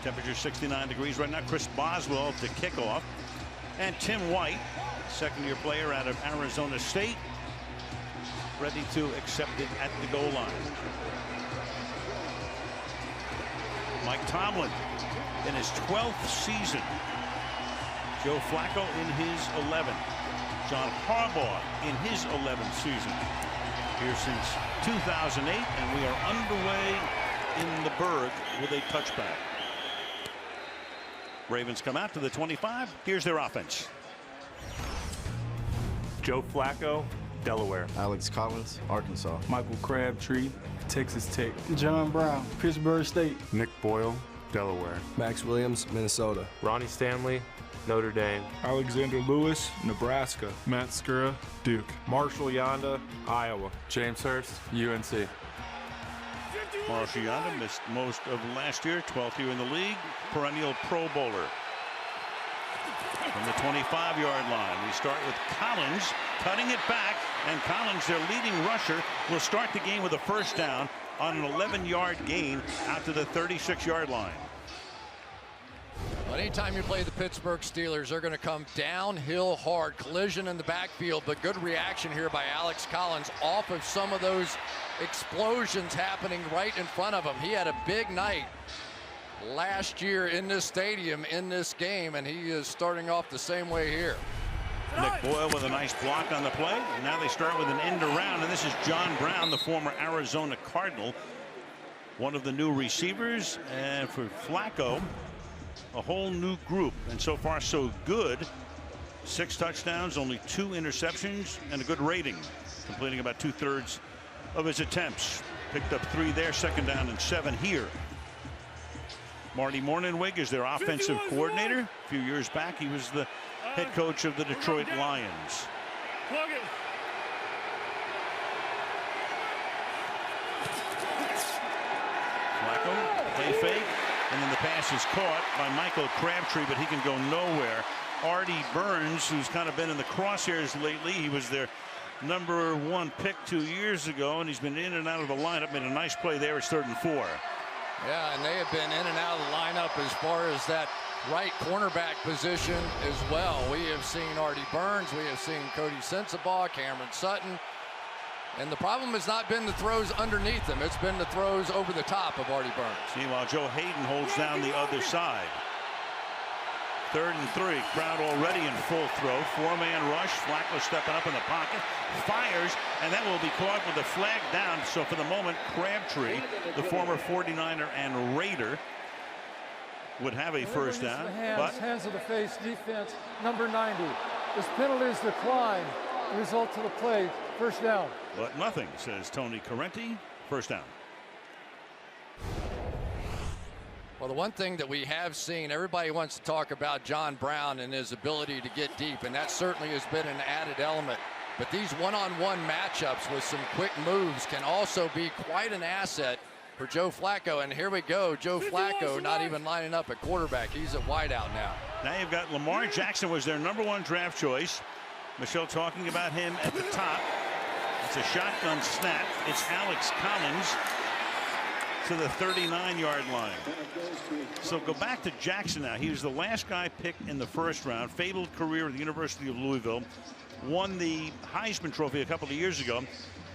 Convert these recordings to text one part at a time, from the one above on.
Temperature 69 degrees right now. Chris Boswell to kick off. And Tim White, second-year player out of Arizona State, ready to accept it at the goal line. Mike Tomlin in his 12th season. Joe Flacco in his 11th. John Harbaugh in his 11th season. Here since 2008, and we are underway in the Berg with a touchback. Ravens come out to the 25. Here's their offense. Joe Flacco, Delaware. Alex Collins, Arkansas. Michael Crabtree, Texas Tech. John Brown, Pittsburgh State. Nick Boyle, Delaware. Max Williams, Minnesota. Ronnie Stanley, Notre Dame. Alexander Lewis, Nebraska. Matt Skura, Duke. Marshall Yanda, Iowa. James Hurst, UNC. Marshall Yanda missed most of last year, 12th year in the league, perennial Pro Bowler. From the 25-yard line, we start with Collins cutting it back, and Collins, their leading rusher, will start the game with a first down on an 11-yard gain out to the 36-yard line. Well, anytime you play the Pittsburgh Steelers, they're going to come downhill hard. Collision in the backfield, but good reaction here by Alex Collins off of some of those explosions happening right in front of him. He had a big night last year in this stadium, in this game, and he is starting off the same way here. Nick Boyle with a nice block on the play. And now they start with an end around, and this is John Brown, the former Arizona Cardinal, one of the new receivers. And for Flacco, a whole new group, and so far so good. 6 touchdowns, only 2 interceptions, and a good rating, completing about 2/3 of his attempts. Picked up 3 there, second down and 7 here. Marty Mornhinweg is their offensive coordinator. A few years back, he was the head coach of the Detroit Lions. Flacco, play fake, and then the pass is caught by Michael Crabtree, but he can go nowhere. Artie Burns, who's kind of been in the crosshairs lately, he was their #1 pick 2 years ago, and he's been in and out of the lineup. Made a nice play there. It's 3rd and 4. Yeah, and they have been in and out of the lineup as far as that right cornerback position as well. We have seen Artie Burns, we have seen Cody Sensabaugh, Cameron Sutton, and the problem has not been the throws underneath them. It's been the throws over the top of Artie Burns. Meanwhile, Joe Hayden holds down the other side. 3rd and 3. Crowd already in full throw. 4-man rush. Flacco stepping up in the pocket. Fires, and that will be caught with a flag down. So for the moment, Crabtree, the former 49er and Raider, would have a first down. Hands of the face defense, number 90. This penalty is declined. Result to the play, first down. But nothing, says Tony Correnti. First down. Well, the one thing that we have seen, everybody wants to talk about John Brown and his ability to get deep, and that certainly has been an added element. But these one-on-one matchups with some quick moves can also be quite an asset for Joe Flacco. And here we go, Joe Flacco not even lining up at quarterback. He's at wideout now. Now you've got Lamar Jackson, was their #1 draft choice. Michelle talking about him at the top. It's a shotgun snap. It's Alex Collins to the 39-yard line. So go back to Jackson now. He was the last guy picked in the first round. Fabled career at the University of Louisville. Won the Heisman Trophy a couple of years ago.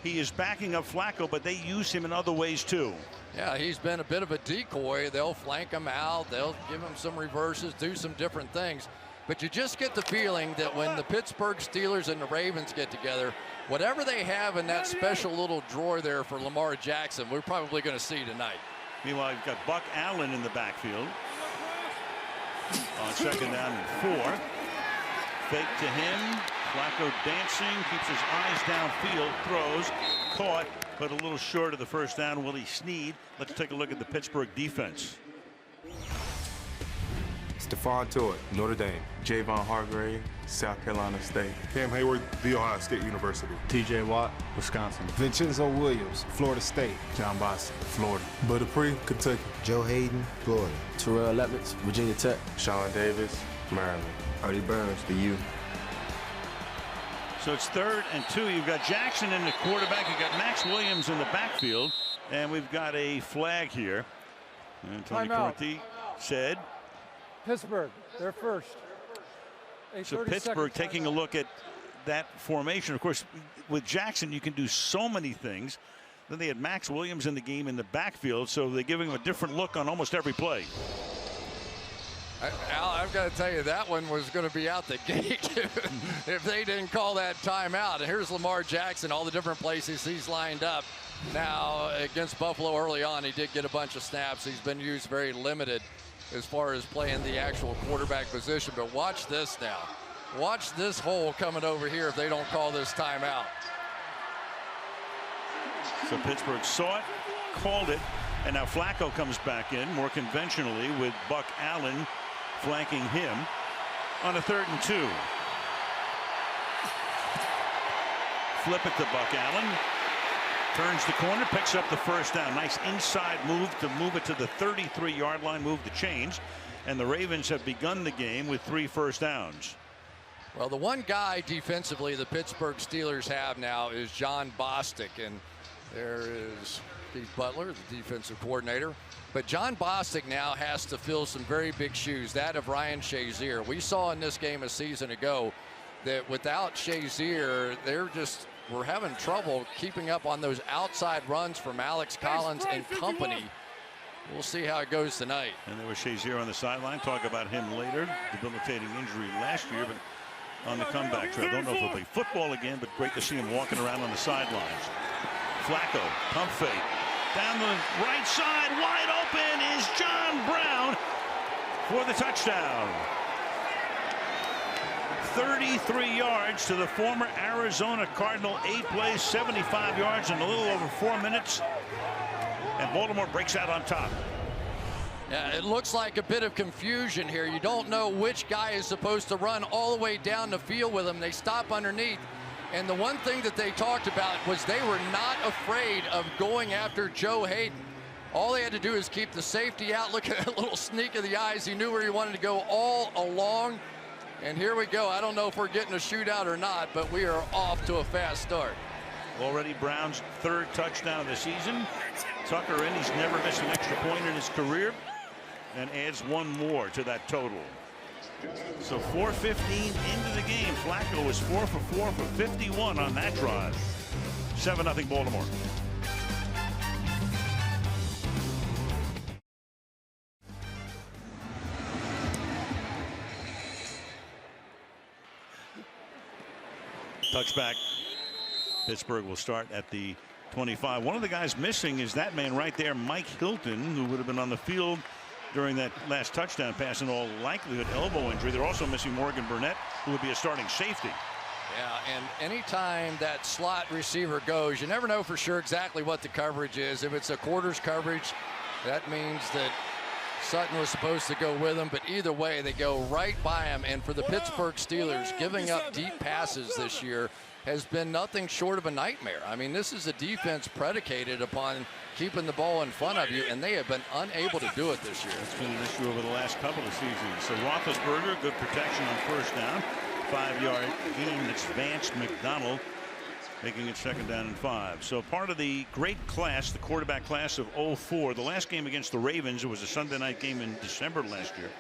He is backing up Flacco, but they use him in other ways too. Yeah, he's been a bit of a decoy. They'll flank him out. They'll give him some reverses, do some different things. But you just get the feeling that when the Pittsburgh Steelers and the Ravens get together, whatever they have in that special little drawer there for Lamar Jackson, we're probably going to see tonight. Meanwhile, you've got Buck Allen in the backfield. On second down and 4. Fake to him. Flacco dancing, keeps his eyes downfield, throws, caught, but a little short of the first down. Willie Snead. Let's take a look at the Pittsburgh defense. Stephon Tuitt, Notre Dame. Javon Hargrave, South Carolina State. Cam Hayward, The Ohio State University. TJ Watt, Wisconsin. Vincenzo Williams, Florida State. John Boston, Florida. Bud Dupree, Kentucky. Joe Hayden, Florida. Terrell Levitz, Virginia Tech. Sean Davis, Maryland. Artie Burns, the U. So it's 3rd and 2. You've got Jackson in the quarterback. You've got Max Williams in the backfield. And we've got a flag here. And Tony Correnti said. Pittsburgh, they're first. So Pittsburgh taking a look at that formation. Of course, with Jackson, you can do so many things. Then they had Max Williams in the game in the backfield, so they're giving him a different look on almost every play. Al, I've got to tell you, that one was going to be out the gate if they didn't call that timeout. And here's Lamar Jackson, all the different places he's lined up. Now, against Buffalo early on, he did get a bunch of snaps. He's been used very limited as far as playing the actual quarterback position. But watch this now. Watch this hole coming over here if they don't call this timeout. So Pittsburgh saw it, called it, and now Flacco comes back in more conventionally with Buck Allen flanking him on a 3rd and 2. Flip it to Buck Allen. Turns the corner, picks up the first down. Nice inside move to move it to the 33-yard line, move the chains. And the Ravens have begun the game with 3 first downs. Well, the one guy defensively the Pittsburgh Steelers have now is John Bostic. And there is Steve Butler, the defensive coordinator. But John Bostic now has to fill some very big shoes, that of Ryan Shazier. We saw in this game a season ago that without Shazier, we're having trouble keeping up on those outside runs from Alex Collins and company. We'll see how it goes tonight. And there was Shazier on the sideline. Talk about him later. Debilitating injury last year, but on the comeback trail. Don't know if he'll play football again, but great to see him walking around on the sidelines. Flacco, pump fake. Down the right side, wide open is John Brown for the touchdown. 33 yards to the former Arizona Cardinal. 8 plays, 75 yards in a little over 4 minutes. And Baltimore breaks out on top. Yeah, it looks like a bit of confusion here. You don't know which guy is supposed to run all the way down the field with them. They stop underneath. And the one thing that they talked about was they were not afraid of going after Joe Hayden. All they had to do is keep the safety out. Look at that little sneak of the eyes. He knew where he wanted to go all along. And here we go. I don't know if we're getting a shootout or not, but we are off to a fast start. Already Brown's 3rd touchdown of the season. Tucker in. He's never missed an extra point in his career and adds 1 more to that total. So 4:15 into the game. Flacco was 4 for 4 for 51 on that drive. 7-0 Baltimore. Touchback. Pittsburgh will start at the 25. One of the guys missing is that man right there, Mike Hilton, who would have been on the field during that last touchdown pass, in all likelihood elbow injury. They're also missing Morgan Burnett, who would be a starting safety. Yeah, and anytime that slot receiver goes, you never know for sure exactly what the coverage is. If it's a quarters coverage, that means that Sutton was supposed to go with him, but either way, they go right by him. And for the Pittsburgh Steelers, giving up deep passes this year has been nothing short of a nightmare. I mean, this is a defense predicated upon keeping the ball in front of you, and they have been unable to do it this year. It's been an issue over the last couple of seasons. So Roethlisberger, good protection on first down. 5-yard gain. It's Vance McDonald making it 2nd down and 5. So part of the great class, the quarterback class of 04. The last game against the Ravens, it was a Sunday night game in December last year.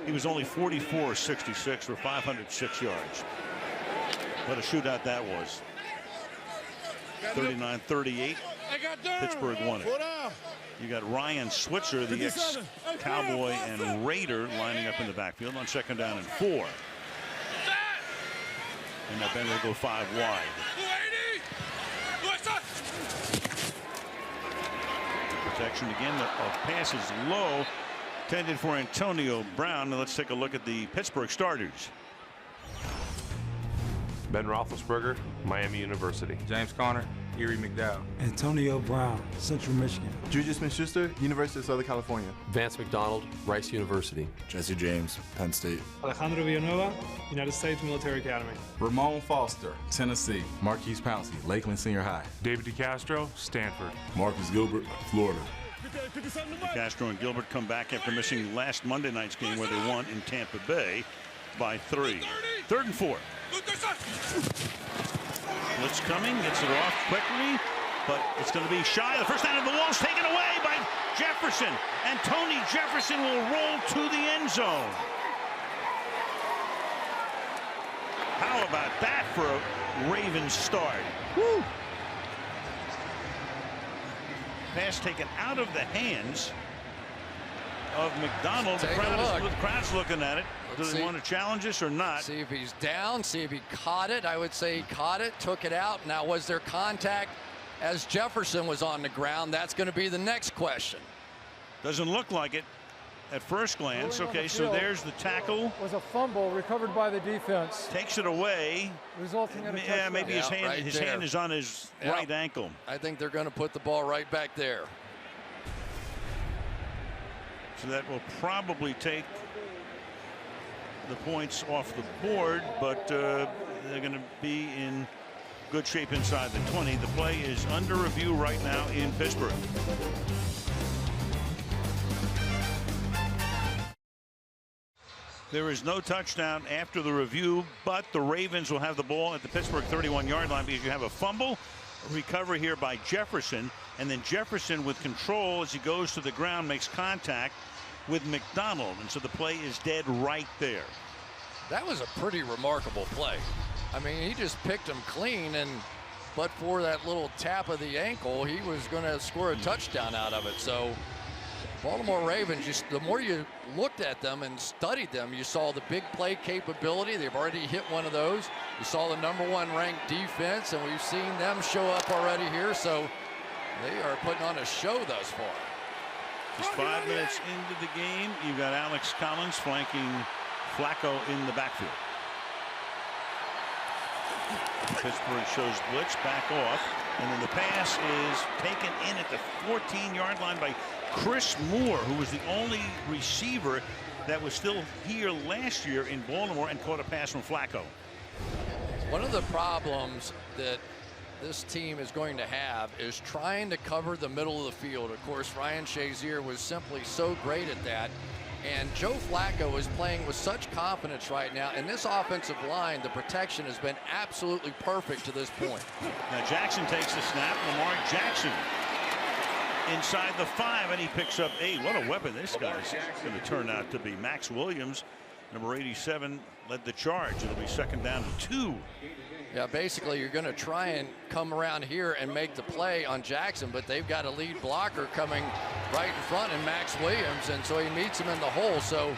He was only 44-66 for 506 yards. What a shootout that was. 39-38. Pittsburgh won it. You got Ryan Switzer, the ex-Cowboy and Raider, lining up in the backfield on 2nd down and 4. And now Ben will go 5 wide. Protection again. The pass is low, intended for Antonio Brown. Now let's take a look at the Pittsburgh starters. Ben Roethlisberger, Miami University. James Conner, Erie McDowell. Antonio Brown, Central Michigan. Juju Smith-Schuster, University of Southern California. Vance McDonald, Rice University. Jesse James, Penn State. Alejandro Villanueva, United States Military Academy. Ramon Foster, Tennessee. Marquise Pouncey, Lakeland Senior High. David DeCastro, Stanford. Marcus Gilbert, Florida. Castro and Gilbert come back after missing last Monday night's game where they won in Tampa Bay by 3. 3rd and 4. Blitz coming, gets it off quickly, but it's going to be shy. The first down of the wall is taken away by Jefferson, and Tony Jefferson will roll to the end zone. How about that for a Ravens start? Woo! Pass taken out of the hands of McDonald. The crowd's looking at it. Does he want to challenge this or not? See if he's down, see if he caught it. I would say he caught it, took it out. Now, was there contact as Jefferson was on the ground? That's going to be the next question. Doesn't look like it at first glance. Okay, so there's the tackle. Was a fumble recovered by the defense. Takes it away. Resulting in a touchdown. Yeah, maybe his hand is on his right ankle. I think they're going to put the ball right back there. So that will probably take the points off the board, but they're going to be in good shape inside the 20. The play is under review right now in Pittsburgh. There is no touchdown after the review, but the Ravens will have the ball at the Pittsburgh 31-yard line because you have a fumble, a recovery here by Jefferson, and then Jefferson with control as he goes to the ground makes contact with McDonald, and so the play is dead right there. That was a pretty remarkable play. I mean, he just picked him clean, and but for that little tap of the ankle, he was going to score a touchdown out of it. So Baltimore Ravens, just the more you looked at them and studied them, you saw the big play capability. They've already hit one of those. You saw the #1 ranked defense, and we've seen them show up already here. So they are putting on a show thus far. Just 5 minutes into the game, you've got Alex Collins flanking Flacco in the backfield. Pittsburgh shows blitz, back off, and then the pass is taken in at the 14-yard line by Chris Moore, who was the only receiver that was still here last year in Baltimore and caught a pass from Flacco. One of the problems that this team is going to have is trying to cover the middle of the field. Of course, Ryan Shazier was simply so great at that. And Joe Flacco is playing with such confidence right now. And this offensive line, the protection has been absolutely perfect to this point. Now Jackson takes the snap. Lamar Jackson inside the 5, and he picks up 8. What a weapon this guy's going to turn out to be. Max Williams, number 87, led the charge. It'll be 2nd down and 2. Yeah, basically you're going to try and come around here and make the play on Jackson, but they've got a lead blocker coming right in front in Max Williams, and so he meets him in the hole. So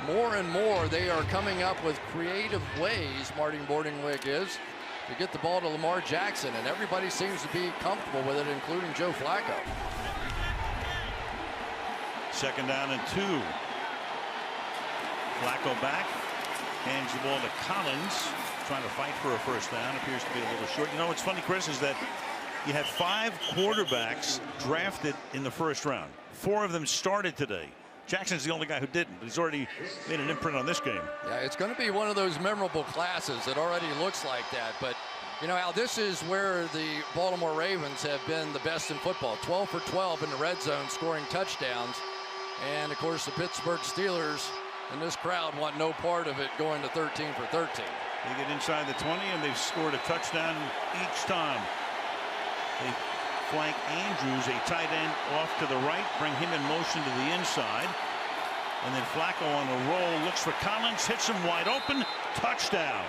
more and more they are coming up with creative ways, Martin Bordingwig is, to get the ball to Lamar Jackson, and everybody seems to be comfortable with it, including Joe Flacco. 2nd down and 2. Flacco back, hands the ball to Collins, trying to fight for a 1st down. Appears to be a little short. You know what's funny, Chris, is that you had 5 quarterbacks drafted in the 1st round. 4 of them started today. Jackson's the only guy who didn't, but he's already made an imprint on this game. Yeah, it's going to be one of those memorable classes. It already looks like that. But, you know, Al, this is where the Baltimore Ravens have been the best in football. 12 for 12 in the red zone, scoring touchdowns. And, of course, the Pittsburgh Steelers and this crowd want no part of it, going to 13 for 13. They get inside the 20, and they've scored a touchdown each time. They flank Andrews, a tight end, off to the right, bring him in motion to the inside. And then Flacco on a roll, looks for Collins, hits him wide open, touchdown.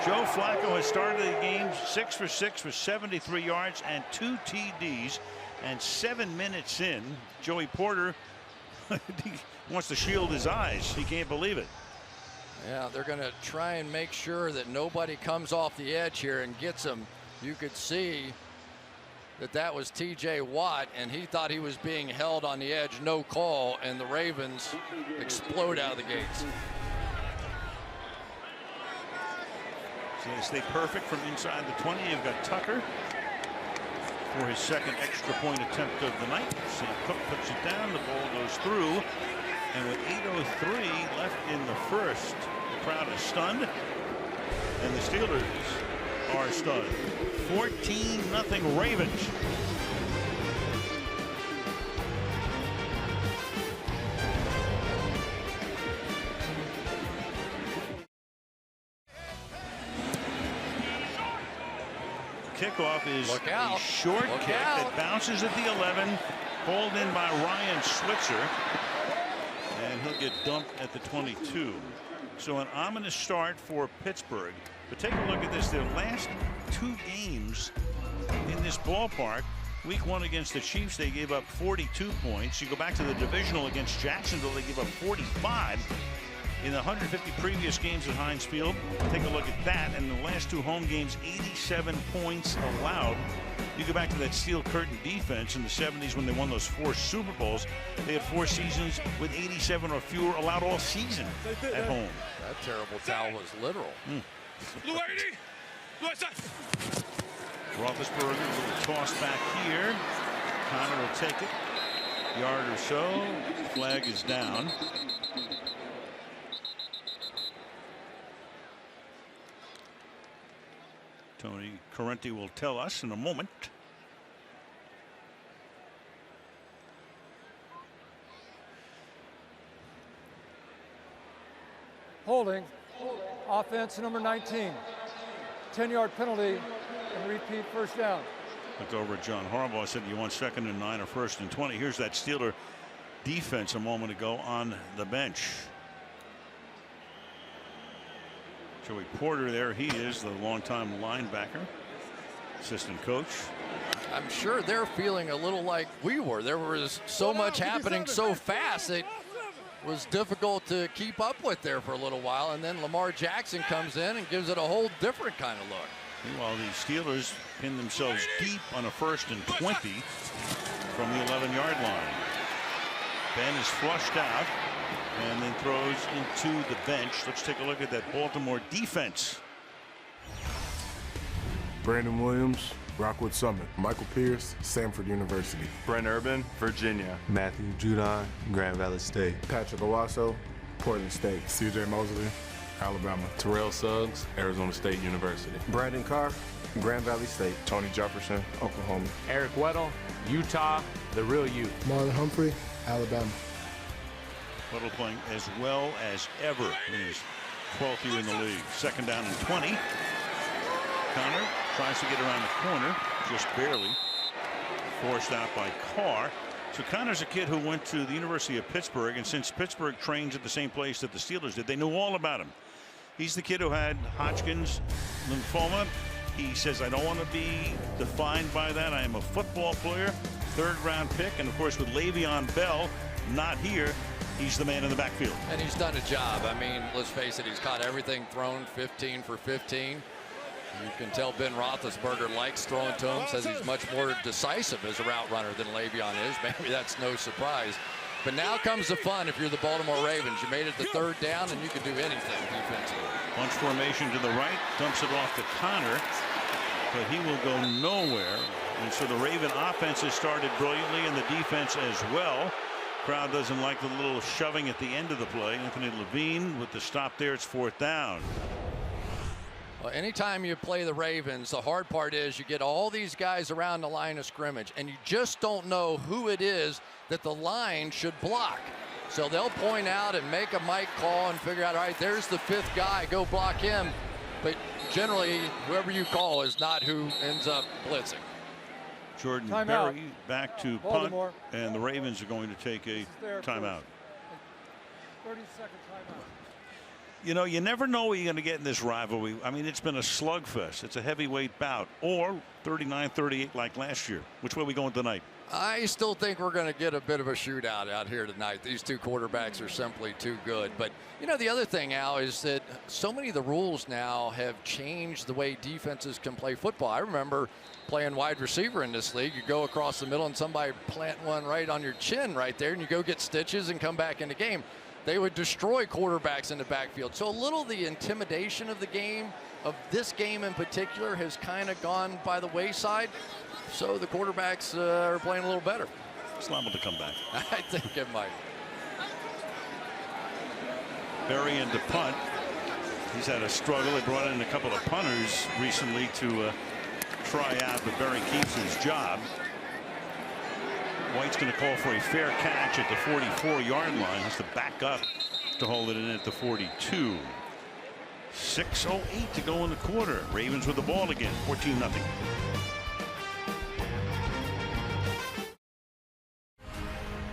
Joe Flacco has started the game 6 for 6 for 73 yards and 2 TDs. And 7 minutes in, Joey Porter he wants to shield his eyes. He can't believe it. Yeah, they're going to try and make sure that nobody comes off the edge here and gets him. You could see that that was TJ Watt, and he thought he was being held on the edge, no call, and the Ravens explode out of the gates. So they stay perfect from inside the 20. You've got Tucker for his 2nd extra point attempt of the night. Sam Cook puts it down. The ball goes through. And with 8:03 left in the 1st, the crowd is stunned. And the Steelers are stunned. 14-0 Ravens. kickoff is Look out. a short Look kick out. that bounces at the 11, hauled in by Ryan Switzer, and he'll get dumped at the 22. So an ominous start for Pittsburgh. But take a look at this. Their last 2 games in this ballpark. Week 1 against the Chiefs, they gave up 42 points. You go back to the divisional against Jacksonville, they gave up 45. In the 150 previous games at Heinz Field, take a look at that. And the last 2 home games, 87 points allowed. You go back to that steel curtain defense in the 70s when they won those 4 Super Bowls. They had 4 seasons with 87 or fewer allowed all season at home. That terrible towel was literal. Roethlisberger, a little toss back here. Connor will take it. Yard or so. Flag is down. Tony Correnti will tell us in a moment. Holding. Offense number 19. 10-yard penalty and repeat first down. Looked over at John Harbaugh, said you want 2nd and 9 or 1st and 20. Here's that Steeler defense a moment ago on the bench. Joey Porter there. He is the longtime linebacker, assistant coach. I'm sure they're feeling a little like we were. There was so much happening so fast it was difficult to keep up with there for a little while, and then Lamar Jackson comes in and gives it a whole different kind of look. Meanwhile, the Steelers pin themselves deep on a 1st and 20 from the 11-yard line. Ben is flushed out and then throws into the bench. Let's take a look at that Baltimore defense. Brandon Williams, Rockwood Summit. Michael Pierce, Samford University. Brent Urban, Virginia. Matthew Judon, Grand Valley State. Patrick Owasso, Portland State. CJ Mosley, Alabama. Terrell Suggs, Arizona State University. Brandon Carr, Grand Valley State. Tony Jefferson, Oklahoma. Eric Weddle, Utah, the real U. Marlon Humphrey, Alabama. Weddle playing as well as ever in his 12th year in the league. 2nd down and 20. Connor tries to get around the corner, just barely. Forced out by Carr. So Connor's a kid who went to the University of Pittsburgh, and since Pittsburgh trains at the same place that the Steelers did, they knew all about him. He's the kid who had Hodgkin's lymphoma. He says, I don't want to be defined by that. I am a football player. 3rd round pick. And of course, with Le'Veon Bell not here, he's the man in the backfield. And he's done a job. I mean, let's face it, he's caught everything thrown 15 for 15. You can tell Ben Roethlisberger likes throwing to him, says he's much more decisive as a route runner than Le'Veon is. Maybe that's no surprise. But now comes the fun if you're the Baltimore Ravens. You made it to 3rd down, and you can do anything defensively. Bunch formation to the right, dumps it off to Connor, but he will go nowhere. And so the Raven offense has started brilliantly, and the defense as well. Crowd doesn't like the little shoving at the end of the play. Anthony Levine with the stop there. It's 4th down. Well, anytime you play the Ravens, the hard part is you get all these guys around the line of scrimmage, and you just don't know who it is that the line should block. So they'll point out and make a mic call and figure out, all right, there's the 5th guy, go block him. But generally, whoever you call is not who ends up blitzing. Jordan Timeout. Berry back to Baltimore. punt, and the Ravens are going to take a timeout. 30-second timeout. You know, you never know what you're going to get in this rivalry. I mean, it's been a slugfest. It's a heavyweight bout, or 39-38 like last year. Which way are we going tonight? I still think we're going to get a bit of a shootout out here tonight. These 2 quarterbacks are simply too good. But, you know, the other thing, Al, is that so many of the rules now have changed the way defenses can play football. I remember playing wide receiver in this league. You go across the middle and somebody plant one right on your chin right there, and you go get stitches and come back in the game. They would destroy quarterbacks in the backfield. So a little the intimidation of the game, of this game in particular, has kind of gone by the wayside. So the quarterbacks are playing a little better. It's liable to come back. I think it might. Berry into punt. He's had a struggle. They brought in a couple of punters recently to try out, but Berry keeps his job. White's going to call for a fair catch at the 44-yard line. Has to back up to hold it in at the 42. 6:08 to go in the quarter. Ravens with the ball again, 14-0.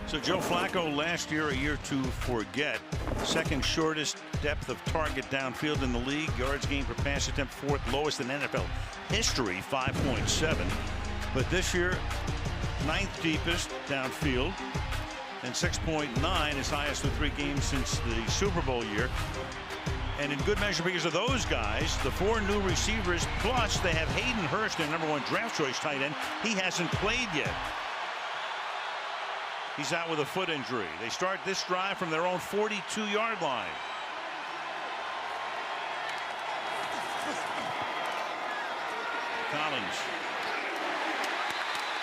So Joe Flacco last year, a year to forget. Second shortest depth of target downfield in the league. Yards gained per pass attempt, fourth lowest in NFL history, 5.7. But this year, ninth deepest downfield, and 6.9, his highest with 3 games since the Super Bowl year. And in good measure because of those guys, the 4 new receivers, plus they have Hayden Hurst, their #1 draft choice tight end. He hasn't played yet. He's out with a foot injury. They start this drive from their own 42-yard line. Collins.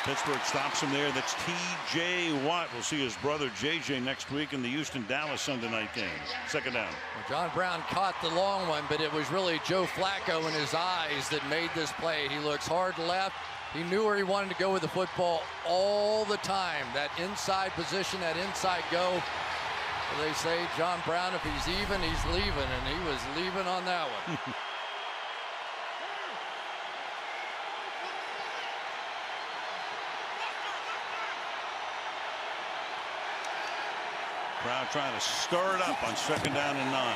Pittsburgh stops him there. That's T.J. Watt. We'll see his brother J.J. next week in the Houston-Dallas Sunday night game. Second down. Well, John Brown caught the long one, but it was really Joe Flacco in his eyes that made this play. He looks hard left. He knew where he wanted to go with the football all the time. That inside position, that inside go. Well, they say John Brown, if he's even, he's leaving, and he was leaving on that one. Brown trying to stir it up on 2nd down and 9.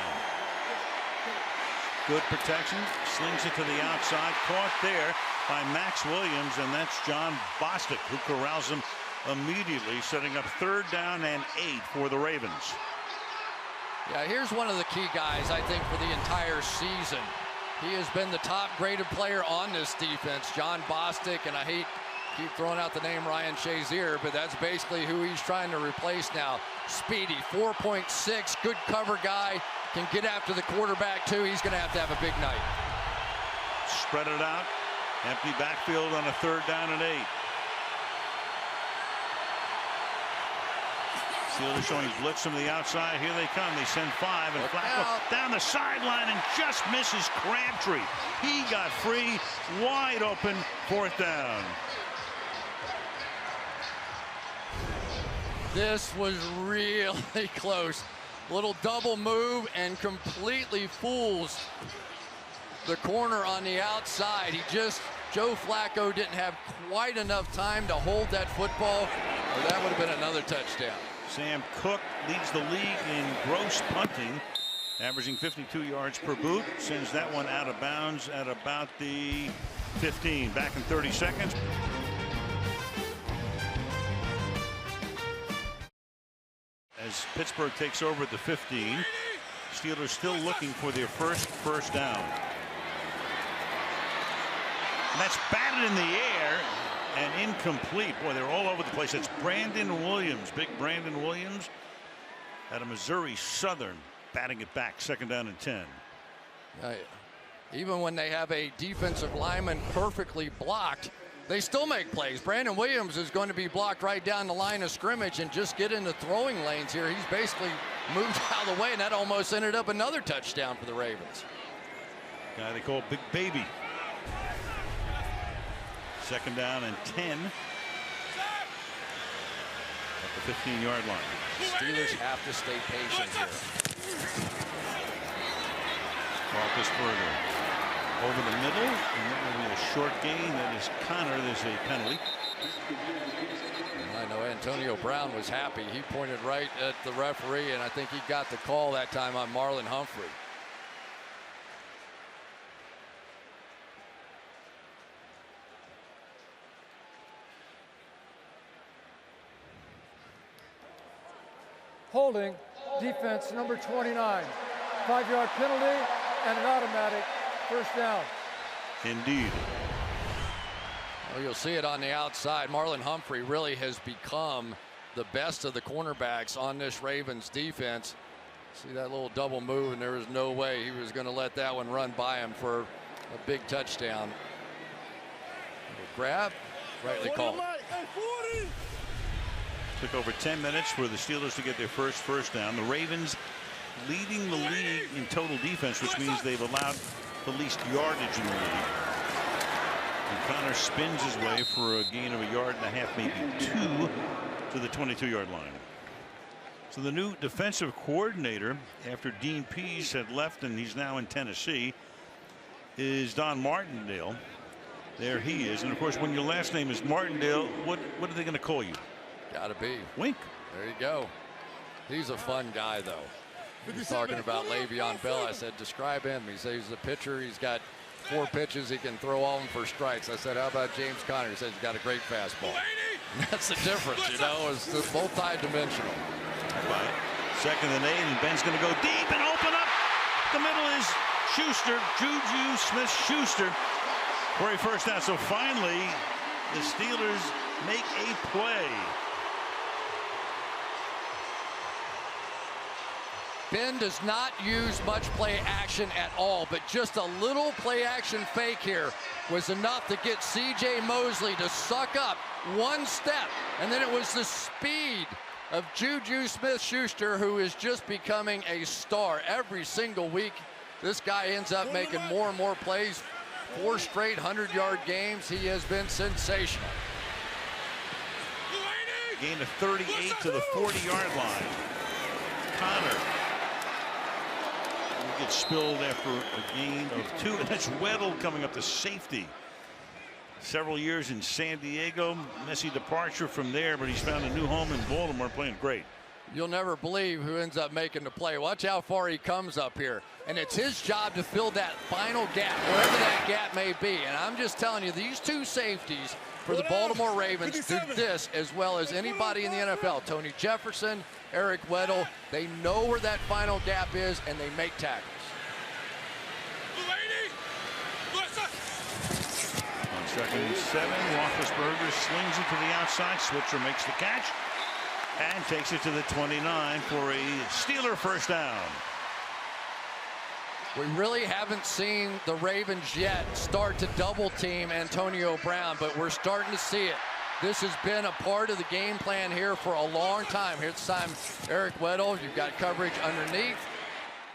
Good protection, slings it to the outside, caught there by Max Williams, and that's John Bostic who corrals him immediately, setting up 3rd down and 8 for the Ravens. Yeah, here's one of the key guys, I think, for the entire season. He has been the top graded player on this defense, John Bostic, and I hate keep throwing out the name Ryan Shazier, but that's basically who he's trying to replace now. Speedy, 4.6, good cover guy, can get after the quarterback too. He's going to have a big night. Spread it out, empty backfield on a 3rd down and 8. Steelers showing blitz from the outside. Here they come. They send 5, and Flacco down the sideline and just misses Crabtree. He got free, wide open, 4th down. This was really close. Little double move and completely fools the corner on the outside. Joe Flacco didn't have quite enough time to hold that football, or that would have been another touchdown. Sam Cook leads the league in gross punting, averaging 52 yards per boot. Sends that one out of bounds at about the 15. Back in 30 seconds. As Pittsburgh takes over at the 15, Steelers still looking for their first down. And that's batted in the air and incomplete. Boy, they're all over the place. It's Brandon Williams, big Brandon Williams, out of Missouri Southern, batting it back, 2nd down and 10. Even when they have a defensive lineman perfectly blocked, they still make plays. Brandon Williams is going to be blocked right down the line of scrimmage and just get into throwing lanes here. He's basically moved out of the way, and that almost ended up another touchdown for the Ravens. Guy they call Big Baby. 2nd down and 10 at the 15-yard line. Steelers have to stay patient here. Roethlisberger over the middle, and that will be a short gain. That is Connor. There's a penalty. I know Antonio Brown was happy. He pointed right at the referee, and I think he got the call that time on Marlon Humphrey. Holding, defense number 29. 5-yard penalty and an automatic 1st down. Indeed. Well, you'll see it on the outside. Marlon Humphrey really has become the best of the cornerbacks on this Ravens defense. See that little double move, and there was no way he was going to let that one run by him for a big touchdown. Grab, rightly called. Took over 10 minutes for the Steelers to get their first down. The Ravens leading the league in total defense, which means they've allowed the least yardage in the league. And Connor spins his way for a gain of 1.5 yards, maybe 2, to the 22-yard line. So the new defensive coordinator, after Dean Pease had left and he's now in Tennessee, is Don Martindale. There he is. And of course, when your last name is Martindale, what are they going to call you? Gotta be Wink. There you go. He's a fun guy, though. He's talking about Le'Veon Bell. I said, describe him. He says he's a pitcher. He's got 4 pitches. He can throw all of them for strikes. I said, how about James Conner? He says he's got a great fastball. That's the difference, you know. It's multi-dimensional. Right. 2nd and 8, and Ben's going to go deep and open up. The middle is Schuster, Juju Smith-Schuster for a first down. So finally, the Steelers make a play. Ben does not use much play action at all, but just a little play action fake here was enough to get C.J. Mosley to suck up 1 step, and then it was the speed of Juju Smith-Schuster, who is just becoming a star every single week. This guy ends up making more and more plays. 4 straight 100-yard games. He has been sensational. Gain of 38 to the 40-yard line. Conner gets spilled after a gain of 2. And that's Weddle coming up to safety. Several years in San Diego, messy departure from there, but he's found a new home in Baltimore, playing great. You'll never believe who ends up making the play. Watch how far he comes up here. And it's his job to fill that final gap, wherever that gap may be. And I'm just telling you, these 2 safeties for the Baltimore Ravens do this as well as anybody in the NFL. Tony Jefferson, Eric Weddle, they know where that final gap is, and they make tackles. On 2nd and 7, Roethlisberger slings it to the outside. Switzer makes the catch and takes it to the 29 for a Steeler first down. We really haven't seen the Ravens yet start to double team Antonio Brown, but we're starting to see it. This has been a part of the game plan here for a long time. Here this time, Eric Weddle, you've got coverage underneath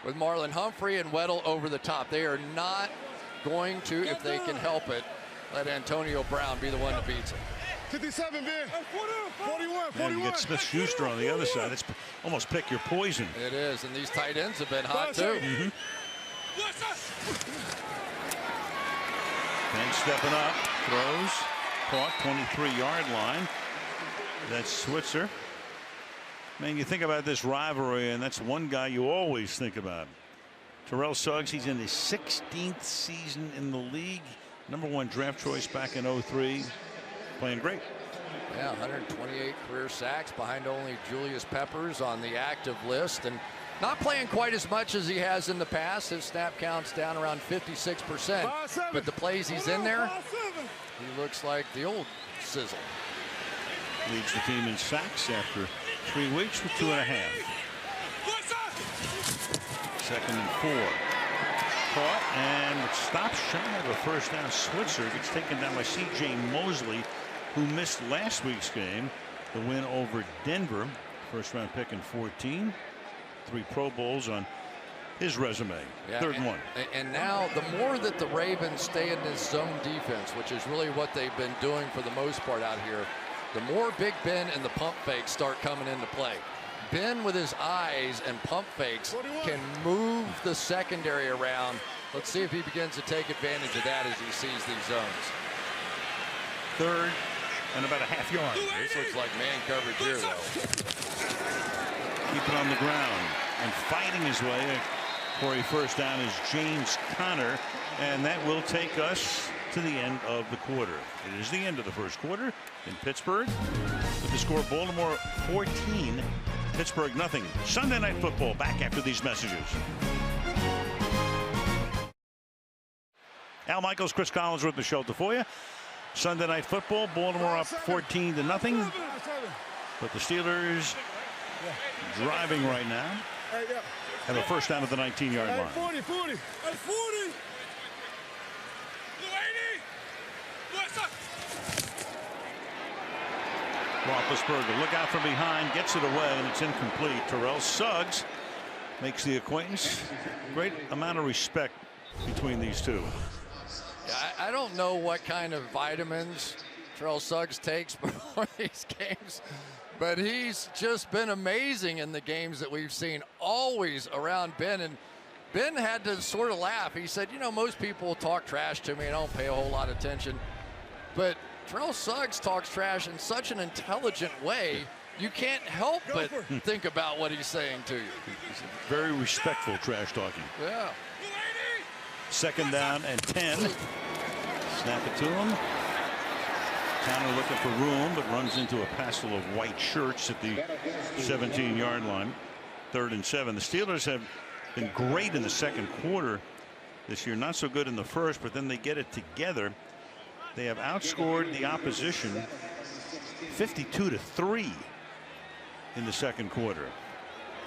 with Marlon Humphrey and Weddle over the top. They are not going to, if they can help it, let Antonio Brown be the one that beats him. 57, man. 41, 41. And you get Smith-Schuster on the other side. It's almost pick your poison. It is, and these tight ends have been hot too. Ben stepping up, throws, caught, 23-yard line. That's Switzer. Man, you think about this rivalry, and that's one guy you always think about. Terrell Suggs, he's in his 16th season in the league. #1 draft choice back in '03. Playing great. Yeah, 128 career sacks behind only Julius Peppers on the active list, and not playing quite as much as he has in the past. His snap count's down around 56%, but the plays he's in there, he looks like the old Sizzle. Leads the team in sacks after 3 weeks with 2.5. 2nd and 4. Caught and stops shy of a first down. Switzer gets taken down by C.J. Mosley, who missed last week's game, the win over Denver. First round pick in 14. 3 Pro Bowls on his resume. Yeah, 3rd and 1. And now the more that the Ravens stay in this zone defense, which is really what they've been doing for the most part out here, the more Big Ben and the pump fakes start coming into play. Ben with his eyes and pump fakes can move the secondary around. Let's see if he begins to take advantage of that as he sees these zones. 3rd and about a half yard. This looks like man coverage here, though. Keep it on the ground and fighting his way for a first down is James Conner, and that will take us to the end of the quarter. It is the end of the first quarter in Pittsburgh. With the score, Baltimore 14, Pittsburgh nothing. Sunday Night Football back after these messages. Al Michaels, Chris Collins with the show for you. Sunday Night Football, Baltimore up 14-0. But the Steelers driving right now. Have a first down at the 19-yard line. 40, 40. 40. Roethlisberger, look out from behind, gets it away, and it's incomplete. Terrell Suggs makes the acquaintance. Great amount of respect between these two. Yeah, I don't know what kind of vitamins Terrell Suggs takes before these games, But he's just been amazing in the games that we've seen, always around Ben. And Ben had to sort of laugh. He said, you know, most people talk trash to me and I don't pay a whole lot of attention. But Terrell Suggs talks trash in such an intelligent way, you can't help but think about what he's saying to you. Very respectful trash talking. Yeah. 2nd down and 10. Snap it to him. Tanner looking for room, but runs into a passel of white shirts at the 17-yard line. 3rd and 7. The Steelers have been great in the second quarter this year. Not so good in the first, but then they get it together. They have outscored the opposition 52-3 in the second quarter.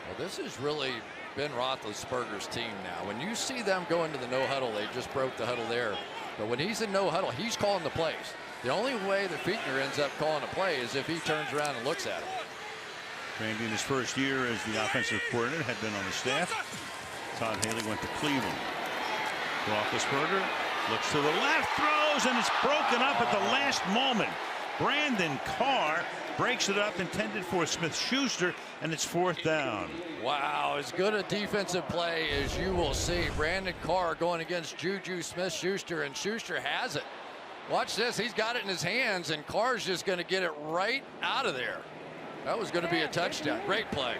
Well, this is really Ben Roethlisberger's team now. When you see them go into the no huddle, they just broke the huddle there. But when he's in no huddle, he's calling the plays. The only way that Fichtner ends up calling a play is if he turns around and looks at him. Randy, in his first year as the offensive coordinator, had been on the staff. Todd Haley went to Cleveland. Roethlisberger looks to the left, throws, and it's broken up at the last moment. Brandon Carr breaks it up, intended for Smith-Schuster, and it's 4th down. Wow, as good a defensive play as you will see. Brandon Carr going against Juju Smith-Schuster, and Schuster has it. Watch this, he's got it in his hands, and Carr's just going to get it right out of there. That was going to be a touchdown. Great play.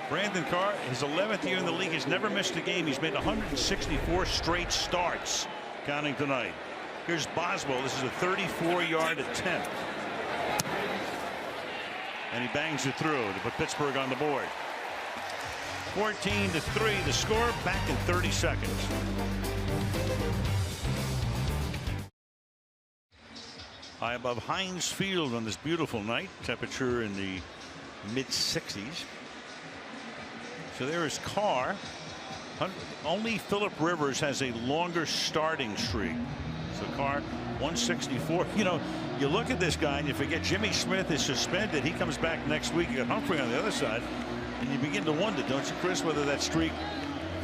Brandon Carr, his 11th year in the league, has never missed a game. He's made 164 straight starts, counting tonight. Here's Boswell. This is a 34-yard attempt. And he bangs it through to put Pittsburgh on the board. 14-3 the score, back in 30 seconds. High above Heinz Field on this beautiful night. Temperature in the mid-60s. So there is Carr. Only Phillip Rivers has a longer starting streak. So Carr 164. You know, you look at this guy and you forget Jimmy Smith is suspended. He comes back next week. You got Humphrey on the other side, and you begin to wonder, don't you, Chris, whether that streak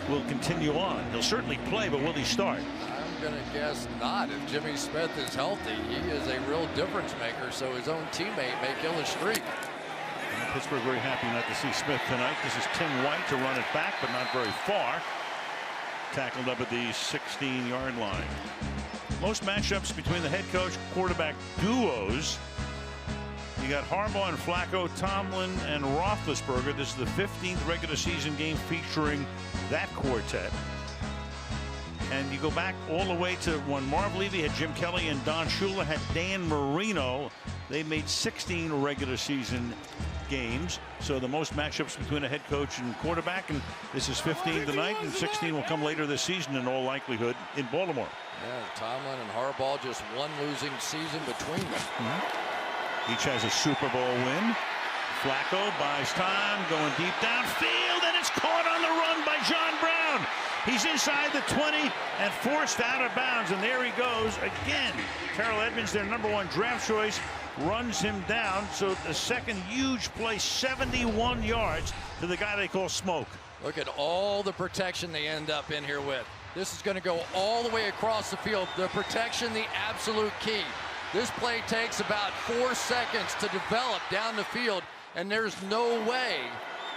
will continue on. He'll certainly play, but will he start? I'm going to guess not. If Jimmy Smith is healthy, he is a real difference maker, so his own teammate may kill his streak. And Pittsburgh very happy not to see Smith tonight. This is Tim White to run it back, but not very far. Tackled up at the 16-yard line. Most matchups between the head coach quarterback duos. You got Harbaugh and Flacco, Tomlin and Roethlisberger. This is the 15th regular season game featuring that quartet. And you go back all the way to when Marv Levy had Jim Kelly and Don Shula had Dan Marino. They made 16 regular season games. So the most matchups between a head coach and quarterback, and this is 15 tonight, and 16 will come later this season in all likelihood in Baltimore. Yeah, Tomlin and Harbaugh, just one losing season between them. Each has a Super Bowl win. Flacco buys time, going deep downfield, and it's caught on the run by John Brown. He's inside the 20 and forced out of bounds, and there he goes again. Terrell Edmonds, their #1 draft choice, runs him down. So the second huge play, 71 yards to the guy they call Smoke. Look at all the protection they end up in here with. This is going to go all the way across the field. The protection, the absolute key. This play takes about 4 seconds to develop down the field, and there's no way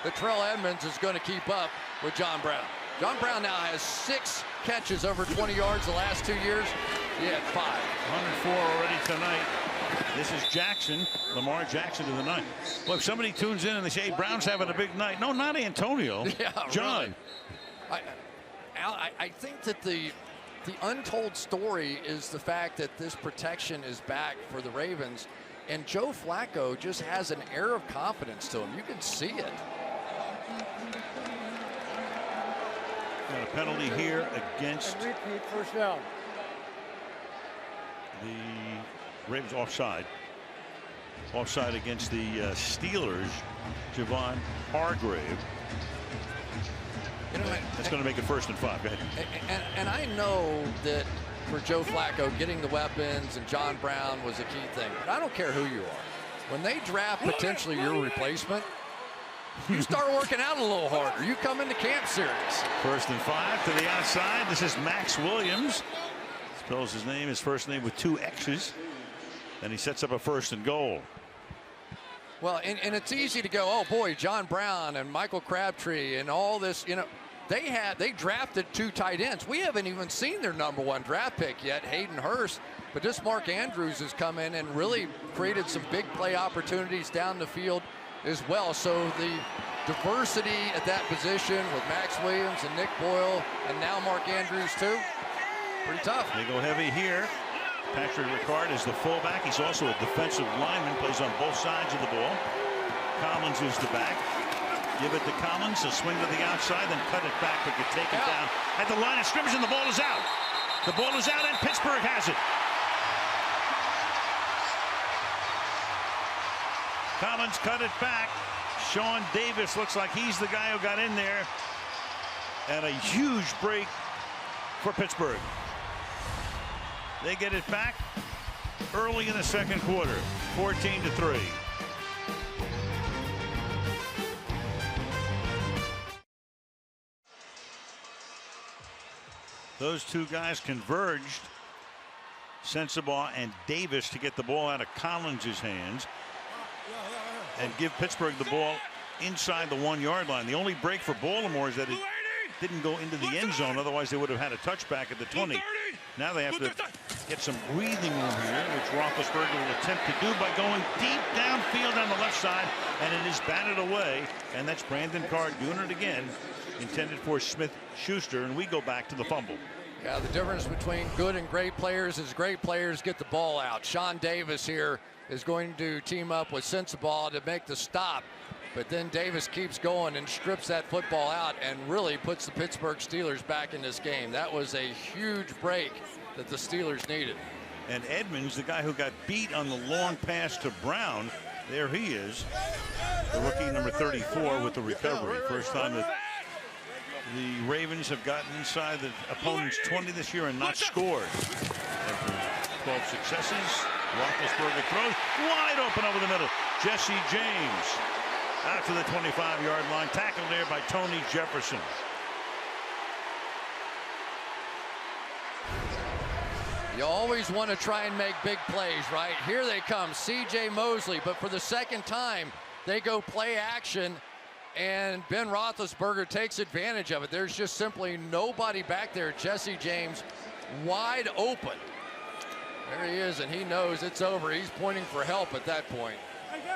that Terrell Edmonds is going to keep up with John Brown. John Brown now has 6 catches over 20 yards the last 2 years. He had 5. 104 already tonight. This is Jackson, Lamar Jackson to the 9. Well, if somebody tunes in and they say, hey, Brown's having a big night. No, not Antonio. Yeah, John. Really. I think that the untold story is the fact that this protection is back for the Ravens, and Joe Flacco just has an air of confidence to him. You can see it. Got a penalty here against And repeat, first down. the Ravens. Offside. Offside against the Steelers. Javon Hargrave. You know, That's going to make it 1st and 5. Go ahead. And I know that for Joe Flacco, getting the weapons and John Brown was a key thing. But I don't care who you are. When they draft potentially your replacement, you start working out a little harder. You come into camp serious. 1st and 5 to the outside. This is Max Williams. Spells his first name with 2 X's. And he sets up a 1st and goal. Well, and it's easy to go, oh boy, John Brown and Michael Crabtree and all this, you know, they drafted 2 tight ends. We haven't even seen their #1 draft pick yet, Hayden Hurst. But this Mark Andrews has come in and really created some big play opportunities down the field as well. So the diversity at that position with Max Williams and Nick Boyle and now Mark Andrews too, pretty tough. They go heavy here. Patrick Ricard is the fullback. He's also a defensive lineman, plays on both sides of the ball. Collins is the back. Give it to Collins, a swing to the outside, then cut it back, but you take it down at the line of scrimmage, and the ball is out. The ball is out, and Pittsburgh has it. Collins cut it back. Sean Davis looks like he's the guy who got in there. And a huge break for Pittsburgh. They get it back early in the second quarter, 14-3. Those 2 guys converged, Sensabaugh and Davis, to get the ball out of Collins' hands and give Pittsburgh the ball inside the 1-yard line. The only break for Baltimore is that it didn't go into the end zone. Otherwise, they would have had a touchback at the 20. Now they have to get some breathing room here, which Roethlisberger will attempt to do by going deep downfield on the left side, and it is batted away. And that's Brandon Carr doing it again, intended for Smith-Schuster, and we go back to the fumble. Yeah, the difference between good and great players is great players get the ball out. Sean Davis here is going to team up with Sensabaugh to make the stop. But then Davis keeps going and strips that football out and really puts the Pittsburgh Steelers back in this game. That was a huge break that the Steelers needed. And Edmonds, the guy who got beat on the long pass to Brown, there he is, the rookie number 34 with the recovery. First time that the Ravens have gotten inside the opponent's 20 this year and not scored. After 12 successes, Roethlisberger throws wide open over the middle. Jesse James out to the 25-yard line, tackled there by Tony Jefferson. You always want to try and make big plays, right? Here they come, C.J. Mosley, but for the second time, they go play action, and Ben Roethlisberger takes advantage of it. There's just simply nobody back there. Jesse James wide open. There he is, and he knows it's over. He's pointing for help at that point.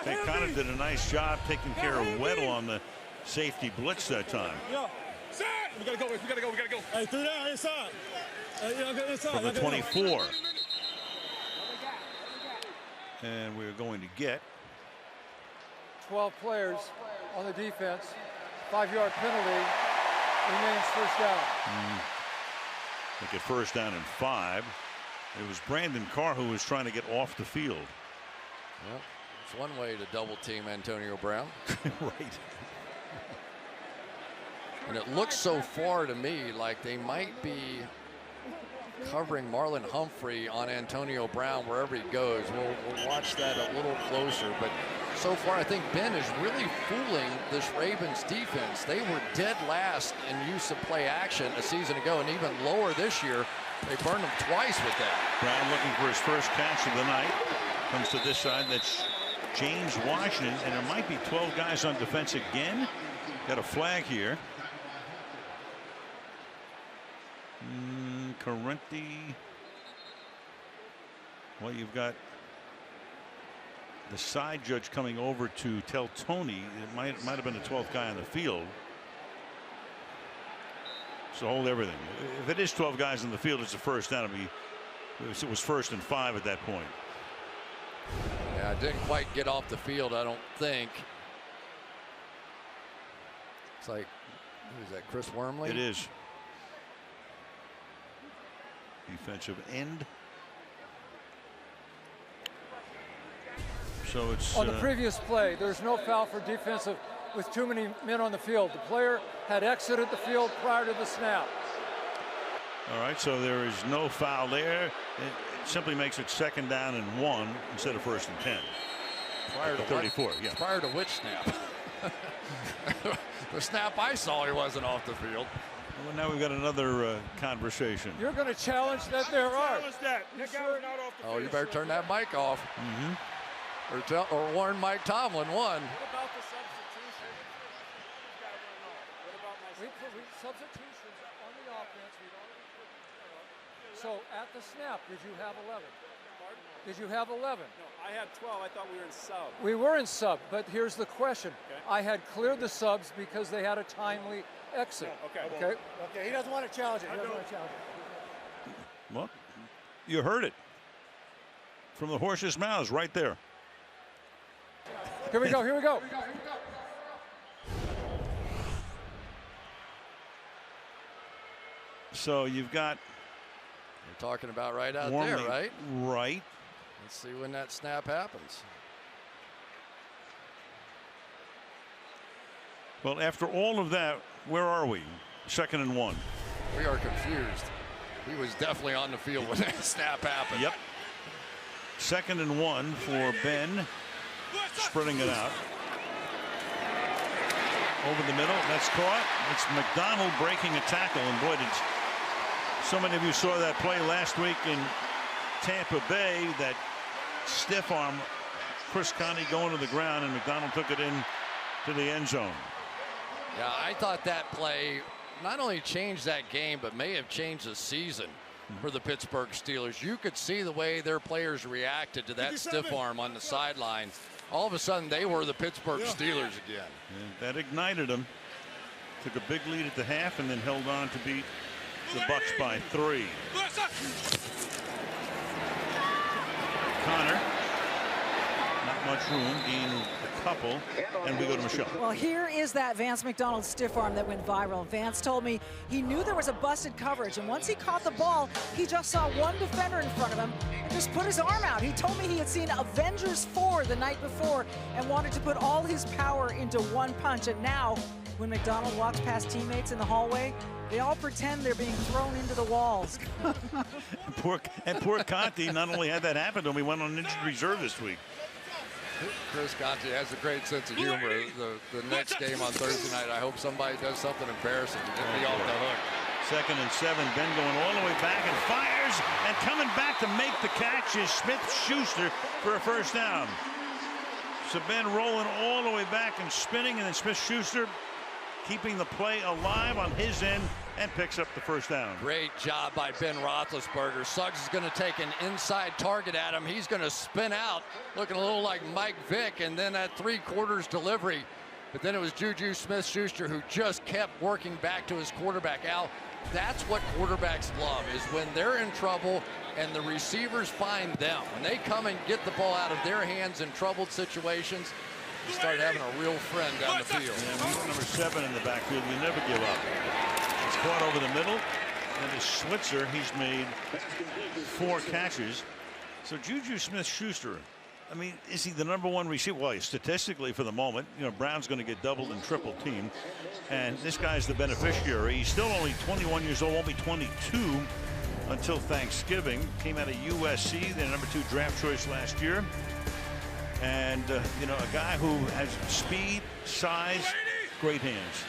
They kind of did a nice job taking care of Weddle on the safety blitz that time. We gotta go. Hey, through there, inside. From the 24. And we're going to get 12 players on the defense. 5-yard penalty. Remains first down. They get first down and 5. It was Brandon Carr who was trying to get off the field. Yep. It's one way to double team Antonio Brown. Right. And it looks so far to me like they might be covering Marlon Humphrey on Antonio Brown wherever he goes. We'll watch that a little closer. But so far, I think Ben is really fooling this Ravens defense. They were dead last in use of play action a season ago, and even lower this year. They burned him twice with that. Brown looking for his first catch of the night. Comes to this side. That's James Washington, and there might be 12 guys on defense again. Got a flag here. Correnti. Well, you've got the side judge coming over to tell Tony it might have been the 12th guy on the field. So hold everything. If it is 12 guys in the field, it's a first down. It was 1st and 5 at that point. Yeah, didn't quite get off the field, I don't think. It's like, who is that, Chris Wormley? It is. Defensive end. So it's on the previous play, there's no foul for defensive with too many men on the field. The player had exited the field prior to the snap. All right, so there is no foul there. It simply makes it 2nd down and 1 instead of 1st and 10. Prior to 34, what? yeah. Prior to which snap? The snap I saw, he wasn't off the field. Well, now we've got another conversation. You're going to challenge that there are. Oh, you better turn that mic off. or warn Mike Tomlin one. What about the substitution? What about my substitutions on the offense? We'd already put, so at the snap, did you have 11? Pardon? Did you have 11? No, I had 12. I thought we were in sub. We were in sub, but here's the question. Okay. I had cleared the subs because they had a timely exit. Okay. Okay, he doesn't want to challenge it. Well, you heard it from the horse's mouths right there. Here we go. So you've got. We're talking about right out Warmly, there, right? Right. Let's see when that snap happens. Well, after all of that, where are we? 2nd and 1. We are confused. He was definitely on the field when that snap happened. Yep. 2nd and 1 for Ben. Spreading it out. Over the middle. That's caught. It's McDonald breaking a tackle. And boy, did so many of you saw that play last week in Tampa Bay. That stiff arm. Chris Conte going to the ground, and McDonald took it in to the end zone. Yeah, I thought that play not only changed that game, but may have changed the season for the Pittsburgh Steelers. You could see the way their players reacted to that stiff arm on the sideline. All of a sudden, they were the Pittsburgh Steelers again. Yeah, that ignited them. Took a big lead at the half and then held on to beat the Bucs by 3. Connor, not much room, gain a couple, and we go to Michelle. Well, here is that Vance McDonald stiff arm that went viral. Vance told me he knew there was a busted coverage, and once he caught the ball, he just saw one defender in front of him and just put his arm out. He told me he had seen Avengers 4 the night before and wanted to put all his power into one punch, and now when McDonald walks past teammates in the hallway, they all pretend they're being thrown into the walls. poor Conte not only had that happen to him, he went on injured reserve this week. Chris Conte has a great sense of humor. The next game on Thursday night, I hope somebody does something embarrassing to get me off the hook. 2nd and 7. Ben going all the way back and fires, and coming back to make the catch is Smith-Schuster for a first down. So Ben rolling all the way back and spinning, and then Smith-Schuster keeping the play alive on his end and picks up the first down. Great job by Ben Roethlisberger. Suggs is going to take an inside target at him. He's going to spin out, looking a little like Mike Vick, and then that 3/4 delivery. But then it was Juju Smith-Schuster who just kept working back to his quarterback. Al, that's what quarterbacks love, is when they're in trouble and the receivers find them. When they come and get the ball out of their hands in troubled situations, you start having a real friend down the field. Yeah, number 7 in the backfield. You never give up. It's caught over the middle, and is Switzer. He's made 4 catches. So Juju Smith-Schuster, I mean, is he the #1 receiver? Well, statistically for the moment, you know, Brown's going to get doubled and triple teamed, and this guy's the beneficiary. He's still only 21 years old, won't be 22 until Thanksgiving. Came out of USC, their #2 draft choice last year. And, you know, a guy who has speed, size, great hands.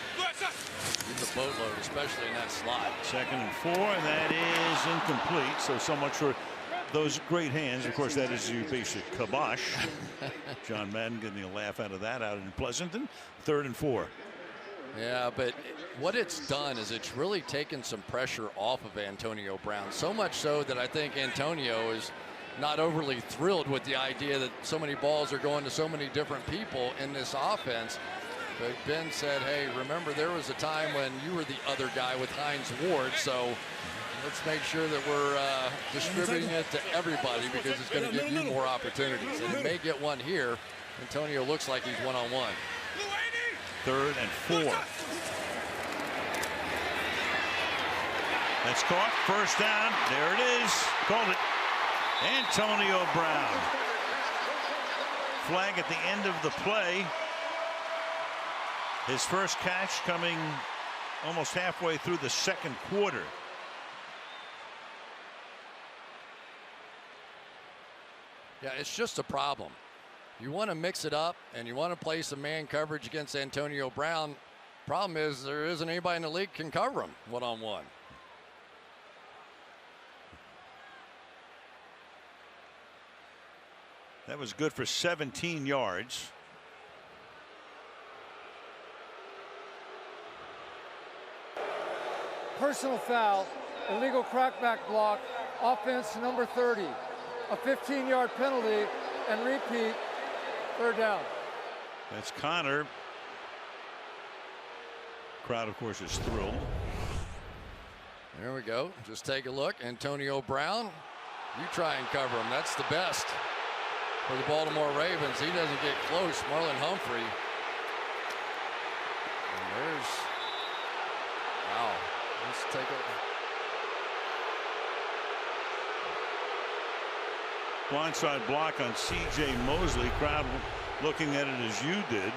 In the boatload, especially in that slot. 2nd and 4, and that is incomplete. So much for those great hands. Of course, that is your basic kibosh. John Madden getting a laugh out of that out in Pleasanton. 3rd and 4. Yeah, but what it's done is it's really taken some pressure off of Antonio Brown. So much so that I think Antonio is not overly thrilled with the idea that so many balls are going to so many different people in this offense. But Ben said, hey, remember there was a time when you were the other guy with Hines Ward, so let's make sure that we're distributing it to everybody because it's going to give you more opportunities. And he may get one here. Antonio looks like he's one-on-one. 3rd and 4. That's caught. First down. There it is. Called it. Antonio Brown. Flag at the end of the play. His first catch coming almost halfway through the 2nd quarter. Yeah, it's just a problem. You want to mix it up and you want to play some man coverage against Antonio Brown. Problem is there isn't anybody in the league can cover him one-on-one. That was good for 17 yards. Personal foul, illegal crackback block, offense number 30. A 15-yard penalty, and repeat, third down. That's Connor. Crowd, of course, is thrilled. There we go. Just take a look. Antonio Brown. You try and cover him. That's the best for the Baltimore Ravens. He doesn't get close. Marlon Humphrey. And there's. Wow. Let's take a. Blindside block on C.J. Mosley. Crowd looking at it as you did.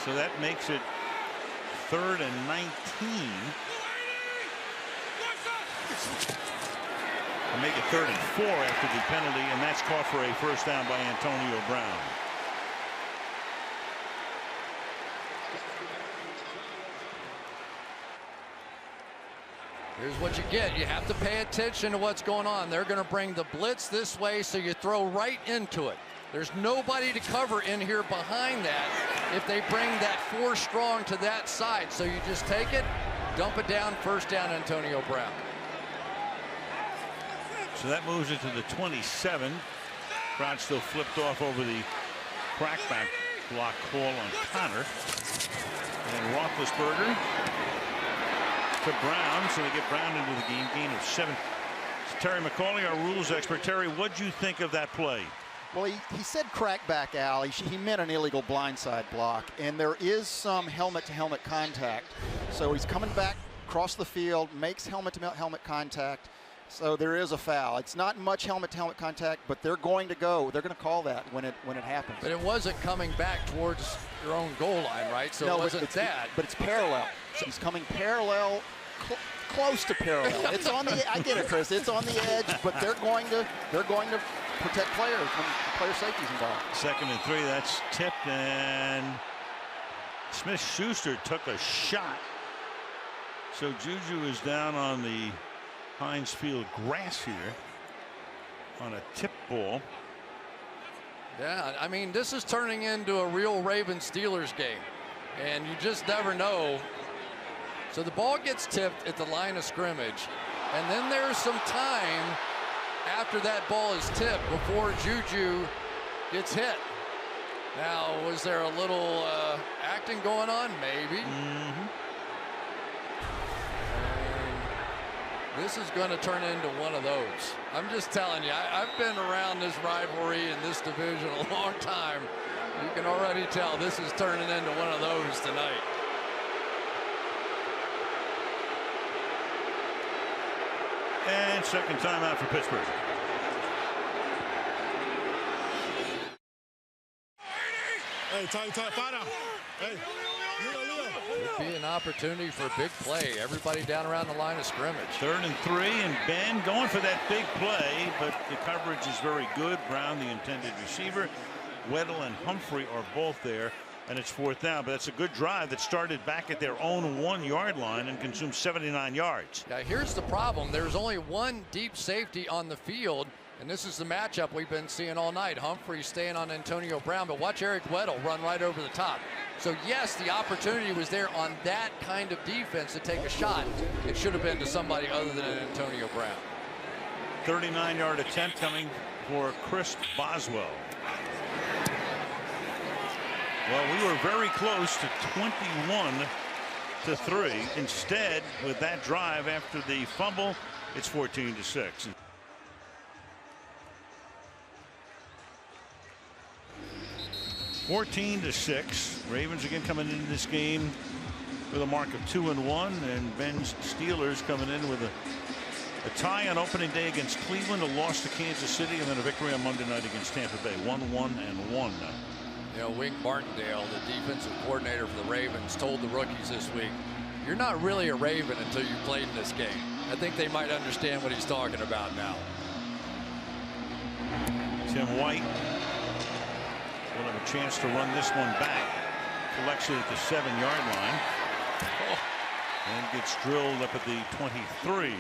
So that makes it 3rd and 19. And make it 3rd and 4 after the penalty, and that's caught for a first down by Antonio Brown. Here's what you get. You have to pay attention to what's going on. They're going to bring the blitz this way, so you throw right into it. There's nobody to cover in here behind that if they bring that 4 strong to that side. So you just take it, dump it down, first down, Antonio Brown. So that moves it to the 27. Crowd still flipped off over the crackback block call on Connor. And Roethlisberger to Brown, so they get Brown into the game, gain of 7. Terry McCauley, our rules expert. Terry, what'd you think of that play? Well, he said crackback, Al. He meant an illegal blindside block, and there is some helmet-to-helmet contact. So he's coming back across the field, makes helmet-to-helmet contact. So there is a foul. It's not much helmet-to-helmet contact, but they're going to go. They're going to call that when it happens. But it wasn't coming back towards your own goal line, right? So no, it wasn't that. But it's parallel. So he's coming parallel, close to parallel. It's on the. I get it, Chris. It's on the edge, but they're going to protect players when player safety's involved. 2nd and 3. That's tipped, and Smith-Schuster took a shot. So Juju is down on the Heinz Field grass here on a tip ball. Yeah, I mean, this is turning into a real Ravens-Steelers game, and you just never know. So the ball gets tipped at the line of scrimmage, and then there's some time after that ball is tipped before Juju gets hit. Now, was there a little acting going on? Maybe. This is going to turn into one of those. I'm just telling you, I've been around this rivalry in this division a long time. You can already tell this is turning into one of those tonight. And second timeout for Pittsburgh. Hey, time, find out. Hey. Could be an opportunity for a big play. Everybody down around the line of scrimmage. 3rd and 3, and Ben going for that big play, but the coverage is very good. Brown, the intended receiver. Weddle and Humphrey are both there, and it's 4th down. But that's a good drive that started back at their own 1-yard line and consumed 79 yards. Now, here's the problem. There's only one deep safety on the field, and this is the matchup we've been seeing all night. Humphrey staying on Antonio Brown, but watch Eric Weddle run right over the top. So, yes, the opportunity was there on that kind of defense to take a shot. It should have been to somebody other than Antonio Brown. 39-yard attempt coming for Chris Boswell. Well, we were very close to 21-3. Instead, with that drive after the fumble, it's 14-6. 14-6. Ravens again coming into this game with a mark of 2-1, and Ben's Steelers coming in with a tie on opening day against Cleveland, a loss to Kansas City, and then a victory on Monday night against Tampa Bay. 1-1-1. You know, Wink Martindale, the defensive coordinator for the Ravens, told the rookies this week, you're not really a Raven until you played in this game. I think they might understand what he's talking about now. Tim White will have a chance to run this one back. Collects it at the 7-yard line. And gets drilled up at the 23.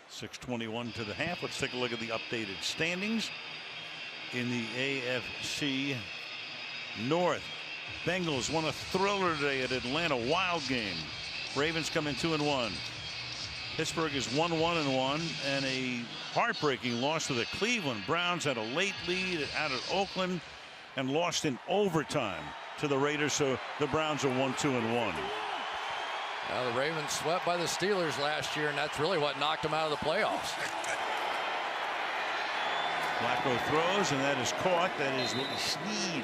6:21 to the half. Let's take a look at the updated standings in the AFC North. Bengals won a thriller today at Atlanta. Wild game. Ravens come in 2-1. Pittsburgh is 1-1-1 and a heartbreaking loss to the Cleveland Browns. Had a late lead out of Oakland and lost in overtime to the Raiders. So the Browns are 1-2-1. Well, the Ravens swept by the Steelers last year, and that's really what knocked them out of the playoffs. Flacco throws, and that is caught. That is Willie Snead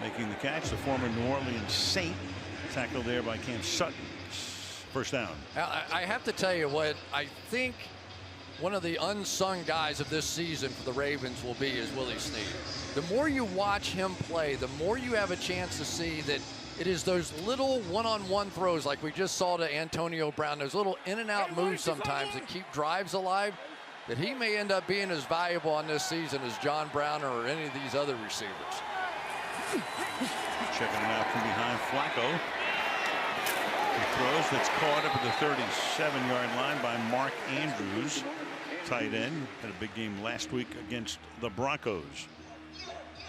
making the catch. The former New Orleans Saint, tackled there by Cam Sutton. First down. I have to tell you what I think one of the unsung guys of this season for the Ravens will be is Willie Snead. The more you watch him play, the more you have a chance to see that it is those little one-on-one throws like we just saw to Antonio Brown, those little in-and-out moves sometimes that keep drives alive, that he may end up being as valuable on this season as John Brown or any of these other receivers. Checking it out from behind Flacco. He throws, that's caught up at the 37-yard line by Mark Andrews, tight end. Had a big game last week against the Broncos.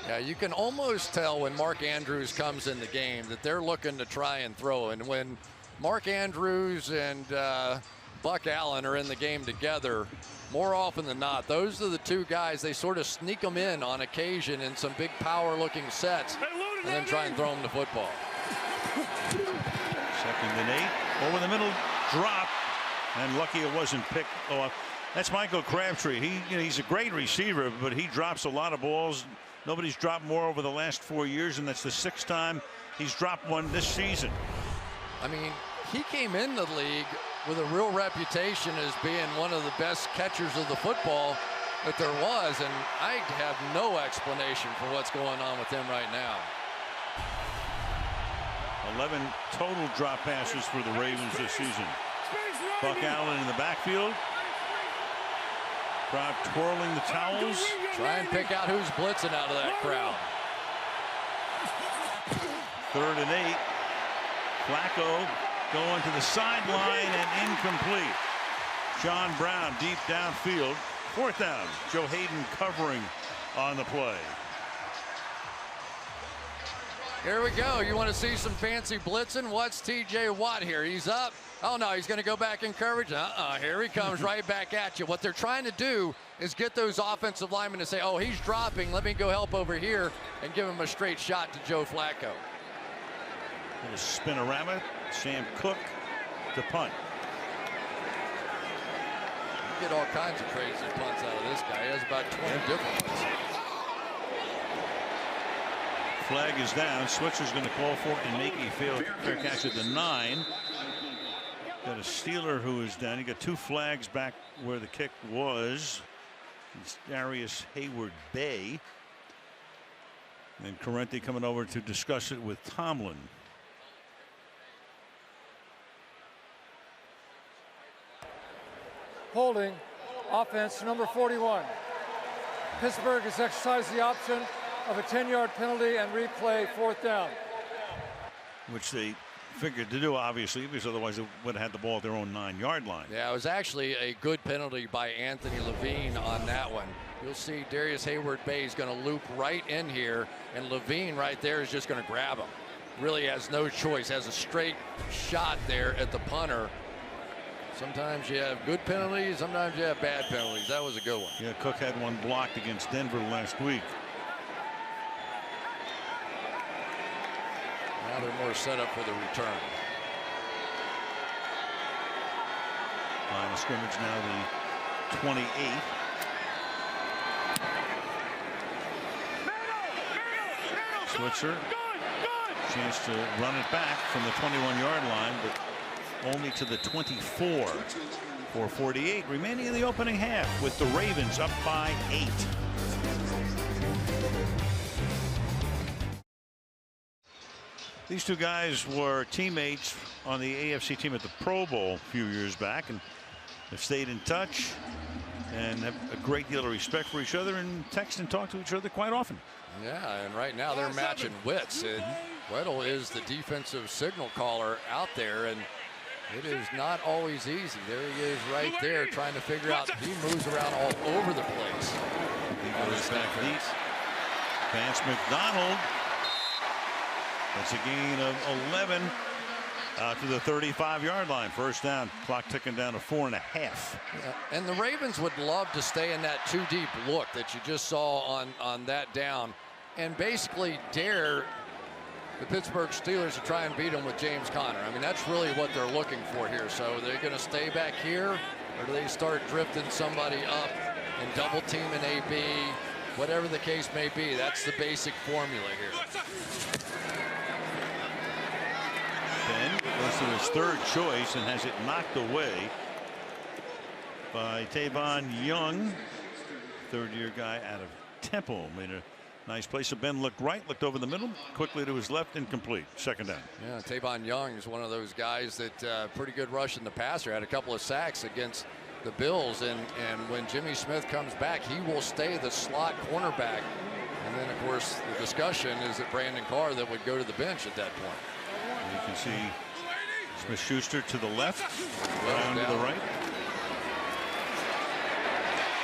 Yeah, you can almost tell when Mark Andrews comes in the game that they're looking to try and throw. And when Mark Andrews and Buck Allen are in the game together, more often than not, those are the two guys. They sort of sneak them in on occasion in some big power-looking sets and then try and throw them the football. 2nd and 8. Over the middle drop, and lucky it wasn't picked off. That's Michael Crabtree. He's a great receiver, but he drops a lot of balls. Nobody's dropped more over the last 4 years, and that's the 6th time he's dropped one this season. I mean, he came in the league with a real reputation as being one of the best catchers of the football that there was, and I have no explanation for what's going on with him right now. 11 total drop passes for the Ravens this season. Buck Allen in the backfield. Crowd twirling the towels. Try and pick out who's blitzing out of that crowd. 3rd and 8. Flacco going to the sideline and incomplete. John Brown deep downfield. 4th down. Joe Hayden covering on the play. Here we go. You want to see some fancy blitzing? What's TJ Watt here? He's up. Oh, no, he's going to go back in coverage. Here he comes right back at you. What they're trying to do is get those offensive linemen to say, oh, he's dropping. Let me go help over here and give him a straight shot to Joe Flacco. Little spinorama. Sam Cook to punt. You get all kinds of crazy punts out of this guy. He has about 20 different ones. Flag is down. Switzer's going to call for it and make a fair catch at the 9. Got a Steeler who is down. You got 2 flags back where the kick was. It's Darius Hayward-Bay. And Corrente coming over to discuss it with Tomlin. Holding, offense number 41. Pittsburgh has exercised the option of a 10-yard penalty and replay 4th down. Which they figured to do, obviously, because otherwise they would have had the ball at their own 9-yard line. Yeah, it was actually a good penalty by Anthony Levine on that one. You'll see Darius Hayward-Bay is going to loop right in here, and Levine right there is just going to grab him. Really has no choice, has a straight shot there at the punter. Sometimes you have good penalties, sometimes you have bad penalties. That was a good one. Yeah, Cook had one blocked against Denver last week. Now they're more set up for the return. Line of scrimmage now the 28. Switzer, chance to run it back from the 21-yard line, but only to the 24. 4:48 remaining in the opening half with the Ravens up by 8. These two guys were teammates on the AFC team at the Pro Bowl a few years back and have stayed in touch and have a great deal of respect for each other and text and talk to each other quite often. Yeah, and right now they're matching wits. Weddle is the defensive signal caller out there, and it is not always easy. There he is right there trying to figure out. He moves around all over the place. He goes back deep. Vance McDonald. That's a gain of 11 out to the 35-yard line. First down. Clock ticking down to 4.5. Yeah. And the Ravens would love to stay in that two deep look that you just saw on that down, and basically dare the Pittsburgh Steelers to try and beat them with James Conner. I mean, that's really what they're looking for here. So they're going to stay back here, or do they start drifting somebody up and double team an AB? Whatever the case may be, that's the basic formula here. Ben goes to his third choice and has it knocked away by Tavon Young, third-year guy out of Temple. Made a nice play. So Ben looked right, looked over the middle, quickly to his left, incomplete. Second down. Yeah, Tavon Young is one of those guys that pretty good rush in the passer. Had a couple of sacks against the Bills, and when Jimmy Smith comes back, he will stay the slot cornerback. And then, of course, the discussion is that Brandon Carr that would go to the bench at that point. You can see Smith-Schuster to the left, down to the right.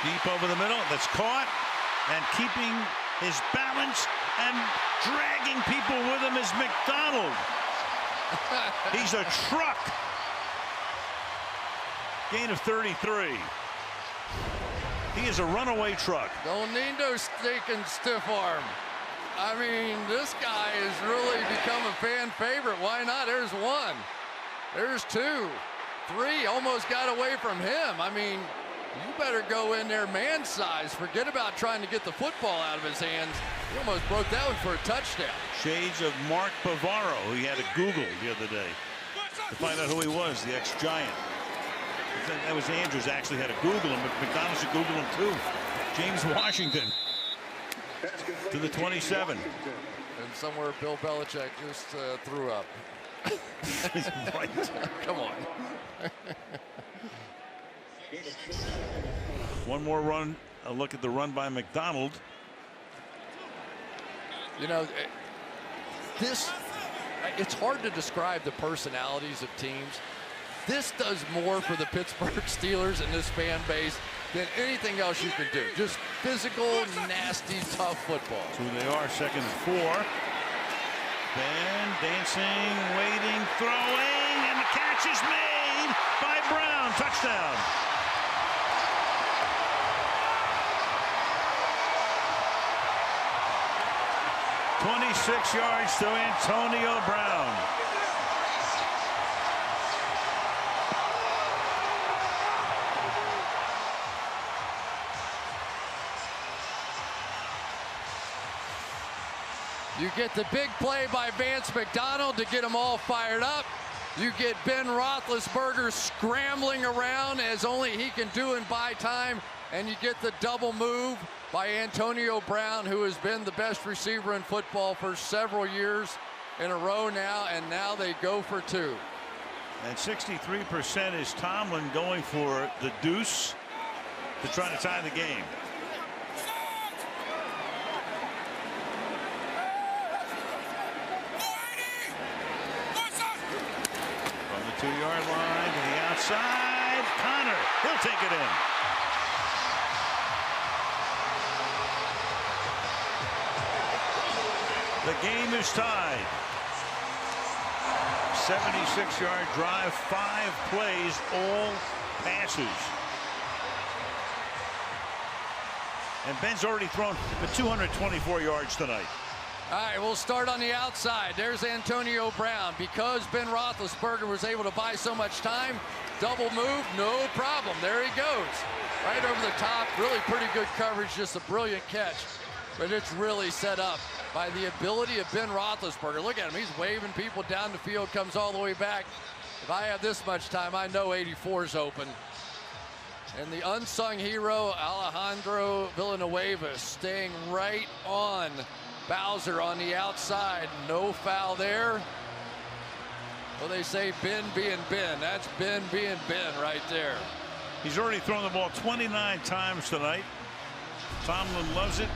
Deep over the middle. That's caught, and keeping his balance and dragging people with him is McDonald. He's a truck. Gain of 33. He is a runaway truck. Don't need no stinking stiff arm. I mean, this guy has really become a fan favorite. Why not? There's one. There's two. Three. Almost got away from him. I mean, you better go in there man size. Forget about trying to get the football out of his hands. He almost broke that one for a touchdown. Shades of Mark Bavaro, who he had to Google the other day to find out who he was, the ex-Giant. That was Andrews actually had to Google him, but McDonald should Google him too. James Washington to the 27. And somewhere Bill Belichick just threw up. Right. Come on. One more run. A look at the run by McDonald. You know, it's hard to describe the personalities of teams. This does more for the Pittsburgh Steelers and this fan base than anything else you can do. Just physical, nasty, tough football. That's who they are. Second and 4. Ben dancing, waiting, throwing, and the catch is made by Brown. Touchdown. "26 yards to Antonio Brown." You get the big play by Vance McDonald to get them all fired up. You get Ben Roethlisberger scrambling around as only he can do and buy time. And you get the double move by Antonio Brown, who has been the best receiver in football for several years in a row now. And now they go for two. And 63% is Tomlin going for the deuce to try to tie the game. From the 2-yard line to the outside, Conner, he'll take it in. The game is tied. 76-yard drive, 5 plays, all passes. And Ben's already thrown for 224 yards tonight. All right, we'll start on the outside. There's Antonio Brown. Because Ben Roethlisberger was able to buy so much time, double move, no problem. There he goes. Right over the top. Really pretty good coverage. Just a brilliant catch. But it's really set up by the ability of Ben Roethlisberger. Look at him. He's waving people down the field, comes all the way back. If I have this much time, I know 84's open. And the unsung hero, Alejandro Villanueva, staying right on Bowser on the outside. No foul there. Well, they say Ben being Ben. That's Ben being Ben right there. He's already thrown the ball 29 times tonight. Tomlin loves it.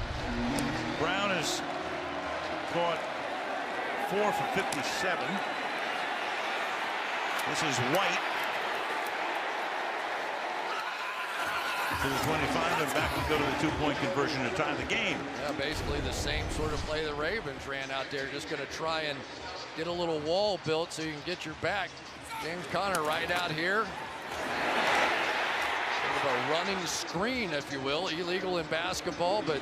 Brown has caught 4 for 57. This is White. To the 25, and back we go to the 2-point conversion to tie the game. Yeah, basically the same sort of play the Ravens ran out there. Just going to try and get a little wall built so you can get your back. James Conner right out here. Sort of a running screen, if you will. Illegal in basketball, but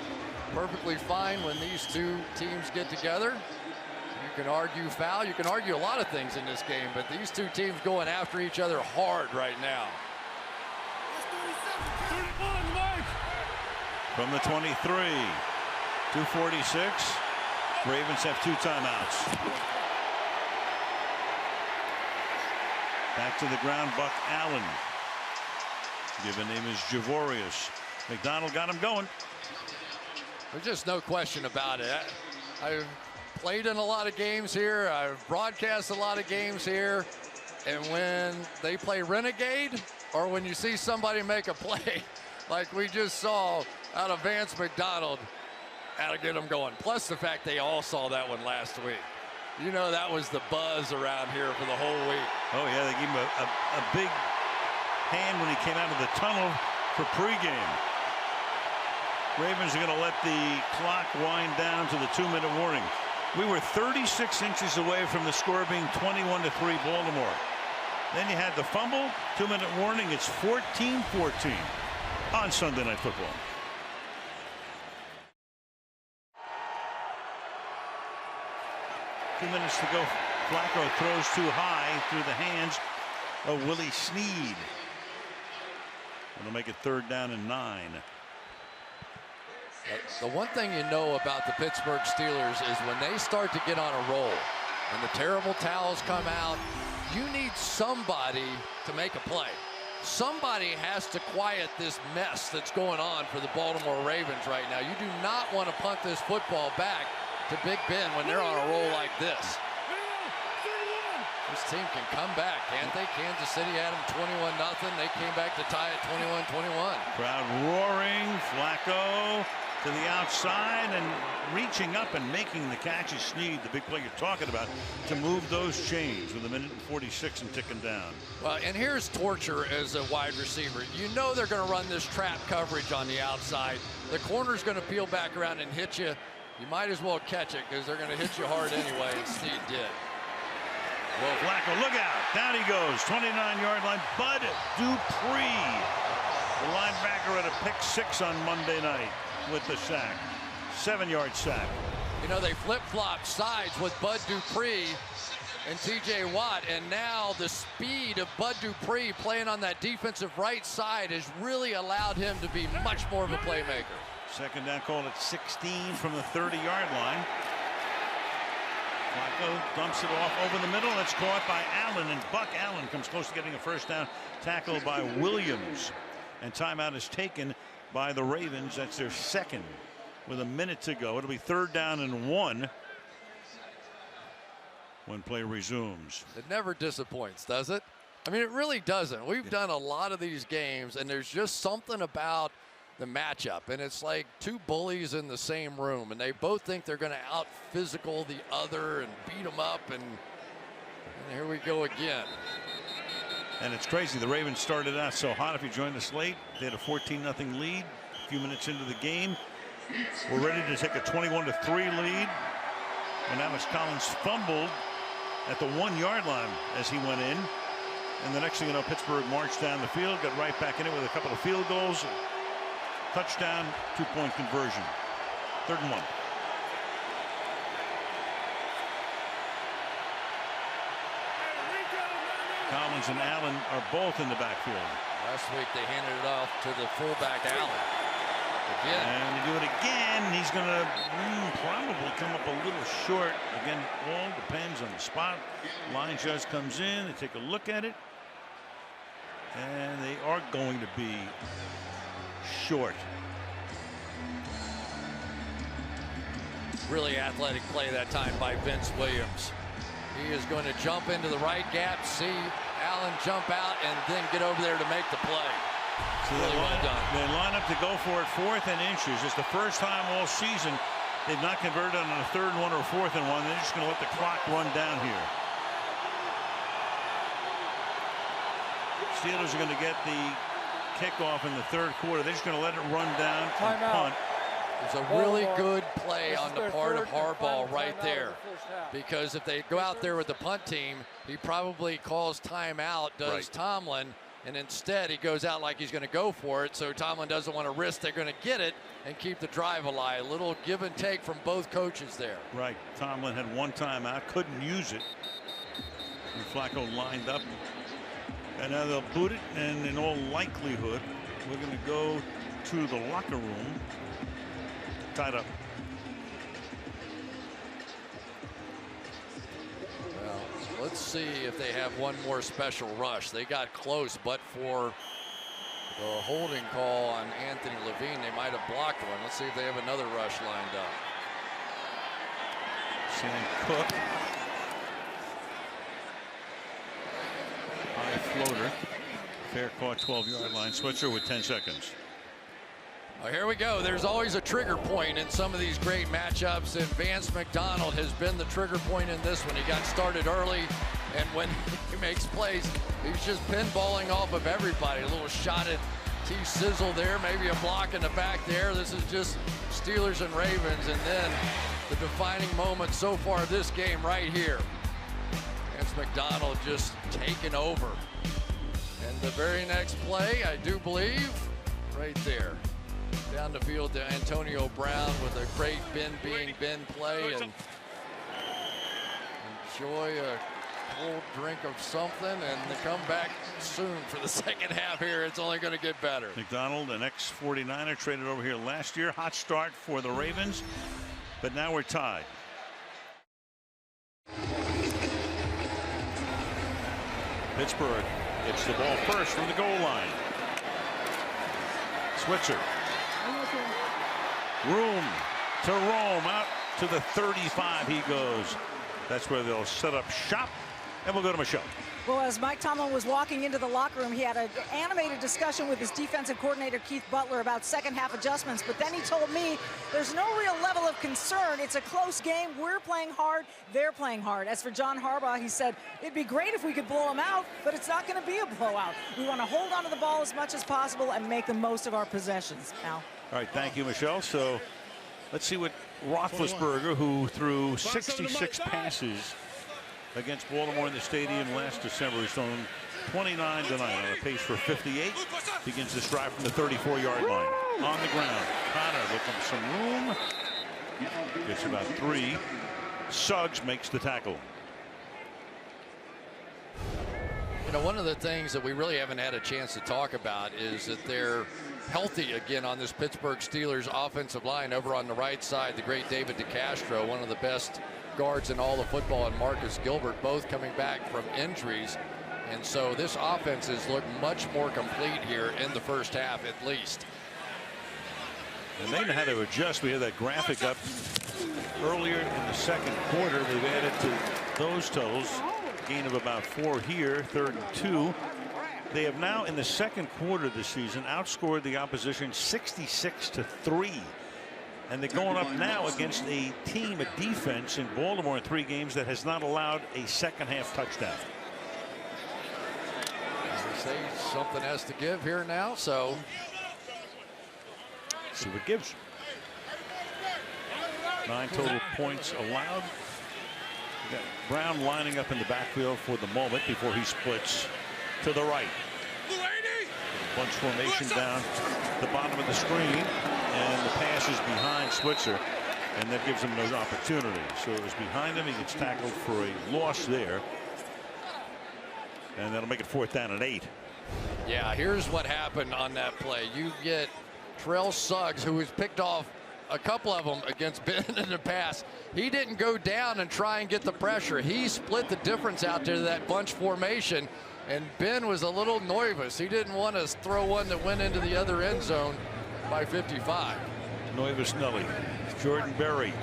perfectly fine when these two teams get together. You can argue foul. You can argue a lot of things in this game, but these two teams going after each other hard right now. From the 23, 2:46. Ravens have 2 timeouts. Back to the ground, Buck Allen. Given name is Javorius. McDonald got him going. There's just no question about it. I've played in a lot of games here. I've broadcast a lot of games here. And when they play Renegade, or when you see somebody make a play like we just saw out of Vance McDonald, that'll get them going. Plus the fact they all saw that one last week. You know, that was the buzz around here for the whole week. Oh, yeah, they gave him a big hand when he came out of the tunnel for pregame. Ravens are going to let the clock wind down to the 2-minute warning. We were 36 inches away from the score being 21-3 Baltimore. Then you had the fumble, 2-minute warning. It's 14-14 on Sunday Night Football. Two minutes to go. Flacco throws too high through the hands of Willie Snead. It'll make it 3rd down and 9. The one thing you know about the Pittsburgh Steelers is when they start to get on a roll and the terrible towels come out, you need somebody to make a play. Somebody has to quiet this mess that's going on for the Baltimore Ravens right now. You do not want to punt this football back to Big Ben when they're on a roll like this. This team can come back, can't they? Kansas City had them 21-0. They came back to tie it 21-21. Crowd roaring. Flacco to the outside and reaching up and making the catch is Snead, the big play you're talking about, to move those chains with 1:46 and ticking down. Well, and here's torture as a wide receiver. You know they're going to run this trap coverage on the outside. The corner's going to peel back around and hit you. You might as well catch it because they're going to hit you hard anyway, and Snead did. Well, Flacco, look out. Down he goes. 29-yard line. Bud Dupree, the linebacker, at a pick 6 on Monday night with the sack. 7-yard sack. You know, they flip-flop sides with Bud Dupree and T.J. Watt, and now the speed of Bud Dupree playing on that defensive right side has really allowed him to be much more of a playmaker. 2nd down, called at 16 from the 30-yard line. Flacco dumps it off over the middle. That's caught by Allen, and Buck Allen comes close to getting a 1st down, tackle by Williams. And timeout is taken by the Ravens. That's their 2nd with a minute to go. It'll be 3rd down and 1 when play resumes. It never disappoints, does it? I mean, it really doesn't. We've done a lot of these games, and there's just something about the matchup, and it's like two bullies in the same room, and they both think they're going to out physical the other and beat them up, and here we go again. And it's crazy. The Ravens started out so hot. If you joined us late, they had a 14-0 lead a few minutes into the game. We're ready to take a 21-3 lead, and Alex Collins fumbled at the 1-yard line as he went in, and the next thing you know, Pittsburgh marched down the field, got right back in it with a couple of field goals. Touchdown, 2-point conversion. 3rd and 1. Collins and Allen are both in the backfield. Last week they handed it off to the fullback Allen. Again. And they do it again. He's going to probably come up a little short. Again, all depends on the spot. Line judge comes in. They take a look at it. And they are going to be short. Really athletic play that time by Vince Williams. He is going to jump into the right gap, see Allen jump out, and then get over there to make the play. So really well done. They line up to go for it 4th and inches. It's the first time all season They've not converted on a 3rd and 1 or 4th and 1. They're just going to let the clock run down here. Steelers are going to get the kickoff in the 3rd quarter. They're just going to let it run down and punt. It's a really good play on the part of Harbaugh right there, because if they go out there with the punt team, he probably calls timeout, does Tomlin, and instead he goes out like he's going to go for it. So Tomlin doesn't want to risk they're going to get it and keep the drive alive. A little give and take from both coaches there. Right. Tomlin had 1 timeout, couldn't use it. And Flacco lined up. And now they'll boot it, and in all likelihood, we're going to go to the locker room. Tied up. Well, let's see if they have one more special rush. They got close, but for the holding call on Anthony Levine, they might have blocked one. Let's see if they have another rush lined up. Sam Cook. High floater. Fair caught 12-yard line. Switzer with 10 seconds. Well, here we go. There's always a trigger point in some of these great matchups, and Vance McDonald has been the trigger point in this one. He got started early, and when he makes plays, he's just pinballing off of everybody. A little shot at T-Sizzle there, maybe a block in the back there. This is just Steelers and Ravens, and then the defining moment so far this game right here. Vance McDonald just taking over. And the very next play, I do believe, right there. Down the field to Antonio Brown with a great Ben being Ben play, and enjoy a cold drink of something, and they come back soon for the second half here. It's only going to get better. McDonald, an ex-49er, traded over here last year. Hot start for the Ravens, but now we're tied. Pittsburgh gets the ball first from the goal line. Switzer. Room to roam out to the 35 he goes. That's where they'll set up shop, and we'll go to Michelle. Well, as Mike Tomlin was walking into the locker room, he had an animated discussion with his defensive coordinator, Keith Butler, about second-half adjustments. But then he told me there's no real level of concern. It's a close game. We're playing hard. They're playing hard. As for John Harbaugh, he said, it'd be great if we could blow them out, but it's not going to be a blowout. We want to hold on to the ball as much as possible and make the most of our possessions. Al. All right, thank you, Michelle. So let's see what Roethlisberger, who threw 66 passes against Baltimore in the stadium last December, he's thrown 29 tonight on a pace for 58. Begins to stride from the 34-yard line. On the ground, Connor looking for some room. Gets about 3. Suggs makes the tackle. You know, one of the things that we really haven't had a chance to talk about is that they're healthy again on this Pittsburgh Steelers offensive line. Over on the right side, the great David DeCastro, one of the best guards in all of football, and Marcus Gilbert, both coming back from injuries. And so this offense has looked much more complete here in the first half, at least. And they know how to adjust. We have that graphic up earlier in the second quarter. They've added to those totals. Gain of about 4 here, 3rd and 2. They have now, in the second quarter this season, outscored the opposition 66-3. And they're going up now against a team, a defense in Baltimore in 3 games that has not allowed a second-half touchdown. As they say, something has to give here now, so see what gives. 9 total points allowed. We got Brown lining up in the backfield for the moment before he splits to the right. Bunch formation down the bottom of the screen, and the pass is behind Switzer, and that gives him no opportunity. So it was behind him. He gets tackled for a loss there, and that'll make it 4th down and 8. Yeah, here's what happened on that play. You get Terrell Suggs, who was picked off a couple of them against Ben in the past. He didn't go down and try and get the pressure. He split the difference out there to that bunch formation, and Ben was a little nervous. He didn't want to throw one that went into the other end zone by 55. Nervous Nelly. Jordan Berry.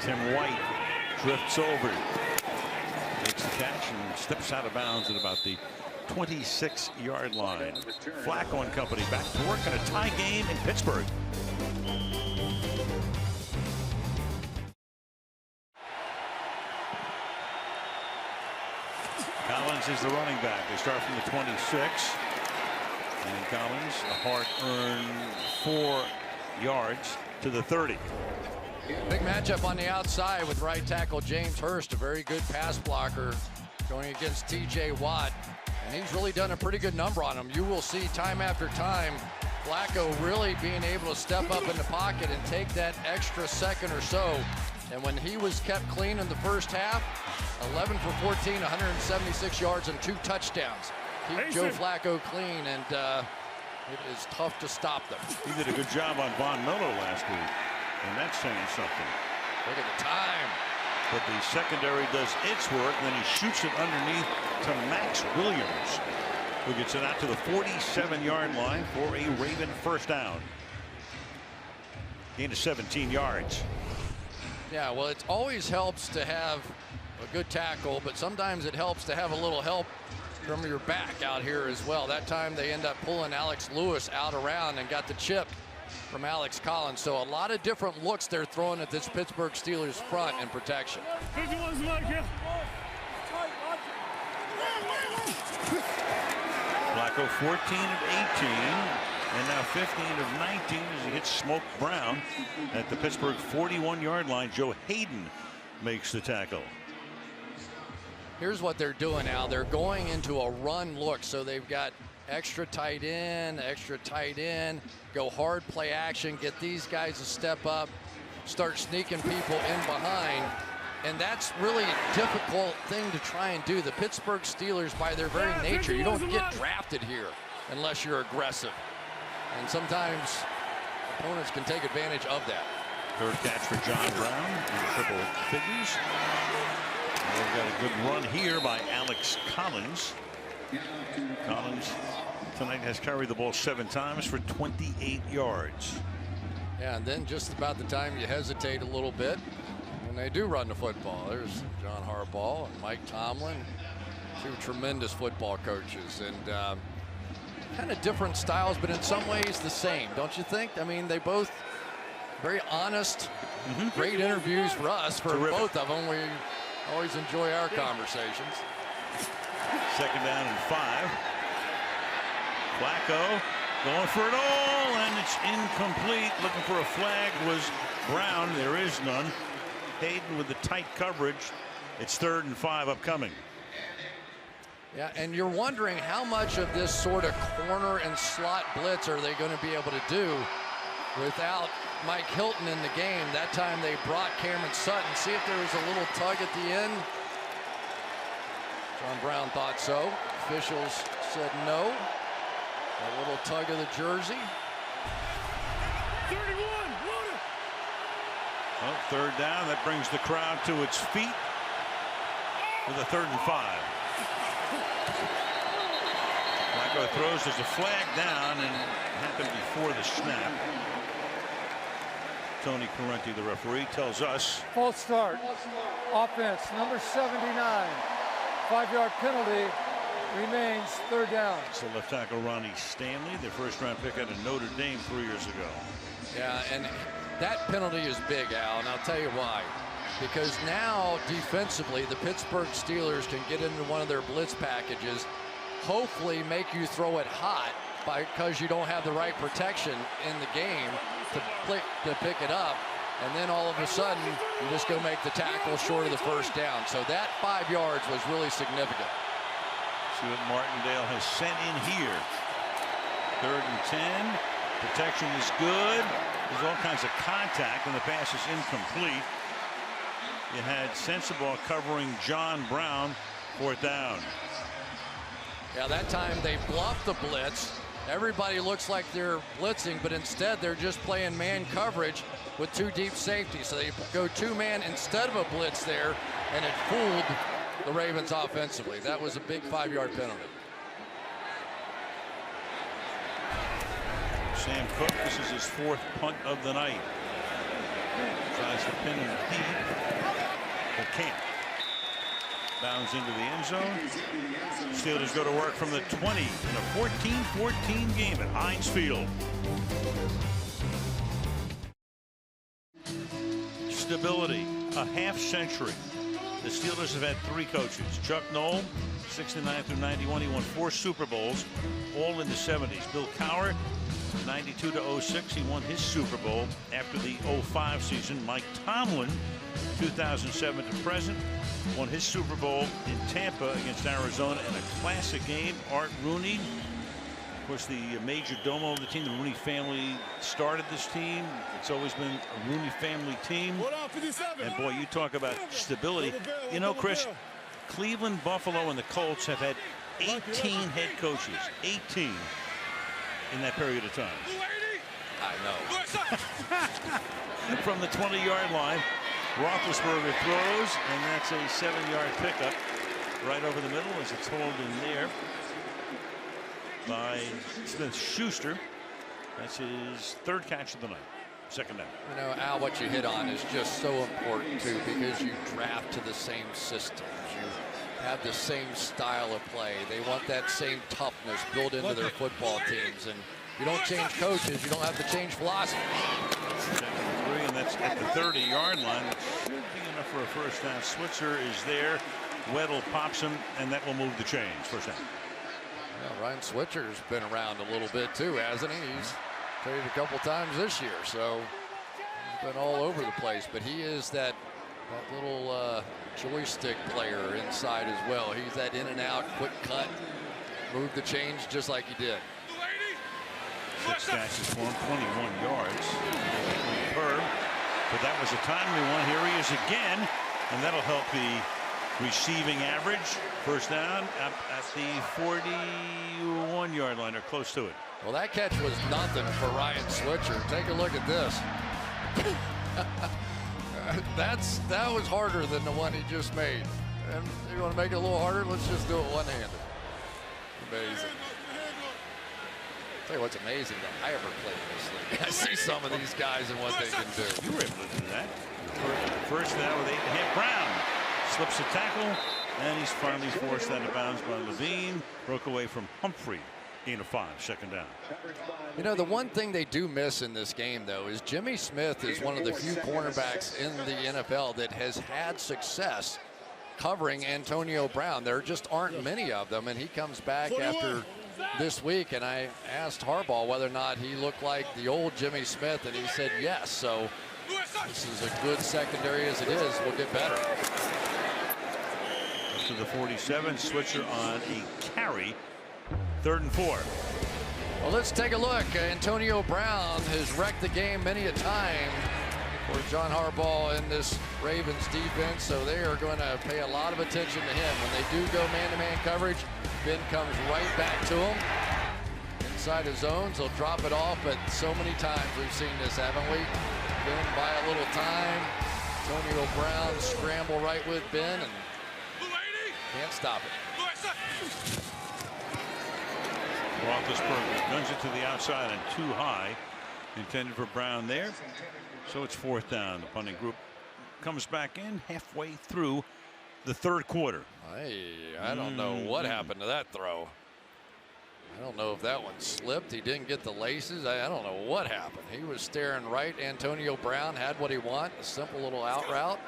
Tim White drifts over, makes the catch, and steps out of bounds at about the 26-yard line. Flacco and company back to work in a tie game in Pittsburgh. Collins is the running back. They start from the 26. And Collins, a hard-earned 4 yards to the 30. Big matchup on the outside with right tackle James Hurst, a very good pass blocker going against T.J. Watt. And he's really done a pretty good number on him. You will see time after time Flacco really being able to step up in the pocket and take that extra second or so. And when he was kept clean in the first half, 11 for 14, 176 yards and 2 touchdowns. Keep Joe Flacco clean, and it is tough to stop them. He did a good job on Von Miller last week, and that's saying something. Look at the time. But the secondary does its work, and then he shoots it underneath to Max Williams, who gets it out to the 47-yard line for a Raven first down. Gain of 17 yards. Yeah, well, it always helps to have a good tackle, but sometimes it helps to have a little help from your back out here as well. That time they end up pulling Alex Lewis out around and got the chip from Alex Collins. So a lot of different looks they're throwing at this Pittsburgh Steelers front in protection. Flacco 14 of 18 and now 15 of 19 as he hits Smoke Brown at the Pittsburgh 41-yard line. Joe Hayden makes the tackle. Here's what they're doing now. They're going into a run look, so they've got extra tight end, go hard play action, get these guys to step up, start sneaking people in behind. And that's really a difficult thing to try and do. The Pittsburgh Steelers, by their very nature, you don't get drafted here unless you're aggressive. And sometimes opponents can take advantage of that. Third catch for John Brown in triple figures. They've got a good run here by Alex Collins. Collins tonight has carried the ball 7 times for 28 yards. Yeah, and then just about the time you hesitate a little bit, when they do run the football, there's John Harbaugh and Mike Tomlin, 2 tremendous football coaches, and kind of different styles, but in some ways the same, don't you think? I mean, they both very honest, great interviews for us, for both of them. We always enjoy our conversations. Second down and 5. Flacco going for it all, and it's incomplete. Looking for a flag was Brown. There is none. Hayden with the tight coverage. It's 3rd and 5 upcoming. Yeah, and you're wondering how much of this sort of corner and slot blitz are they going to be able to do without Mike Hilton in the game. That time they brought Cameron Sutton. See if there was a little tug at the end. John Brown thought so. Officials said no. A little tug of the jersey. 31. Well, 3rd down. That brings the crowd to its feet with a 3rd and 5. Flacco throws. There's a flag down, and it happened before the snap. Tony Correnti, the referee, tells us. False start. Offense, number 79. 5-yard penalty. Remains 3rd down. So left tackle Ronnie Stanley, their first-round pick out of Notre Dame 3 years ago. Yeah, and that penalty is big, Al, and I'll tell you why. Because now, defensively, the Pittsburgh Steelers can get into one of their blitz packages, hopefully make you throw it hot because you don't have the right protection in the game to pick it up. And then all of a sudden, you just go make the tackle short of the first down. So that 5 yards was really significant. See what Martindale has sent in here. 3rd and 10. Protection is good. There's all kinds of contact, and the pass is incomplete. You had Sensabaugh covering John Brown. 4th down. Yeah, that time they bluffed the blitz. Everybody looks like they're blitzing, but instead they're just playing man coverage with 2 deep safeties. So they go 2-man instead of a blitz there, and it fooled the Ravens offensively. That was a big 5-yard penalty. Sam Cook, this is his 4th punt of the night. Tries to pin and feed, but can't. Bounds into the end zone. Steelers go to work from the 20 in a 14-14 game at Heinz Field. Stability, a half century. The Steelers have had 3 coaches. Chuck Noll, 69 through 91. He won 4 Super Bowls, all in the 70s. Bill Cowher, 92 to 06. He won his Super Bowl after the 05 season. Mike Tomlin, 2007 to present, won his Super Bowl in Tampa against Arizona in a classic game. Art Rooney, of course, the major domo of the team. The Rooney family started this team. It's always been a Rooney family team. And boy, you talk about stability. You know, Chris, Cleveland, Buffalo, and the Colts have had 18 head coaches. 18 in that period of time. I know. From the 20-yard line, Roethlisberger throws, and that's a 7-yard pickup right over the middle as it's hauled in there by Smith-Schuster. That's his 3rd catch of the night. 2nd down. You know, Al, what you hit on is just so important too, because you draft to the same systems. You have the same style of play. They want that same toughness built into their football teams, and you don't change coaches, you don't have to change philosophy. 2nd and 3, and that's at the 30-yard line. It should be enough for a first down. Switzer is there. Weddle pops him, and that will move the chains. First down. Yeah, Ryan Switzer's been around a little bit too, hasn't he? He's played a couple times this year, so he's been all over the place. But he is that little joystick player inside as well. He's that in and out, quick cut, move the change just like he did. 6 catches for him, 21 yards per. But that was a timely one. Here he is again, and that'll help the receiving average. First down at the 41-yard line, or close to it. Well, that catch was nothing for Ryan Switzer. Take a look at this. That was harder than the one he just made. And you want to make it a little harder? Let's just do it one-handed. Amazing. Tell you what's amazing that I ever played this league. I see some of these guys and what they can do. You were able to do that. First down with 8.5. Brown slips a tackle, and he's finally forced out of bounds by Levine. Broke away from Humphrey. Gain of 5, 2nd down. You know, the one thing they do miss in this game, though, is Jimmy Smith is one of the few cornerbacks in the NFL that has had success covering Antonio Brown. There just aren't many of them, and he comes back after this week, and I asked Harbaugh whether or not he looked like the old Jimmy Smith, and he said yes. So this is a good secondary as it is. We'll get better. Up to the 47, Switzer on a carry. 3rd and 4. Well, let's take a look. Antonio Brown has wrecked the game many a time for John Harbaugh in this Ravens defense, so they are going to pay a lot of attention to him. When they do go man-to-man coverage, Ben comes right back to him. Inside his zones, he'll drop it off, but so many times we've seen this, haven't we? Ben by a little time. Antonio Brown scramble right with Ben, and can't stop it. Roethlisberger guns it to the outside and too high. Intended for Brown there. So it's 4th down. The punting group comes back in halfway through the 3rd quarter. I don't know what happened to that throw. I don't know if that one slipped. He didn't get the laces. I don't know what happened. He was staring right. Antonio Brown had what he wanted, a simple little out route.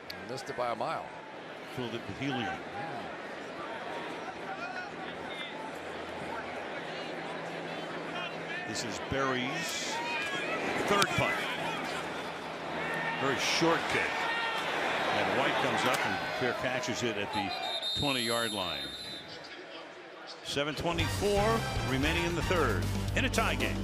And missed it by a mile. Filled it with helium. This is Berry's 3rd punt. Very short kick. And White comes up and fair catches it at the 20-yard line. 7:24 remaining in the 3rd in a tie game.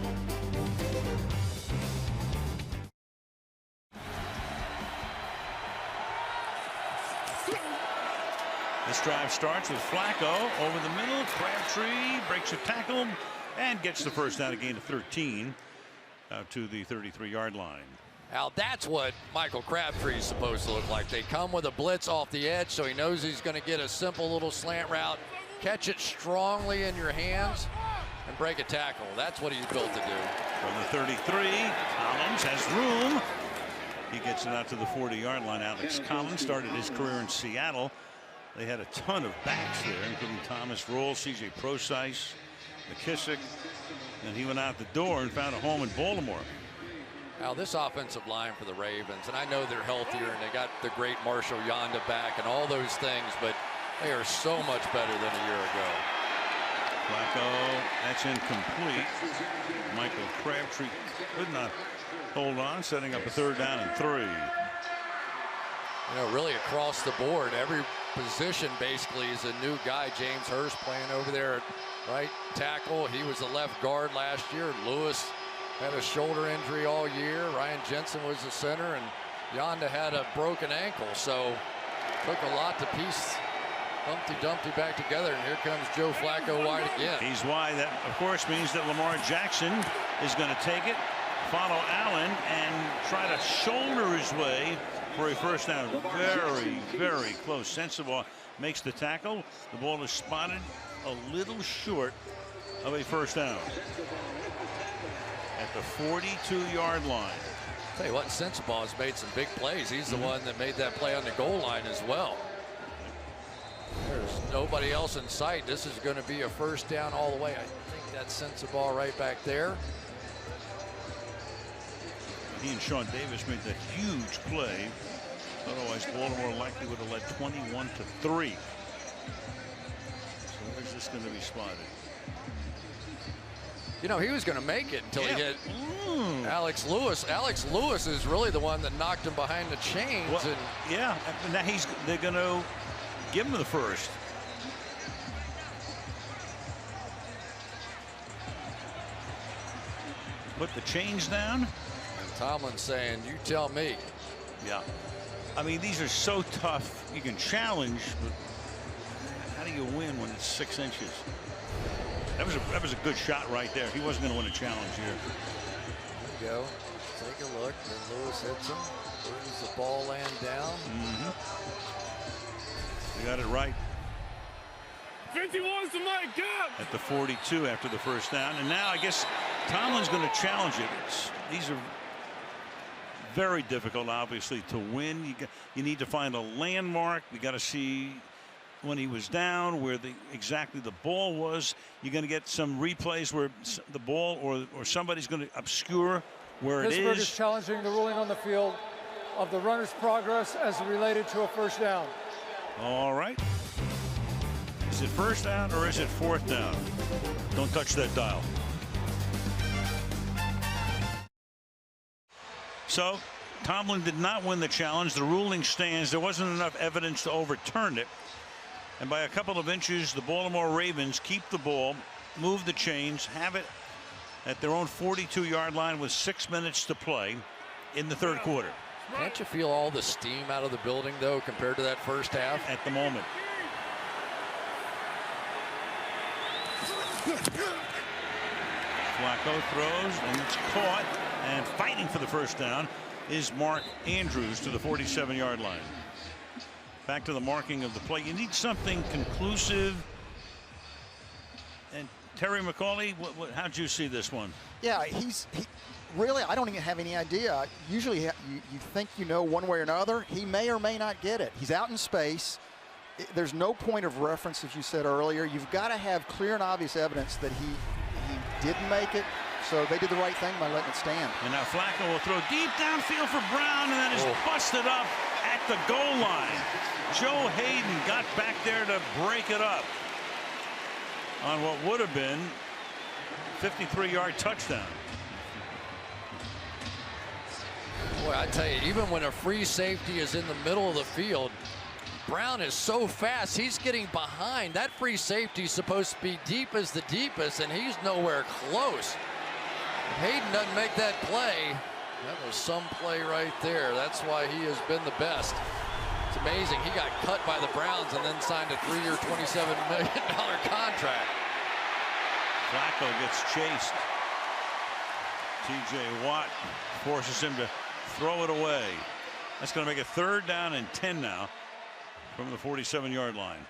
This drive starts with Flacco over the middle. Crabtree breaks a tackle and gets the first down, a gain of 13 out to the 33-yard line. Al, that's what Michael Crabtree is supposed to look like. They come with a blitz off the edge, so he knows he's going to get a simple little slant route, catch it strongly in your hands, and break a tackle. That's what he's built to do. From the 33, Collins has room. He gets it out to the 40-yard line. Alex Collins started his career in Seattle They had a ton of backs there, including Thomas Rawls, C.J. Prosise, McKissick, and he went out the door and found a home in Baltimore. Now this offensive line for the Ravens, and I know they're healthier and they got the great Marshall Yanda back and all those things, but they are so much better than a year ago. Flacco, that's incomplete. Michael Crabtree could not hold on, setting up a 3rd down and 3. You know, really across the board, every position basically is a new guy. James Hurst playing over there at right tackle. He was the left guard last year. Lewis had a shoulder injury all year. Ryan Jensen was the center, and Yanda had a broken ankle. So took a lot to piece Humpty Dumpty back together, and here comes Joe Flacco wide again. He's wide. That, of course, means that Lamar Jackson is going to take it, follow Allen, and try to shoulder his way for a 1st down. Very, very close. Sensabaugh makes the tackle. The ball is spotted a little short of a 1st down at the 42-yard line. Tell you what, Sensabaugh's made some big plays. He's the one that made that play on the goal line as well. There's nobody else in sight. This is going to be a 1st down all the way. I think that's Sensabaugh right back there. He and Sean Davis made that huge play. Otherwise, Baltimore likely would have led 21-3. So where's this going to be spotted? You know, he was going to make it until he hit Alex Lewis. Alex Lewis is really the one that knocked him behind the chains. Well, yeah, now they're going to give him the 1st. Put the chains down. And Tomlin saying, "You tell me." Yeah. I mean, these are so tough. You can challenge, but how do you win when it's 6 inches? That was a good shot right there. He wasn't going to win a challenge here. There you go. Take a look. Then Lewis hits him. Where does the ball land down? They got it right. 51's the mic, go! At the 42 after the 1st down. And now I guess Tomlin's going to challenge it. These are very difficult, obviously, to win. You need to find a landmark. We got to see when he was down where exactly the ball was. You're going to get some replays where the ball or somebody's going to obscure where it Pittsburgh is. is challenging the ruling on the field of the runner's progress as related to a 1st down. All right. Is it 1st down or is it 4th down? Don't touch that dial. So Tomlin did not win the challenge. The ruling stands. There wasn't enough evidence to overturn it. And by a couple of inches, the Baltimore Ravens keep the ball, move the chains, have it at their own 42-yard line with 6 minutes to play in the 3rd quarter. Can't you feel all the steam out of the building, though, compared to that 1st half? At the moment. Flacco throws, and it's caught. And fighting for the 1st down is Mark Andrews to the 47-yard line. Back to the marking of the play. You need something conclusive. And Terry McAuley, how'd you see this one? Yeah, really, I don't even have any idea. Usually you think you know one way or another. He may or may not get it. He's out in space. There's no point of reference, as you said earlier. You've got to have clear and obvious evidence that he didn't make it. So they did the right thing by letting it stand. And now Flacco will throw deep downfield for Brown, and that is busted up at the goal line. Joe Hayden got back there to break it up on what would have been a 53-yard touchdown. Boy, I tell you, even when a free safety is in the middle of the field, Brown is so fast, he's getting behind. That free safety is supposed to be deep as the deepest, and he's nowhere close. If Hayden doesn't make that play, that was some play right there. That's why he has been the best. It's amazing. He got cut by the Browns and then signed a 3-year, $27 million contract. Flacco gets chased. T.J. Watt forces him to throw it away. That's going to make it 3rd down and 10 now from the 47-yard line.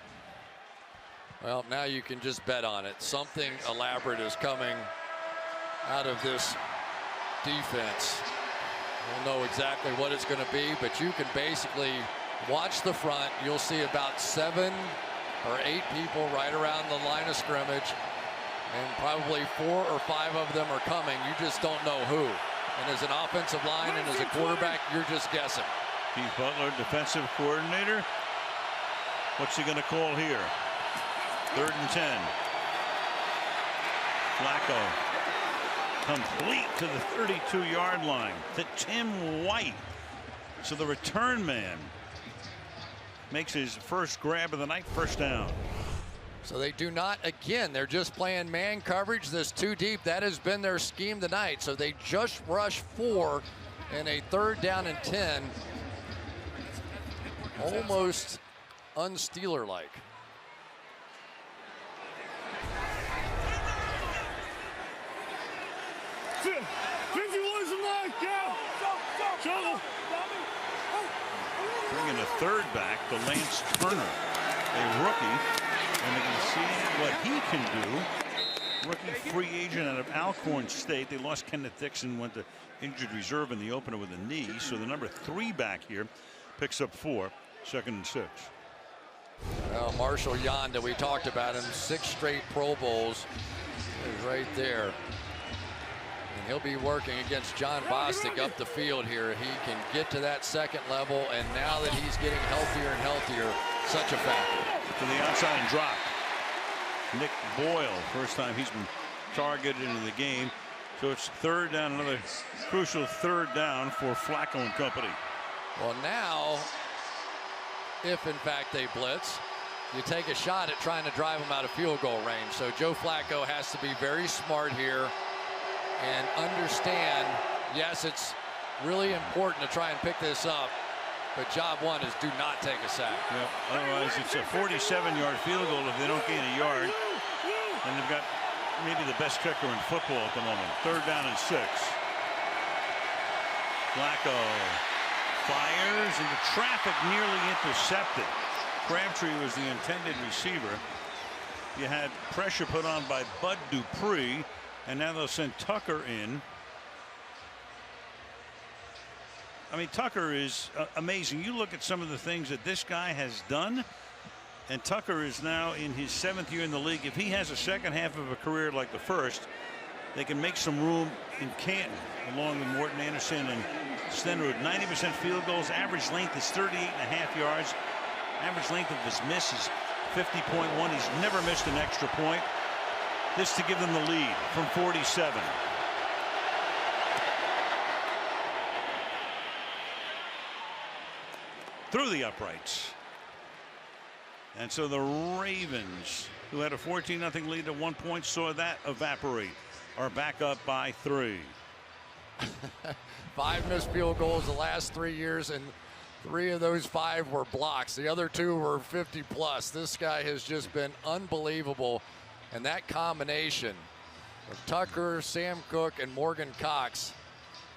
Well, now you can just bet on it. Something elaborate is coming out of this defense. We'll know exactly what it's going to be, but you can basically watch the front. You'll see about 7 or 8 people right around the line of scrimmage, and probably 4 or 5 of them are coming. You just don't know who. And as an offensive line and as a quarterback, you're just guessing. Keith Butler, defensive coordinator. What's he going to call here? 3rd and 10. Flacco complete to the 32-yard line to Tim White. So the return man makes his first grab of the night, first down. So they do not, again, they're just playing man coverage. This too deep, that has been their scheme tonight. So they just rush 4 in a 3rd down and 10. Almost un-Steeler-like. Bringing a 3rd back to Lance Turner, a rookie, and they can see what he can do. Rookie free agent out of Alcorn State. They lost Kenneth Dixon, went to injured reserve in the opener with a knee. So the number 3 back here picks up 4, 2nd and 6. Well, Marshall Yonda, we talked about him, 6 straight Pro Bowls, is right there. And he'll be working against John Bostic up the field here. He can get to that 2nd level, and now that he's getting healthier and healthier, such a factor. To the outside and drop. Nick Boyle, first time he's been targeted into the game. So it's 3rd down, another crucial 3rd down for Flacco and company. Well, now, if in fact they blitz, you take a shot at trying to drive them out of field goal range. So Joe Flacco has to be very smart here and understand, yes, it's really important to try and pick this up, but job one is do not take a sack. Yep. Otherwise, it's a 47-yard field goal if they don't gain a yard. And they've got maybe the best kicker in football at the moment. 3rd down and 6. Flacco fires into traffic, nearly intercepted. Crabtree was the intended receiver. You had pressure put on by Bud Dupree, and now they'll send Tucker in. I mean, Tucker is amazing. You look at some of the things that this guy has done, and Tucker is now in his 7th year in the league. If he has a second half of a career like the first, they can make some room in Canton, along with Morton Anderson and Stenrud. 90% field goals. Average length is 38.5 yards. Average length of his miss is 50.1. He's never missed an extra point. This to give them the lead from 47. Through the uprights. And so the Ravens, who had a 14-0 lead at one point, saw that evaporate, are back up by 3. 5 missed field goals the last 3 years, and 3 of those 5 were blocks. The other 2 were 50+. This guy has just been unbelievable. And that combination of Tucker, Sam Cook, and Morgan Cox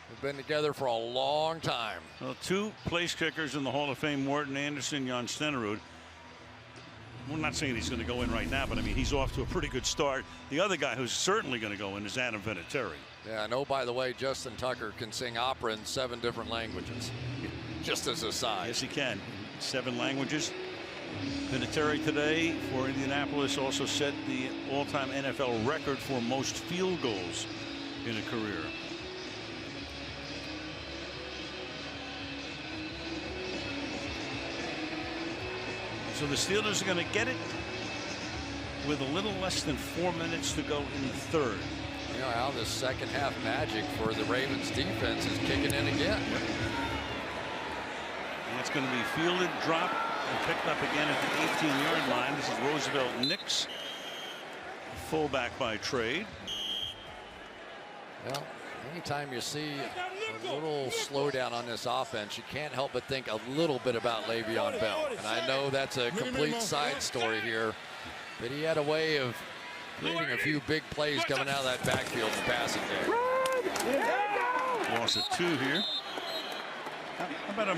have been together for a long time. Well, 2 place kickers in the Hall of Fame, Morton Anderson, Jan Stenrud. We're not saying he's going to go in right now, but I mean, he's off to a pretty good start. The other guy who's certainly going to go in is Adam Vinatieri. Yeah, and oh, by the way, Justin Tucker can sing opera in 7 different languages. Just as a side. Yes, he can. 7 languages. Vinatieri today for Indianapolis also set the all-time NFL record for most field goals in a career. So the Steelers are going to get it with a little less than 4 minutes to go in the 3rd. You know how the second half magic for the Ravens defense is kicking in again. And it's going to be fielded, dropped, and picked up again at the 18-yard line. This is Roosevelt Nix, fullback by trade. Well, anytime you see a little slowdown on this offense, you can't help but think a little bit about Le'Veon Bell. And I know that's a complete side story here, but he had a way of creating a few big plays coming out of that backfield in the passing game. Loss of 2 here. How about a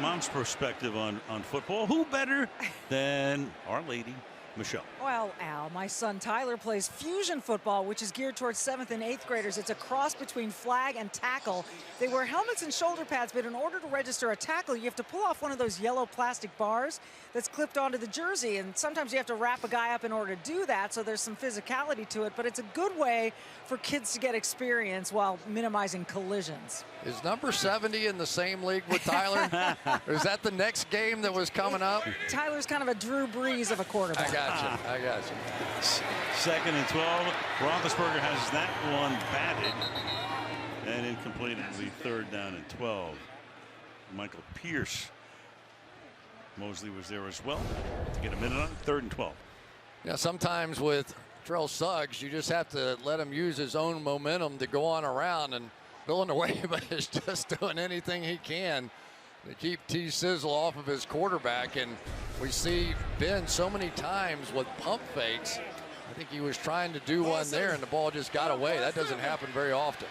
mom's perspective on football? Who better than Our Lady Michelle. Well, Al, my son Tyler plays fusion football, which is geared towards 7th and 8th graders. It's a cross between flag and tackle. They wear helmets and shoulder pads, but in order to register a tackle, you have to pull off one of those yellow plastic bars that's clipped onto the jersey, and sometimes you have to wrap a guy up in order to do that, so there's some physicality to it, but it's a good way for kids to get experience while minimizing collisions. Is number 70 in the same league with Tyler? Or is that the next game that was coming up? Tyler's kind of a Drew Brees of a quarterback. I got you. 2nd and 12. Roethlisberger has that one batted and incomplete. It'll be 3rd down and 12. Michael Pierce. Mosley was there as well to get a minute on it. 3rd and 12. Yeah, sometimes with Terrell Suggs, you just have to let him use his own momentum to go on around, and Villanueva is just doing anything he can to keep T. Sizzle off of his quarterback. And we see Ben so many times with pump fakes. I think he was trying to do one there, and the ball just got away. That doesn't happen very often.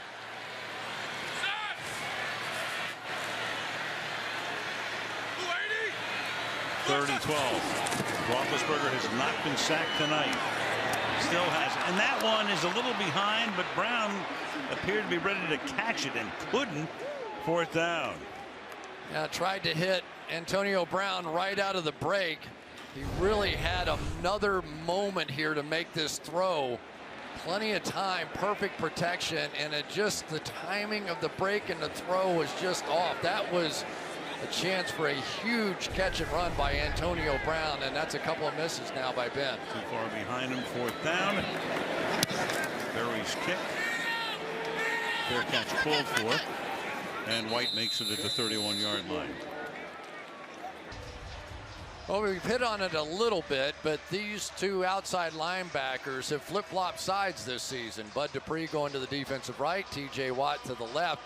Third and 12. Roethlisberger has not been sacked tonight. Still has, and that one is a little behind, but Brown appeared to be ready to catch it and couldn't. 4th down. Yeah, tried to hit Antonio Brown right out of the break. He really had another moment here to make this throw. Plenty of time, perfect protection, and it just, the timing of the break and the throw was just off. That was a chance for a huge catch and run by Antonio Brown, and that's a couple of misses now by Ben. Too far behind him. 4th down. Berry's kick. Fair catch pulled for, and White makes it at the 31-yard line. Well, we've hit on it a little bit, but these two outside linebackers have flip-flopped sides this season. Bud Dupree going to the defensive right, T.J. Watt to the left.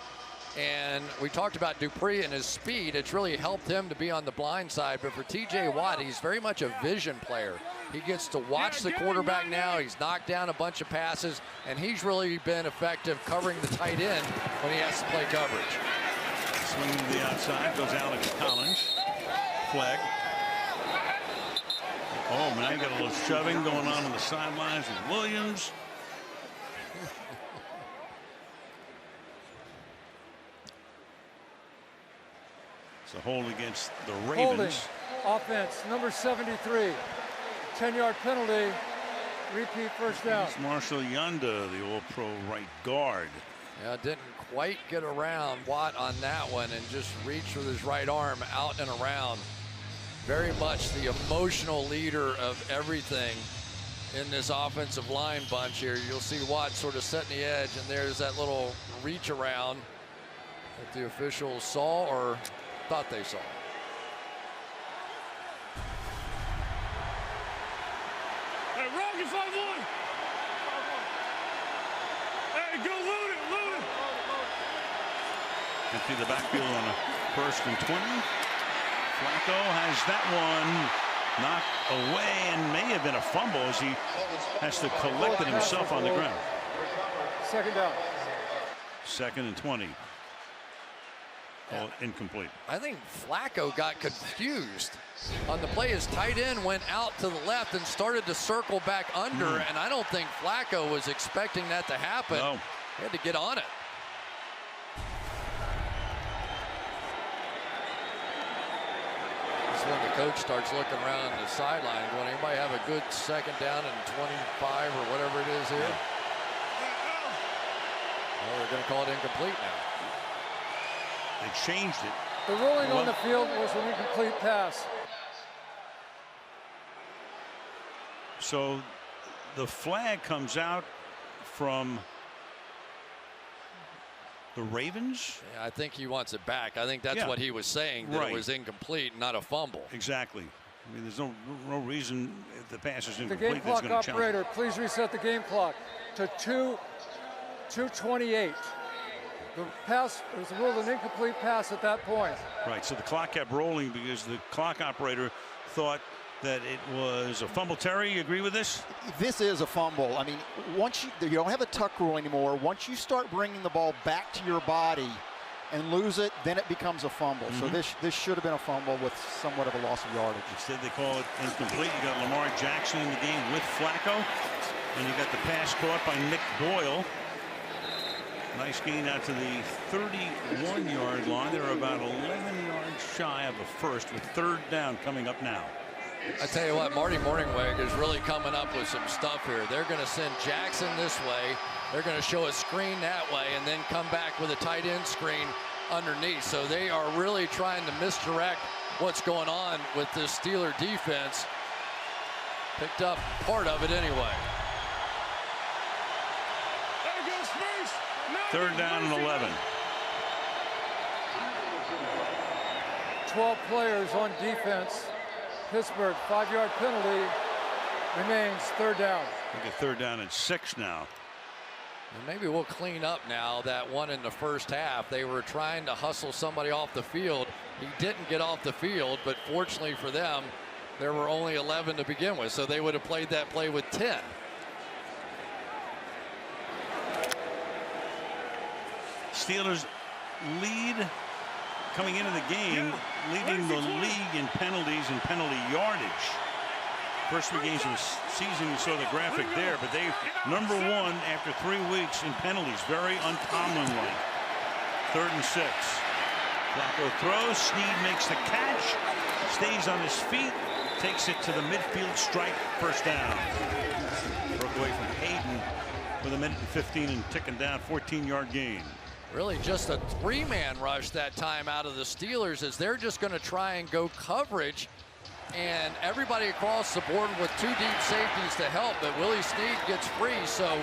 And we talked about Dupree and his speed. It's really helped him to be on the blind side. But for T.J. Watt, he's very much a vision player. He gets to watch the quarterback now. He's knocked down a bunch of passes, and he's really been effective covering the tight end when he has to play coverage. Swinging to the outside goes Alex Collins. Flag. Oh, man, I got a little shoving going on the sidelines with Williams. It's a hold against the Ravens. Holding, offense, number 73. 10-yard penalty, repeat 1st down. It's Marshall Yanda, the All-Pro right guard. Yeah, didn't quite get around Watt on that one and just reached with his right arm out and around. Very much the emotional leader of everything in this offensive line bunch here. You'll see Watt sort of setting the edge, and there's that little reach around that the officials saw or thought they saw. Hey, Rocky 5-1. Hey, go load it, load it. Empty the backfield on a 1st and 20. Flacco has that one knocked away and may have been a fumble as he has to collect it himself on the ground. 2nd down. 2nd and 20. Oh, incomplete. I think Flacco got confused on the play. His tight end went out to the left and started to circle back under, and I don't think Flacco was expecting that to happen. No. He had to get on it. When the coach starts looking around the sideline going, anybody have a good 2nd down and 25 or whatever it is here? Well, they're going to call it incomplete now. They changed it. The ruling on the field was an incomplete pass. So the flag comes out from the Ravens? Yeah, I think he wants it back. I think that's what he was saying, that it was incomplete, not a fumble. Exactly. I mean, there's no reason if the pass is The incomplete. game clock operator, please reset the game clock to 2:28. The pass was ruled an incomplete pass at that point. Right, so the clock kept rolling because the clock operator thought that it was a fumble. Terry, you agree with this? This is a fumble. I mean, once you don't have a tuck rule anymore, once you start bringing the ball back to your body, and lose it, then it becomes a fumble. So this should have been a fumble with somewhat of a loss of yardage. Instead, they call it incomplete. You got Lamar Jackson in the game with Flacco, and you got the pass caught by Nick Boyle. Nice gain out to the 31-yard line. They're about 11 yards shy of a first with third down coming up now. I tell you what, Marty Mornhinweg is really coming up with some stuff here. They're going to send Jackson this way. They're going to show a screen that way and then come back with a tight end screen underneath. So they are really trying to misdirect what's going on with this Steeler defense. Picked up part of it anyway. Third down and 11. 12 players on defense. Pittsburgh, 5-yard penalty. Remains third down. Look at third down and 6 now. And maybe we'll clean up now that one in the first half. They were trying to hustle somebody off the field. He didn't get off the field, but fortunately for them, there were only 11 to begin with, so they would have played that play with 10. Steelers lead coming into the game, leading the league in penalties and penalty yardage. First 3 games of the season, you saw the graphic there, but they number 1 after 3 weeks in penalties, very uncommonly. 3rd and 6. Flacco throws, Snead makes the catch, stays on his feet, takes it to the midfield strike, first down. Broke away from Hayden with 1:15 and ticking down, 14-yard gain. Really just a 3-man rush that time out of the Steelers, as they're just going to try and go coverage, and everybody across the board with 2 deep safeties to help, but Willie Snead gets free. So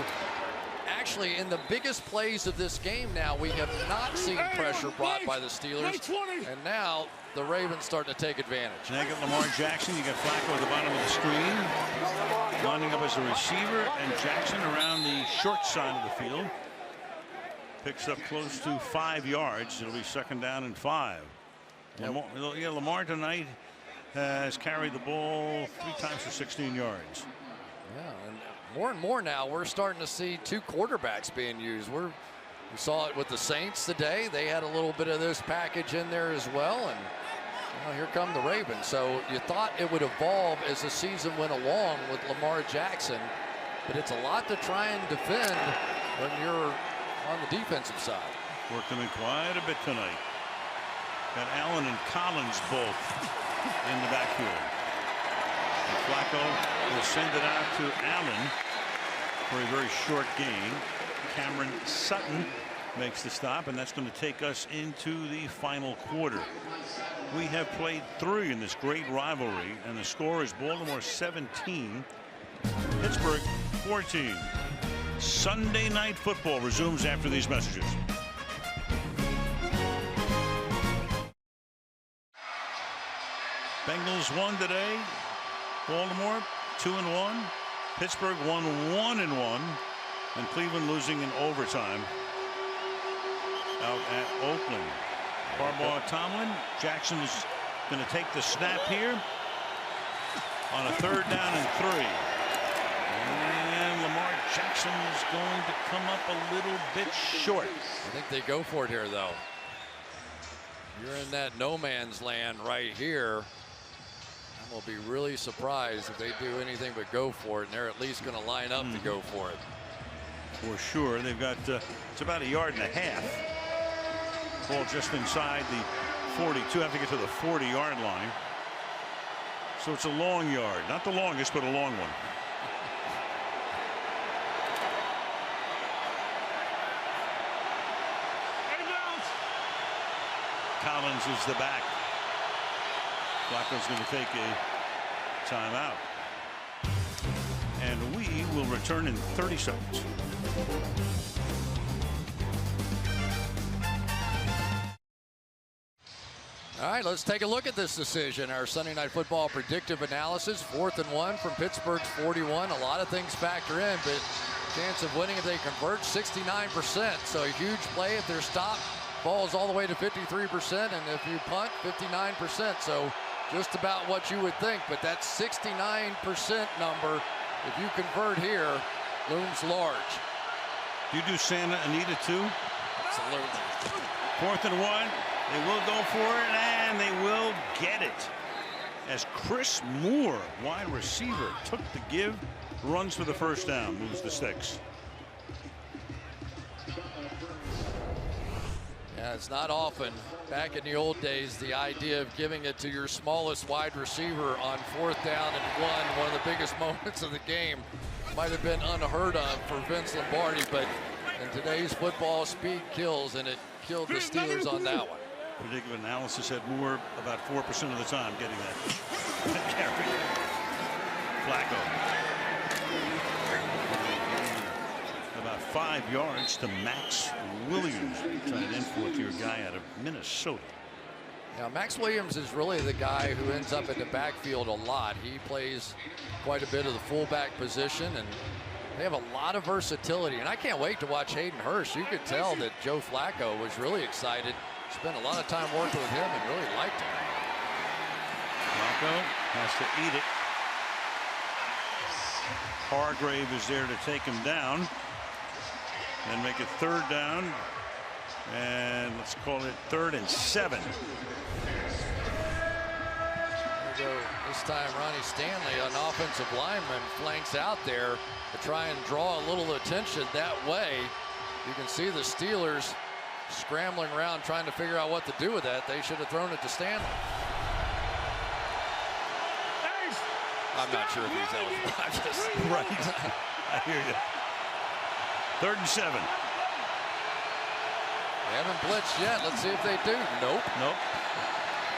actually in the biggest plays of this game now, we have not seen pressure brought by the Steelers, and now the Ravens starting to take advantage. Now you got Lamar Jackson, you got Flacco at the bottom of the screen, lining up as a receiver, and Jackson around the short side of the field. Picks up close to 5 yards. It'll be 2nd down and 5. Lamar tonight has carried the ball 3 times for 16 yards. Yeah, and more now we're starting to see 2 quarterbacks being used. We saw it with the Saints today. They had a little bit of this package in there as well, and here come the Ravens. So you thought it would evolve as the season went along with Lamar Jackson, but it's a lot to try and defend when you're on the defensive side. Worked them in quite a bit tonight. Got Allen and Collins both in the backfield. And Flacco will send it out to Allen for a very short gain. Cameron Sutton makes the stop, and that's going to take us into the final quarter. We have played 3 in this great rivalry, and the score is Baltimore 17, Pittsburgh 14. Sunday Night Football resumes after these messages. Bengals won today. Baltimore 2-1. Pittsburgh won 1-1. And Cleveland losing in overtime out at Oakland. Harbaugh, Tomlin. Jackson is going to take the snap here on a 3rd down and 3. And Lamar Jackson is going to come up a little bit short. I think they go for it here, though. You're in that no man's land right here. I will be really surprised if they do anything but go for it, and they're at least going to line up to go for it. For sure. They've got it's about 1.5 yards. Ball just inside the 42. Have to get to the 40-yard line. So it's a long yard. Not the longest, but a long one. Collins is the back. Flacco's going to take a timeout. And we will return in 30 seconds. All right, let's take a look at this decision. Our Sunday Night Football predictive analysis. 4th and 1 from Pittsburgh's 41. A lot of things factor in, but chance of winning if they convert 69%. So a huge play if they're stopped. Falls all the way to 53%, and if you punt, 59%. So just about what you would think, but that 69% number, if you convert here, looms large. Do you do Santa Anita too? Absolutely. 4th and 1. They will go for it, and they will get it. As Chris Moore, wide receiver, took the give, runs for the first down, moves the sticks. Yeah, it's not often. Back in the old days, the idea of giving it to your smallest wide receiver on 4th down and 1 of the biggest moments of the game, might have been unheard of for Vince Lombardi, but in today's football, speed kills, and it killed the Steelers on that one. Predictive analysis had Moore about 4% of the time getting that carry. Flacco. About 5 yards to Max Williams, tight end, 4th-year guy out of Minnesota. Now, Max Williams is really the guy who ends up in the backfield a lot. He plays quite a bit of the fullback position, and they have a lot of versatility. And I can't wait to watch Hayden Hurst. You could tell that Joe Flacco was really excited. Spent a lot of time working with him and really liked him. Flacco has to eat it. Hargrave is there to take him down and make it 3rd down. And let's call it 3rd and 7. There we go. This time Ronnie Stanley, an offensive lineman, flanks out there to try and draw a little attention that way. You can see the Steelers scrambling around trying to figure out what to do with that. They should have thrown it to Stanley. I'm not sure if he's eligible. Right. I hear you. 3rd and 7. They haven't blitzed yet. Let's see if they do. Nope. Nope.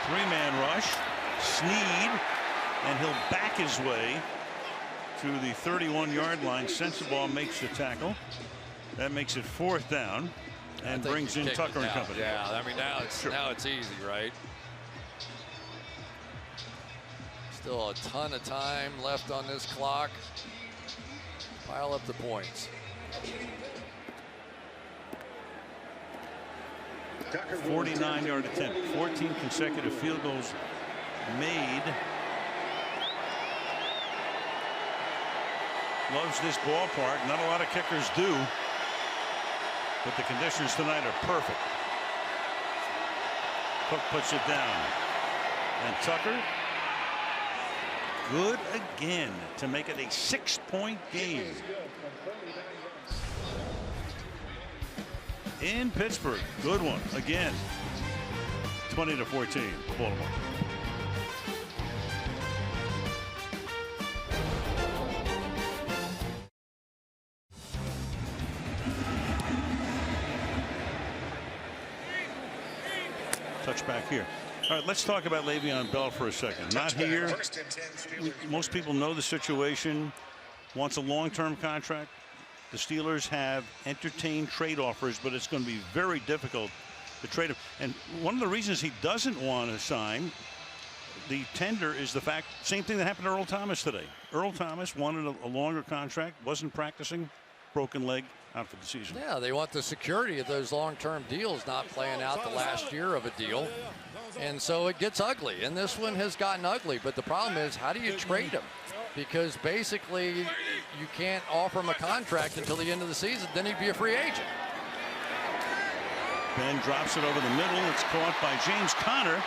3-man rush. Snead, and he'll back his way to the 31-yard line. Sensabaugh makes the tackle. That makes it 4th down and brings in Tucker and company. Yeah, I mean, now it's easy, right? Still a ton of time left on this clock. Pile up the points. 49-yard attempt. 14 consecutive field goals made. Loves this ballpark. Not a lot of kickers do, but the conditions tonight are perfect. Cook puts it down, and Tucker good again to make it a 6-point game in Pittsburgh. Good one again. 20-14 Baltimore. Touchback here. All right, let's talk about Le'Veon Bell for a second. Not here. Most people know the situation. Wants a long-term contract. The Steelers have entertained trade offers, but it's going to be very difficult to trade him. And one of the reasons he doesn't want to sign the tender is the fact, same thing that happened to Earl Thomas today. Earl Thomas wanted a longer contract, wasn't practicing, broken leg, out for the season. Yeah, they want the security of those long-term deals not playing out the last year of a deal. And so it gets ugly. And this one has gotten ugly. But the problem is, how do you trade him? Because basically you can't offer him a contract until the end of the season. Then he'd be a free agent. Ben drops it over the middle. It's caught by James Conner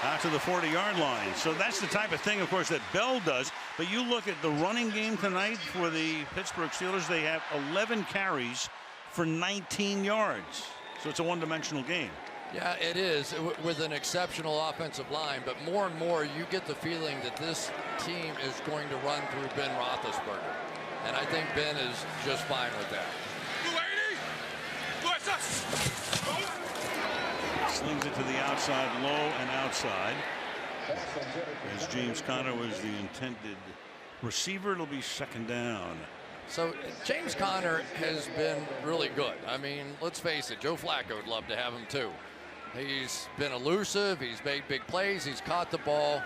out to the 40-yard line. So that's the type of thing, of course, that Bell does. But you look at the running game tonight for the Pittsburgh Steelers. They have 11 carries for 19 yards. So it's a one-dimensional game. Yeah, it is, with an exceptional offensive line. But more and more, you get the feeling that this team is going to run through Ben Roethlisberger. And I think Ben is just fine with that. Slings it to the outside, low and outside. As James Conner was the intended receiver, it'll be 2nd down. So James Conner has been really good. I mean, let's face it, Joe Flacco would love to have him too. He's been elusive, he's made big plays, he's caught the ball,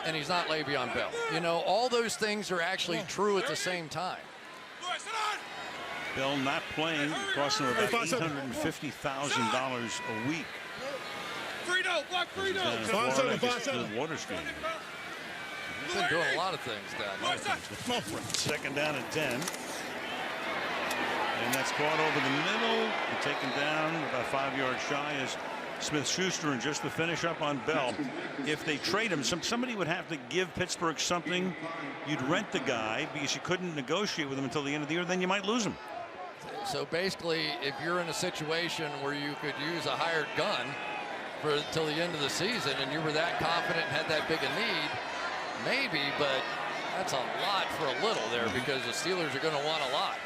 and he's not Le'Veon Bell. You know, all those things are actually true at the same time. Bell not playing, costing him about $850,000 a week. Block Frito. Waters game. He's been doing a lot of things down there. 2nd down and 10. And that's caught over the middle and taken down about 5 yards shy as Smith-Schuster, and just to finish up on Bell, if they trade him, somebody would have to give Pittsburgh something. You'd rent the guy because you couldn't negotiate with him until the end of the year, then you might lose him. So basically, if you're in a situation where you could use a hired gun for till the end of the season and you were that confident and had that big a need, maybe, but that's a lot for a little there because the Steelers are going to want a lot.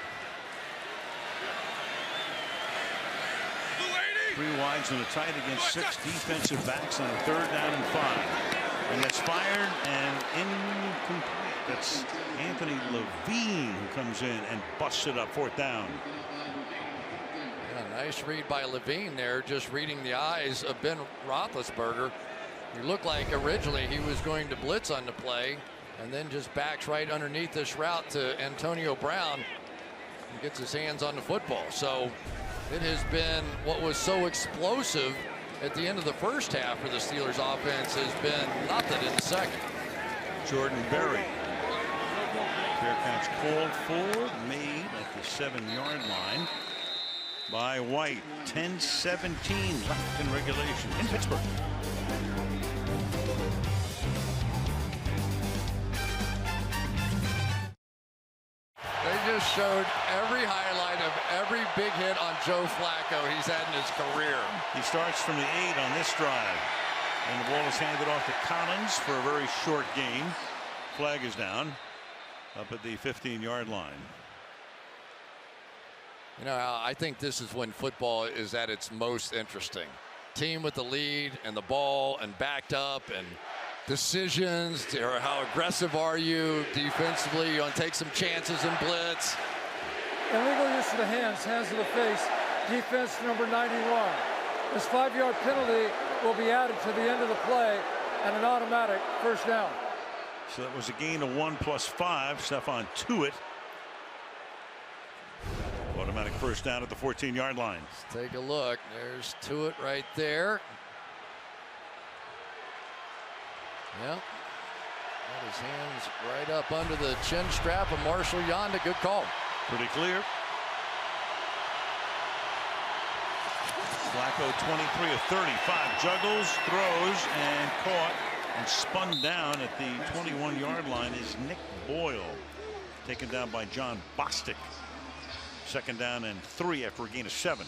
3 wides and a tight against 6 defensive backs on a 3rd down and 5. And that's fired and incomplete. That's Anthony Levine who comes in and busts it up 4th down. Yeah, nice read by Levine there, just reading the eyes of Ben Roethlisberger. He looked like originally he was going to blitz on the play and then just backs right underneath this route to Antonio Brown and gets his hands on the football. So it has been what was so explosive at the end of the first half for the Steelers offense has been nothing in the second. Jordan Berry. Fair catch called for, made at the 7-yard line by White. 10-17 left in regulation in Pittsburgh. They just showed every highlight of every big hit on Joe Flacco he's had in his career. He starts from the 8 on this drive. And the ball is handed off to Collins for a very short gain. Flag is down up at the 15-yard line. You know, I think this is when football is at its most interesting. Team with the lead and the ball and backed up and decisions, or how aggressive are you defensively? You want to take some chances and blitz. Illegal use of the hands to the face. Defense number 91. This 5-yard penalty will be added to the end of the play and an automatic 1st down. So that was a gain of 1 plus 5. Stephon Tuitt. Automatic 1st down at the 14-yard line. Let's take a look. There's Tuitt right there. Yep. Got his hands right up under the chin strap of Marshall Yanda. Good call. Pretty clear. Flacco 23 of 35. Juggles, throws, and caught and spun down at the 21-yard line is Nick Boyle. Taken down by John Bostic. 2nd down and 3 after a gain of 7.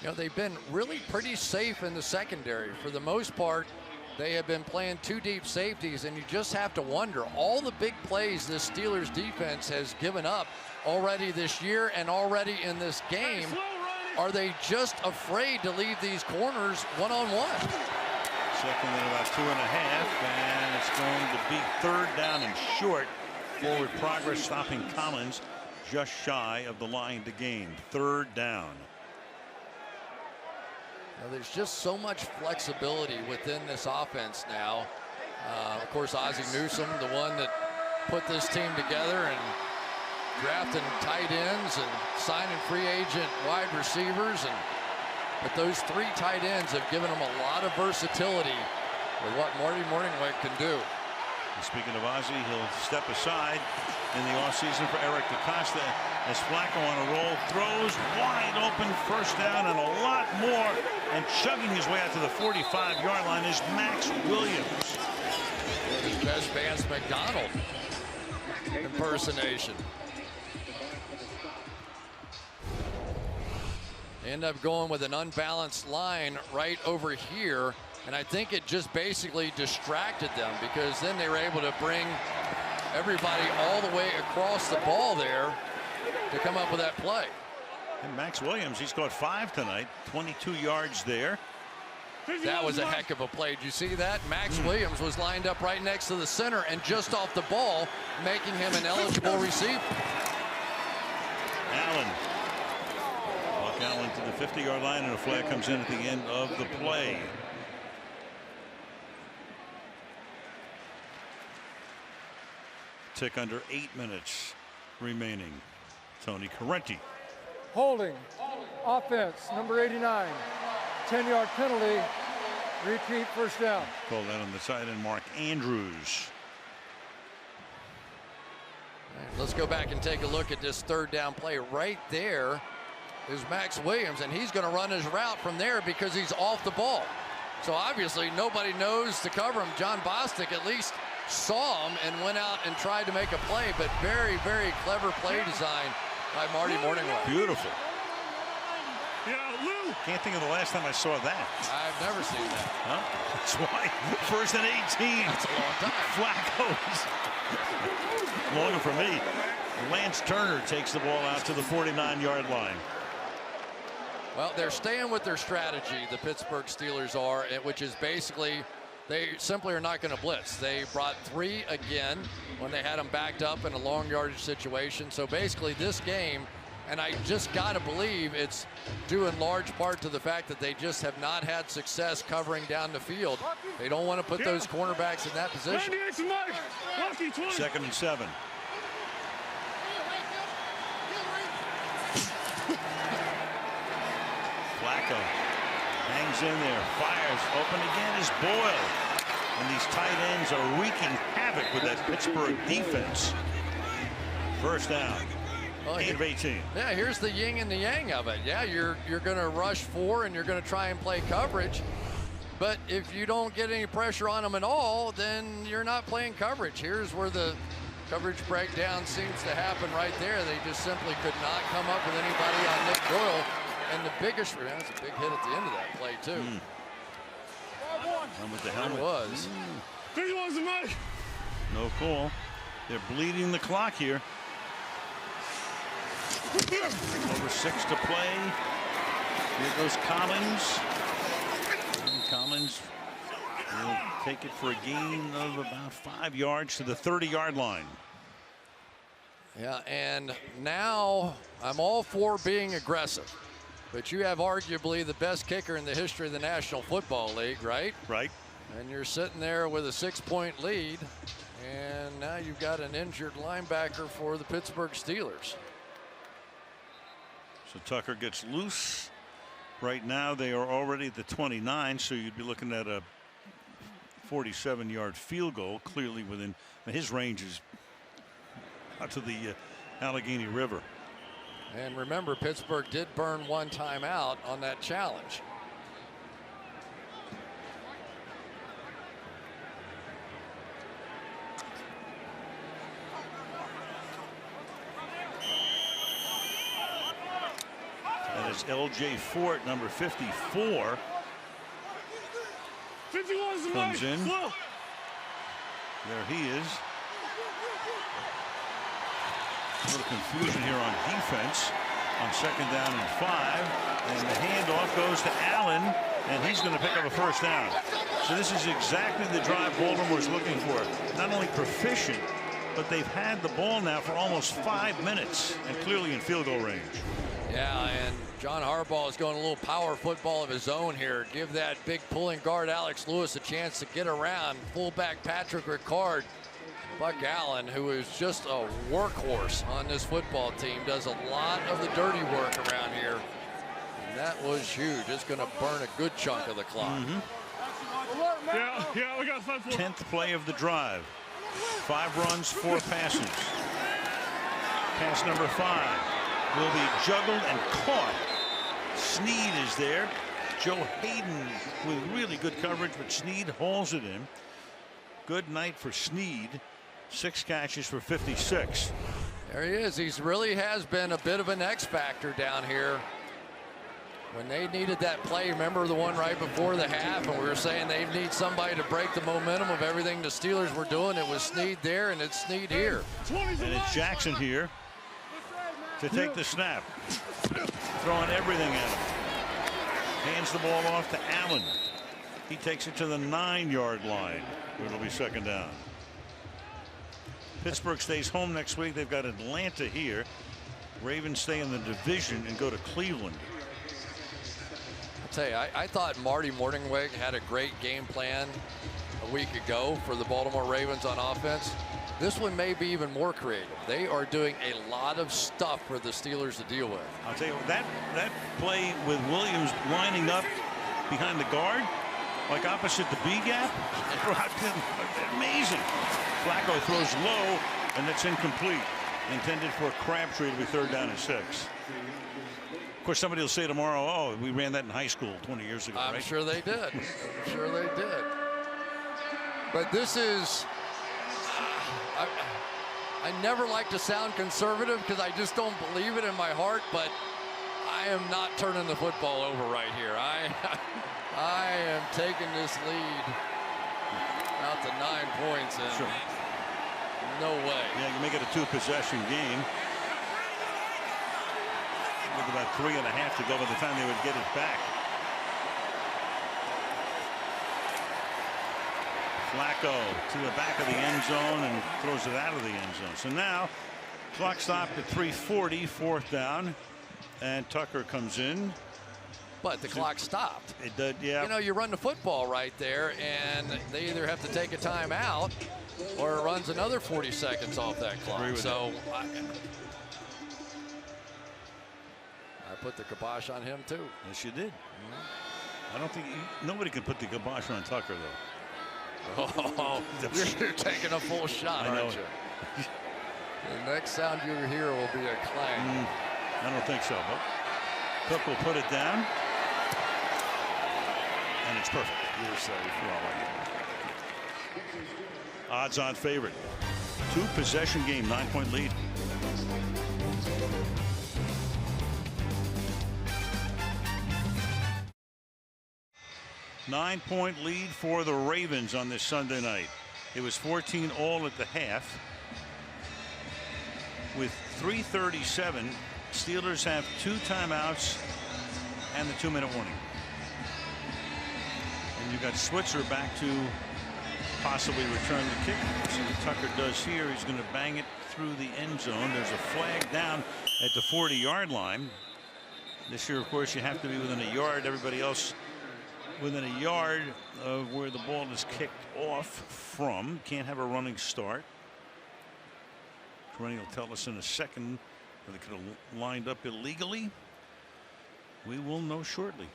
You know, they've been really pretty safe in the secondary. For the most part, they have been playing 2 deep safeties, and you just have to wonder, all the big plays this Steelers defense has given up already this year and already in this game, are they just afraid to leave these corners one-on-one? 2nd and about 2.5, and it's going to be 3rd down and short. Forward progress stopping Collins just shy of the line to gain. 3rd down. Now, there's just so much flexibility within this offense now. Of course, Ozzie Newsome, the one that put this team together and drafting tight ends and signing free agent wide receivers. But those 3 tight ends have given them a lot of versatility with what Marty Mornhinweg can do. And speaking of Ozzie, he'll step aside in the offseason for Eric DeCosta as Flacco on a roll, throws wide open, 1st down and a lot more, and chugging his way out to the 45-yard line is Max Williams. His best Vance McDonald impersonation. End up going with an unbalanced line right over here, and I think it just basically distracted them because then they were able to bring everybody all the way across the ball there to come up with that play. And Max Williams, he's caught 5 tonight, 22 yards there. That was a heck of a play. Did you see that? Max Williams was lined up right next to the center and just off the ball, making him an eligible receiver. Allen. Buck Allen to the 50-yard line, and a flag comes in at the end of the play. Tick under 8 minutes remaining. Tony Correnti. Holding. Offense, number 89. 10-yard penalty. Repeat 1st down. Called out on the side, and Mark Andrews. Let's go back and take a look at this 3rd down play right there. is Max Williams, and he's going to run his route from there because he's off the ball. So obviously nobody knows to cover him. John Bostic at least saw him and went out and tried to make a play, but very, very clever play design by Marty Mornhinweg. Beautiful. Can't think of the last time I saw that. I've never seen that. Huh? That's why. 1st and 18. That's a long time. Flacco's. Longer for me. Lance Turner takes the ball out to the 49-yard line. Well, they're staying with their strategy, the Pittsburgh Steelers are, which is basically they simply are not going to blitz. They brought 3 again when they had them backed up in a long yardage situation. So basically this game, and I just got to believe it's due in large part to the fact that they just have not had success covering down the field. They don't want to put those cornerbacks in that position. 2nd and 7. Flacco hangs in there, fires, open again is Boyle. And these tight ends are wreaking havoc with that Pittsburgh defense. 1st down. 8 of 18. Yeah, here's the yin and the yang of it. Yeah, you're going to rush 4 and you're going to try and play coverage. But if you don't get any pressure on them at all, then you're not playing coverage. Here's where the coverage breakdown seems to happen right there. They just simply could not come up with anybody on Nick Boyle. And the biggest, that's a big hit at the end of that play, too. And with the helmet. It was. No call. They're bleeding the clock here. Over 6 to play. Here goes Collins. And Collins will take it for a gain of about 5 yards to the 30-yard line. Yeah, and now I'm all for being aggressive. But you have arguably the best kicker in the history of the National Football League, right? Right. And you're sitting there with a 6-point lead. And now you've got an injured linebacker for the Pittsburgh Steelers. So Tucker gets loose. Right now they are already at the 29, so you'd be looking at a 47-yard field goal, clearly within his range is out to the Allegheny River. And remember, Pittsburgh did burn 1 timeout on that challenge. And it's L.J. Fort, number 54. Comes in. There he is. A little confusion here on defense on 2nd down and 5. And the handoff goes to Allen, and he's going to pick up a 1st down. So this is exactly the drive Baltimore's looking for. Not only proficient, but they've had the ball now for almost 5 minutes and clearly in field goal range. Yeah, and John Harbaugh is going a little power football of his own here. Give that big pulling guard Alex Lewis a chance to get around. Fullback Patrick Ricard. Buck Allen, who is just a workhorse on this football team, does a lot of the dirty work around here. And that was huge. It's going to burn a good chunk of the clock. Yeah, we got 5 10th play of the drive. 5 runs, 4 passes. Pass number 5 will be juggled and caught. Snead is there. Joe Hayden with really good coverage, but Snead hauls it in. Good night for Snead. 6 catches for 56. There he is. He really has been a bit of an X factor down here. When they needed that play, remember the one right before the half, and we were saying they need somebody to break the momentum of everything the Steelers were doing. It was Snead there, and it's Snead here. And it's Jackson here to take the snap. Throwing everything at him. Hands the ball off to Allen. He takes it to the 9-yard line. It'll be 2nd down. Pittsburgh stays home next week. They've got Atlanta here. Ravens stay in the division and go to Cleveland. I'll tell you, I thought Marty Mornhinweg had a great game plan a week ago for the Baltimore Ravens on offense. This one may be even more creative. They are doing a lot of stuff for the Steelers to deal with. I'll tell you, that play with Williams lining up behind the guard, like opposite the B gap, amazing. Flacco throws low, and it's incomplete. intended for Crabtree. It'll be 3rd down and 6. Of course, somebody will say tomorrow, oh, we ran that in high school 20 years ago, I'm right? sure they did. I'm sure they did. But this is, I never like to sound conservative because I just don't believe it in my heart, but I am not turning the football over right here. I am taking this lead out to 9 points, and Sure. no way. Yeah, you make it a 2-possession game. With about 3.5 to go by the time they would get it back. Flacco to the back of the end zone and throws it out of the end zone. So now clock stopped at 3:40, 4th down, and Tucker comes in. But the clock stopped. It did, yeah. You know, you run the football right there, and they either have to take a timeout or it runs another 40 seconds off that clock. So I put the kibosh on him too. Yes, you did. I don't think nobody can put the kibosh on Tucker though. Oh, you're taking a full shot, aren't you? The next sound you hear will be a clang. I don't think so, but Cook will put it down. And it's perfect. You're safe. Odds-on favorite. 2-possession game, 9-point lead. Nine-point lead for the Ravens on this Sunday night. It was 14-all at the half. With 3:37, Steelers have 2 timeouts and the 2-minute warning. And you've got Switzer back to possibly return the kick. See what Tucker does here. He's going to bang it through the end zone. There's a flag down at the 40-yard line. This year, of course, you have to be within a yard. Everybody else within a yard of where the ball is kicked off from. Can't have a running start. Rennie will tell us in a second whether they could have lined up illegally. We will know shortly.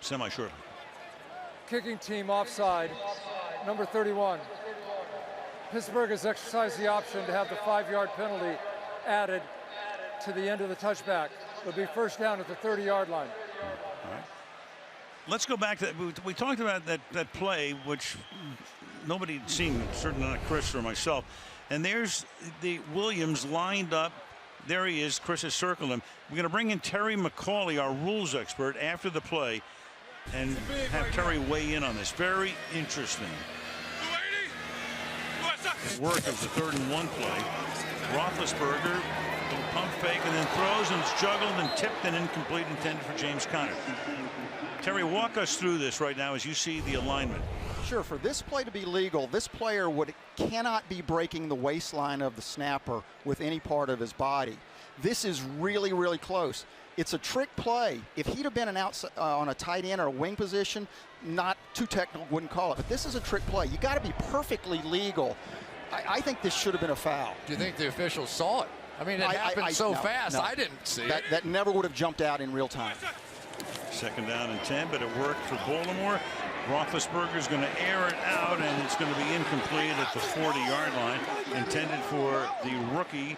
Semi-shortly. Kicking team offside, number 31. Pittsburgh has exercised the option to have the 5-yard penalty added to the end of the touchback. It'll be 1st down at the 30-yard line. All right. Let's go back to that. We talked about that play, which nobody had seen, certainly not Chris or myself. And there's the Williams lined up. There he is. Chris has circled him. We're going to bring in Terry McCauley, our rules expert, after the play and have Terry weigh in on this. Very interesting. Work of the 3rd and 1 play. Roethlisberger, little pump fake, and then throws, and it's juggled and tipped and incomplete, intended for James Conner. Terry, walk us through this right now as you see the alignment. Sure. For this play to be legal, this player cannot be breaking the waistline of the snapper with any part of his body. This is really, really close. It's a trick play. If he'd have been an outside on a tight end or a wing position, not too technical, wouldn't call it. But this is a trick play. You got to be perfectly legal. I think this should have been a foul. Do you think the officials saw it? I mean, it happened so fast. No. I didn't see it. That never would have jumped out in real time. 2nd down and 10, but it worked for Baltimore. Roethlisberger's going to air it out, and it's going to be incomplete at the 40-yard line, intended for the rookie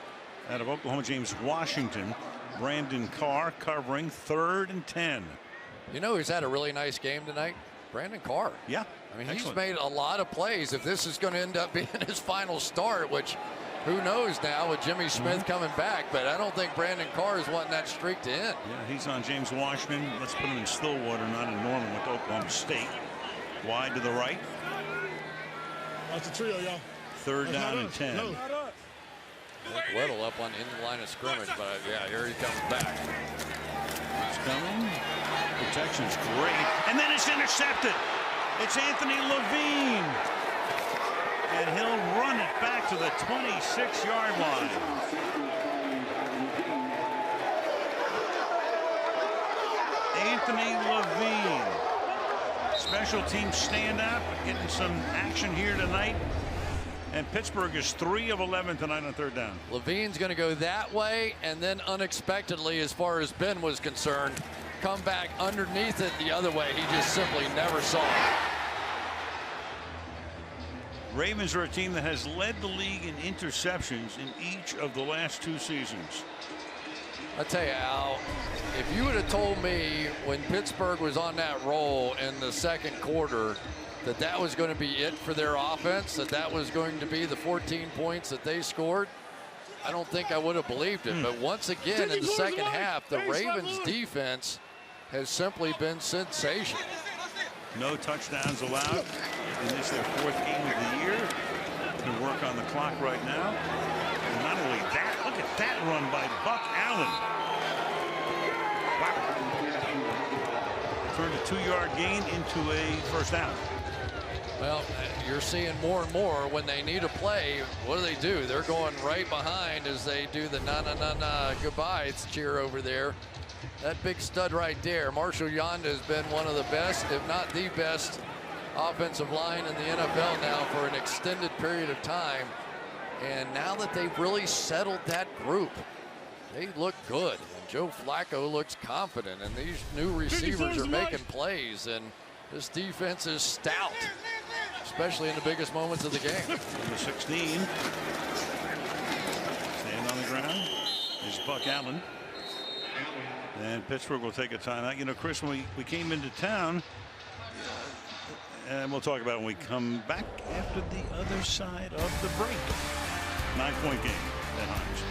out of Oklahoma, James Washington. Brandon Carr covering 3rd and 10. You know who's had a really nice game tonight? Brandon Carr. Yeah. I mean, excellent. He's made a lot of plays. If this is going to end up being his final start, which who knows now with Jimmy Smith coming back, but I don't think Brandon Carr is wanting that streak to end. Yeah, he's on James Washington. Let's put him in Stillwater, not in Norman with Oklahoma State. Wide to the right. That's a trio, y'all. 3rd down and 10. No. Weddle up on in the line of scrimmage, but yeah, here he comes back. He's coming. Protection's great. And then it's intercepted. It's Anthony Levine. And he'll run it back to the 26-yard line. Anthony Levine. Special team standout, getting some action here tonight. And Pittsburgh is 3 of 11 tonight on 3rd down. Levine's going to go that way, and then unexpectedly, as far as Ben was concerned, come back underneath it the other way. He just simply never saw it. Ravens are a team that has led the league in interceptions in each of the last 2 seasons. I tell you, Al, if you would have told me when Pittsburgh was on that roll in the second quarter that was going to be it for their offense, that was going to be the 14 points that they scored, I don't think I would have believed it. But once again, in the second half, the Ravens defense has simply been sensational. No touchdowns allowed in this, their 4th game of the year. To work on the clock right now. And not only that, look at that run by Buck Allen. Wow. Turned a 2-yard gain into a first down. Well, you're seeing more and more when they need a play. What do? They're going right behind as they do the na-na-na-na goodbyes cheer over there. That big stud right there. Marshall Yanda has been one of the best, if not the best, offensive line in the NFL now for an extended period of time. And now that they've really settled that group, they look good. And Joe Flacco looks confident. And these new receivers are making plays. And this defense is stout, especially in the biggest moments of the game. Number 16. Stand on the ground is Buck Allen. And Pittsburgh will take a timeout. You know, Chris, when we came into town, and we'll talk about it when we come back after the other side of the break. 9-point game at Heinz.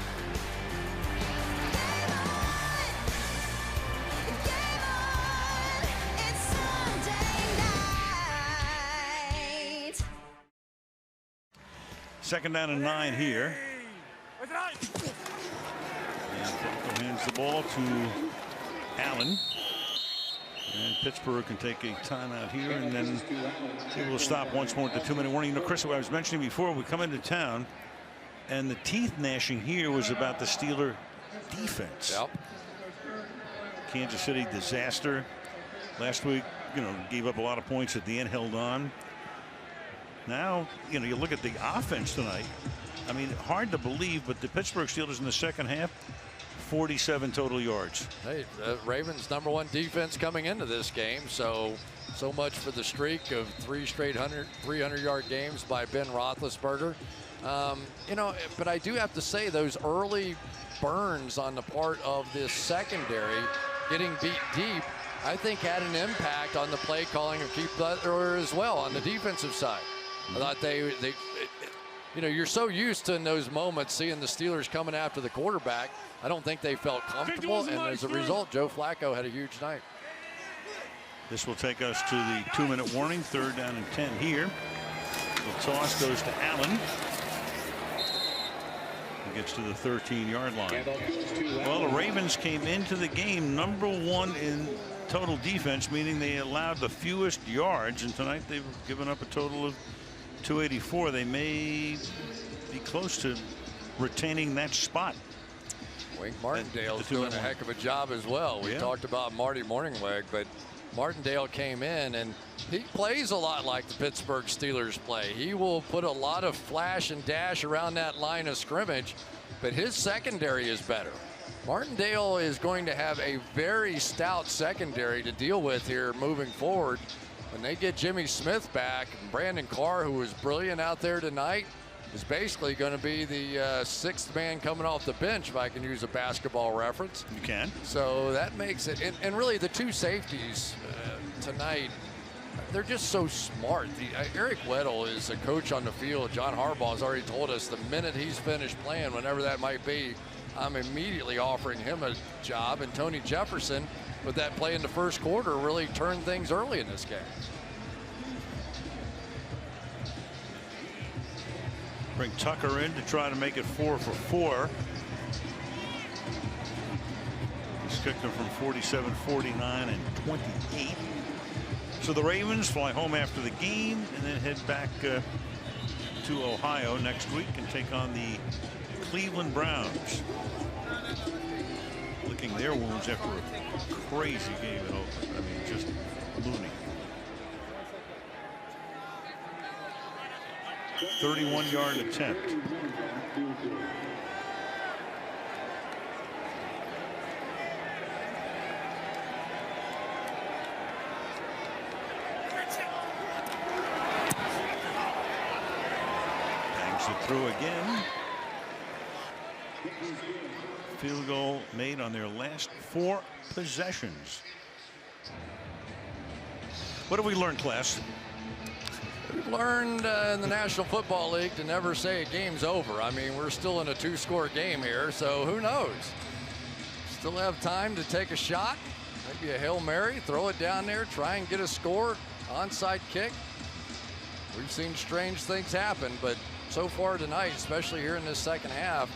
Second down and 9 here. And Flacco hands the ball to Allen. And Pittsburgh can take a timeout here, and then it will stop once more at the 2-minute warning. You know, Chris, what I was mentioning before, we come into town, and the teeth gnashing here was about the Steeler defense. Yep. Kansas City disaster last week. You know, gave up a lot of points at the end, held on. Now, you know, you look at the offense tonight. I mean, hard to believe, but the Pittsburgh Steelers in the second half, 47 total yards. Hey, Ravens' #1 defense coming into this game. So much for the streak of 3 straight 300-yard games by Ben Roethlisberger. You know, but I do have to say those early burns on the part of this secondary, getting beat deep, I think had an impact on the play calling of Keith Butler as well on the defensive side. I thought they you know, you're so used to in those moments seeing the Steelers coming after the quarterback. I don't think they felt comfortable, and as a result, Joe Flacco had a huge night. This will take us to the 2-minute warning. 3rd down and 10 here. The toss goes to Allen. He gets to the 13-yard line. Well, the Ravens came into the game #1 in total defense, meaning they allowed the fewest yards, and tonight they've given up a total of 284. They may be close to retaining that spot. Wink Martindale's doing a heck of a job as well. We talked about Marty Mornhinweg, but Martindale came in and he plays a lot like the Pittsburgh Steelers play. He will put a lot of flash and dash around that line of scrimmage, but his secondary is better. Martindale is going to have a very stout secondary to deal with here moving forward. When they get Jimmy Smith back, Brandon Carr, who was brilliant out there tonight, is basically going to be the 6th man coming off the bench, if I can use a basketball reference. You can. So that makes it, and really the 2 safeties tonight, they're just so smart. Eric Weddle is a coach on the field. John Harbaugh has already told us the minute he's finished playing, whenever that might be, I'm immediately offering him a job. And Tony Jefferson, with that play in the first quarter, really turned things early in this game. Bring Tucker in to try to make it 4 for 4. He's kicked them from 47, 49, and 28. So the Ravens fly home after the game and then head back to Ohio next week and take on the Cleveland Browns. Licking their wounds after a crazy game in Oakland. I mean, just loony. 31-yard attempt. it through again. Field goal made on their last 4 possessions. What have we learned, class? We've learned in the National Football League to never say a game's over. I mean, we're still in a 2-score game here, so who knows? Still have time to take a shot, maybe a Hail Mary, throw it down there, try and get a score, onside kick. We've seen strange things happen, but so far tonight, especially here in this second half,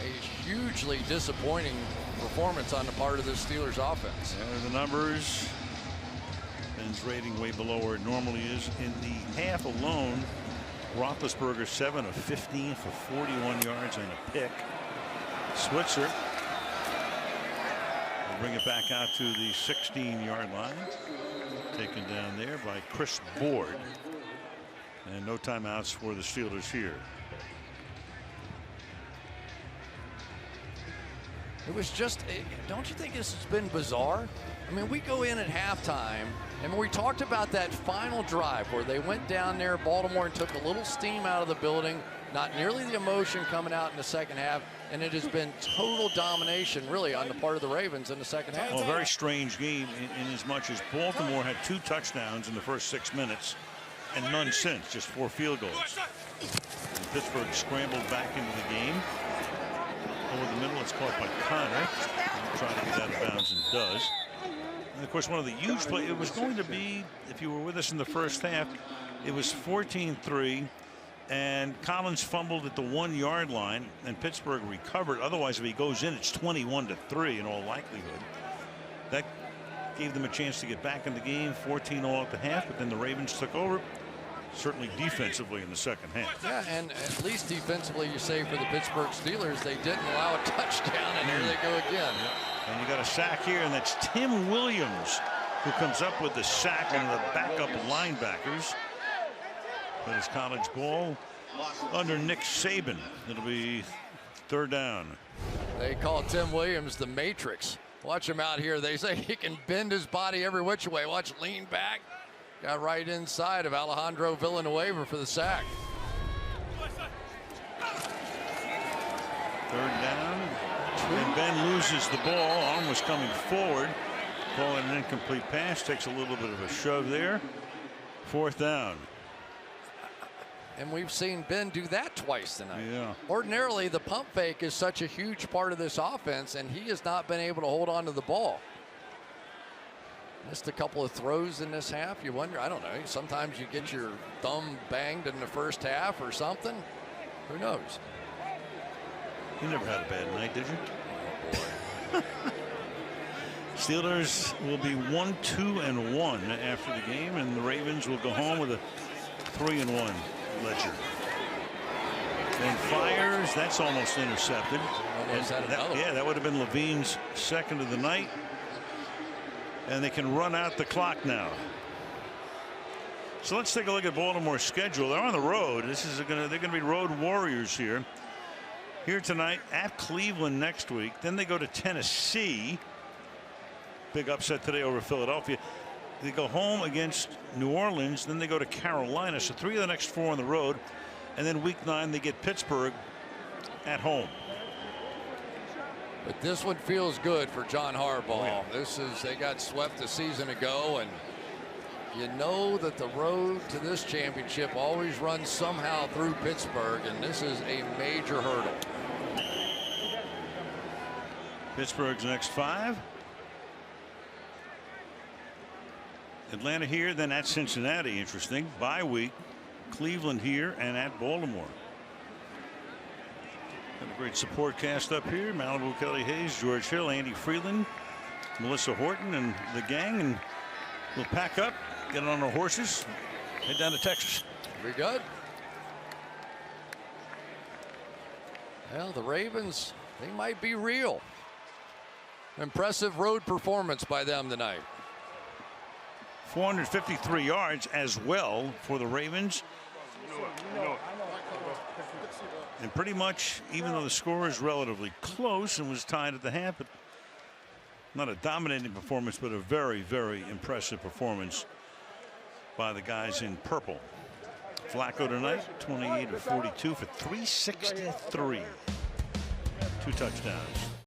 a hugely disappointing performance on the part of the Steelers offense. The numbers. Ben's rating way below where it normally is. In the half alone, Roethlisberger 7 of 15 for 41 yards and a pick. Switzer will bring it back out to the 16-yard line. Taken down there by Chris Board. And no timeouts for the Steelers here. It was just, don't you think this has been bizarre? I mean, we go in at halftime, and we talked about that final drive where they went down there, Baltimore, and took a little steam out of the building, not nearly the emotion coming out in the second half, and it has been total domination, really, on the part of the Ravens in the second half. Well, a very strange game in as much as Baltimore had 2 touchdowns in the first 6 minutes, and none since, just 4 field goals. And Pittsburgh scrambled back into the game. Over the middle, it's caught by Connor. Trying to get out of bounds and does. And of course, one of the huge plays, it was going to be, if you were with us in the first half, it was 14-3, and Collins fumbled at the 1-yard line, and Pittsburgh recovered. Otherwise, if he goes in, it's 21-3 in all likelihood. That gave them a chance to get back in the game, 14-all at the half, but then the Ravens took over. Certainly defensively in the second half. Yeah, and at least defensively, you say for the Pittsburgh Steelers, they didn't allow a touchdown, and here they go again. Yeah. And you got a sack here, and that's Tim Williams who comes up with the sack on the backup linebackers. But it's college ball under Nick Saban. It'll be 3rd down. They call Tim Williams the Matrix. Watch him out here. They say he can bend his body every which way. Watch, lean back. Got right inside of Alejandro Villanueva for the sack. 3rd down. And Ben loses the ball. Arm was coming forward. Calling an incomplete pass. Takes a little bit of a shove there. 4th down. And we've seen Ben do that twice tonight. Yeah. Ordinarily, the pump fake is such a huge part of this offense, and he has not been able to hold on to the ball. Missed a couple of throws in this half. You wonder, I don't know, sometimes you get your thumb banged in the first half or something. Who knows? You never had a bad night, did you? Oh, boy. Steelers will be 1-2-1 after the game, and the Ravens will go home with a 3-1 ledger. And fires, that's almost intercepted. That would have been Levine's 2nd of the night. And they can run out the clock now. So let's take a look at Baltimore's schedule. They're on the road. They're going to be road warriors here. Here tonight, at Cleveland next week. Then they go to Tennessee. Big upset today over Philadelphia. They go home against New Orleans. Then they go to Carolina. So 3 of the next 4 on the road. And then week 9 they get Pittsburgh at home. But this one feels good for John Harbaugh. They got swept a season ago, and you know that the road to this championship always runs somehow through Pittsburgh, and this is a major hurdle. Pittsburgh's next 5. Atlanta here, then at Cincinnati. Interesting. Bye week. Cleveland here and at Baltimore. Got a great support cast up here. Malibu, Kelly Hayes, George Hill, Andy Freeland, Melissa Horton, and the gang. And we'll pack up, get on our horses, head down to Texas. Very good. Well, the Ravens, they might be real. Impressive road performance by them tonight. 453 yards as well for the Ravens. And pretty much, even though the score is relatively close and was tied at the half, but not a dominating performance, but a very, very impressive performance by the guys in purple Flacco tonight, 28 of 42 for 363. 2 touchdowns.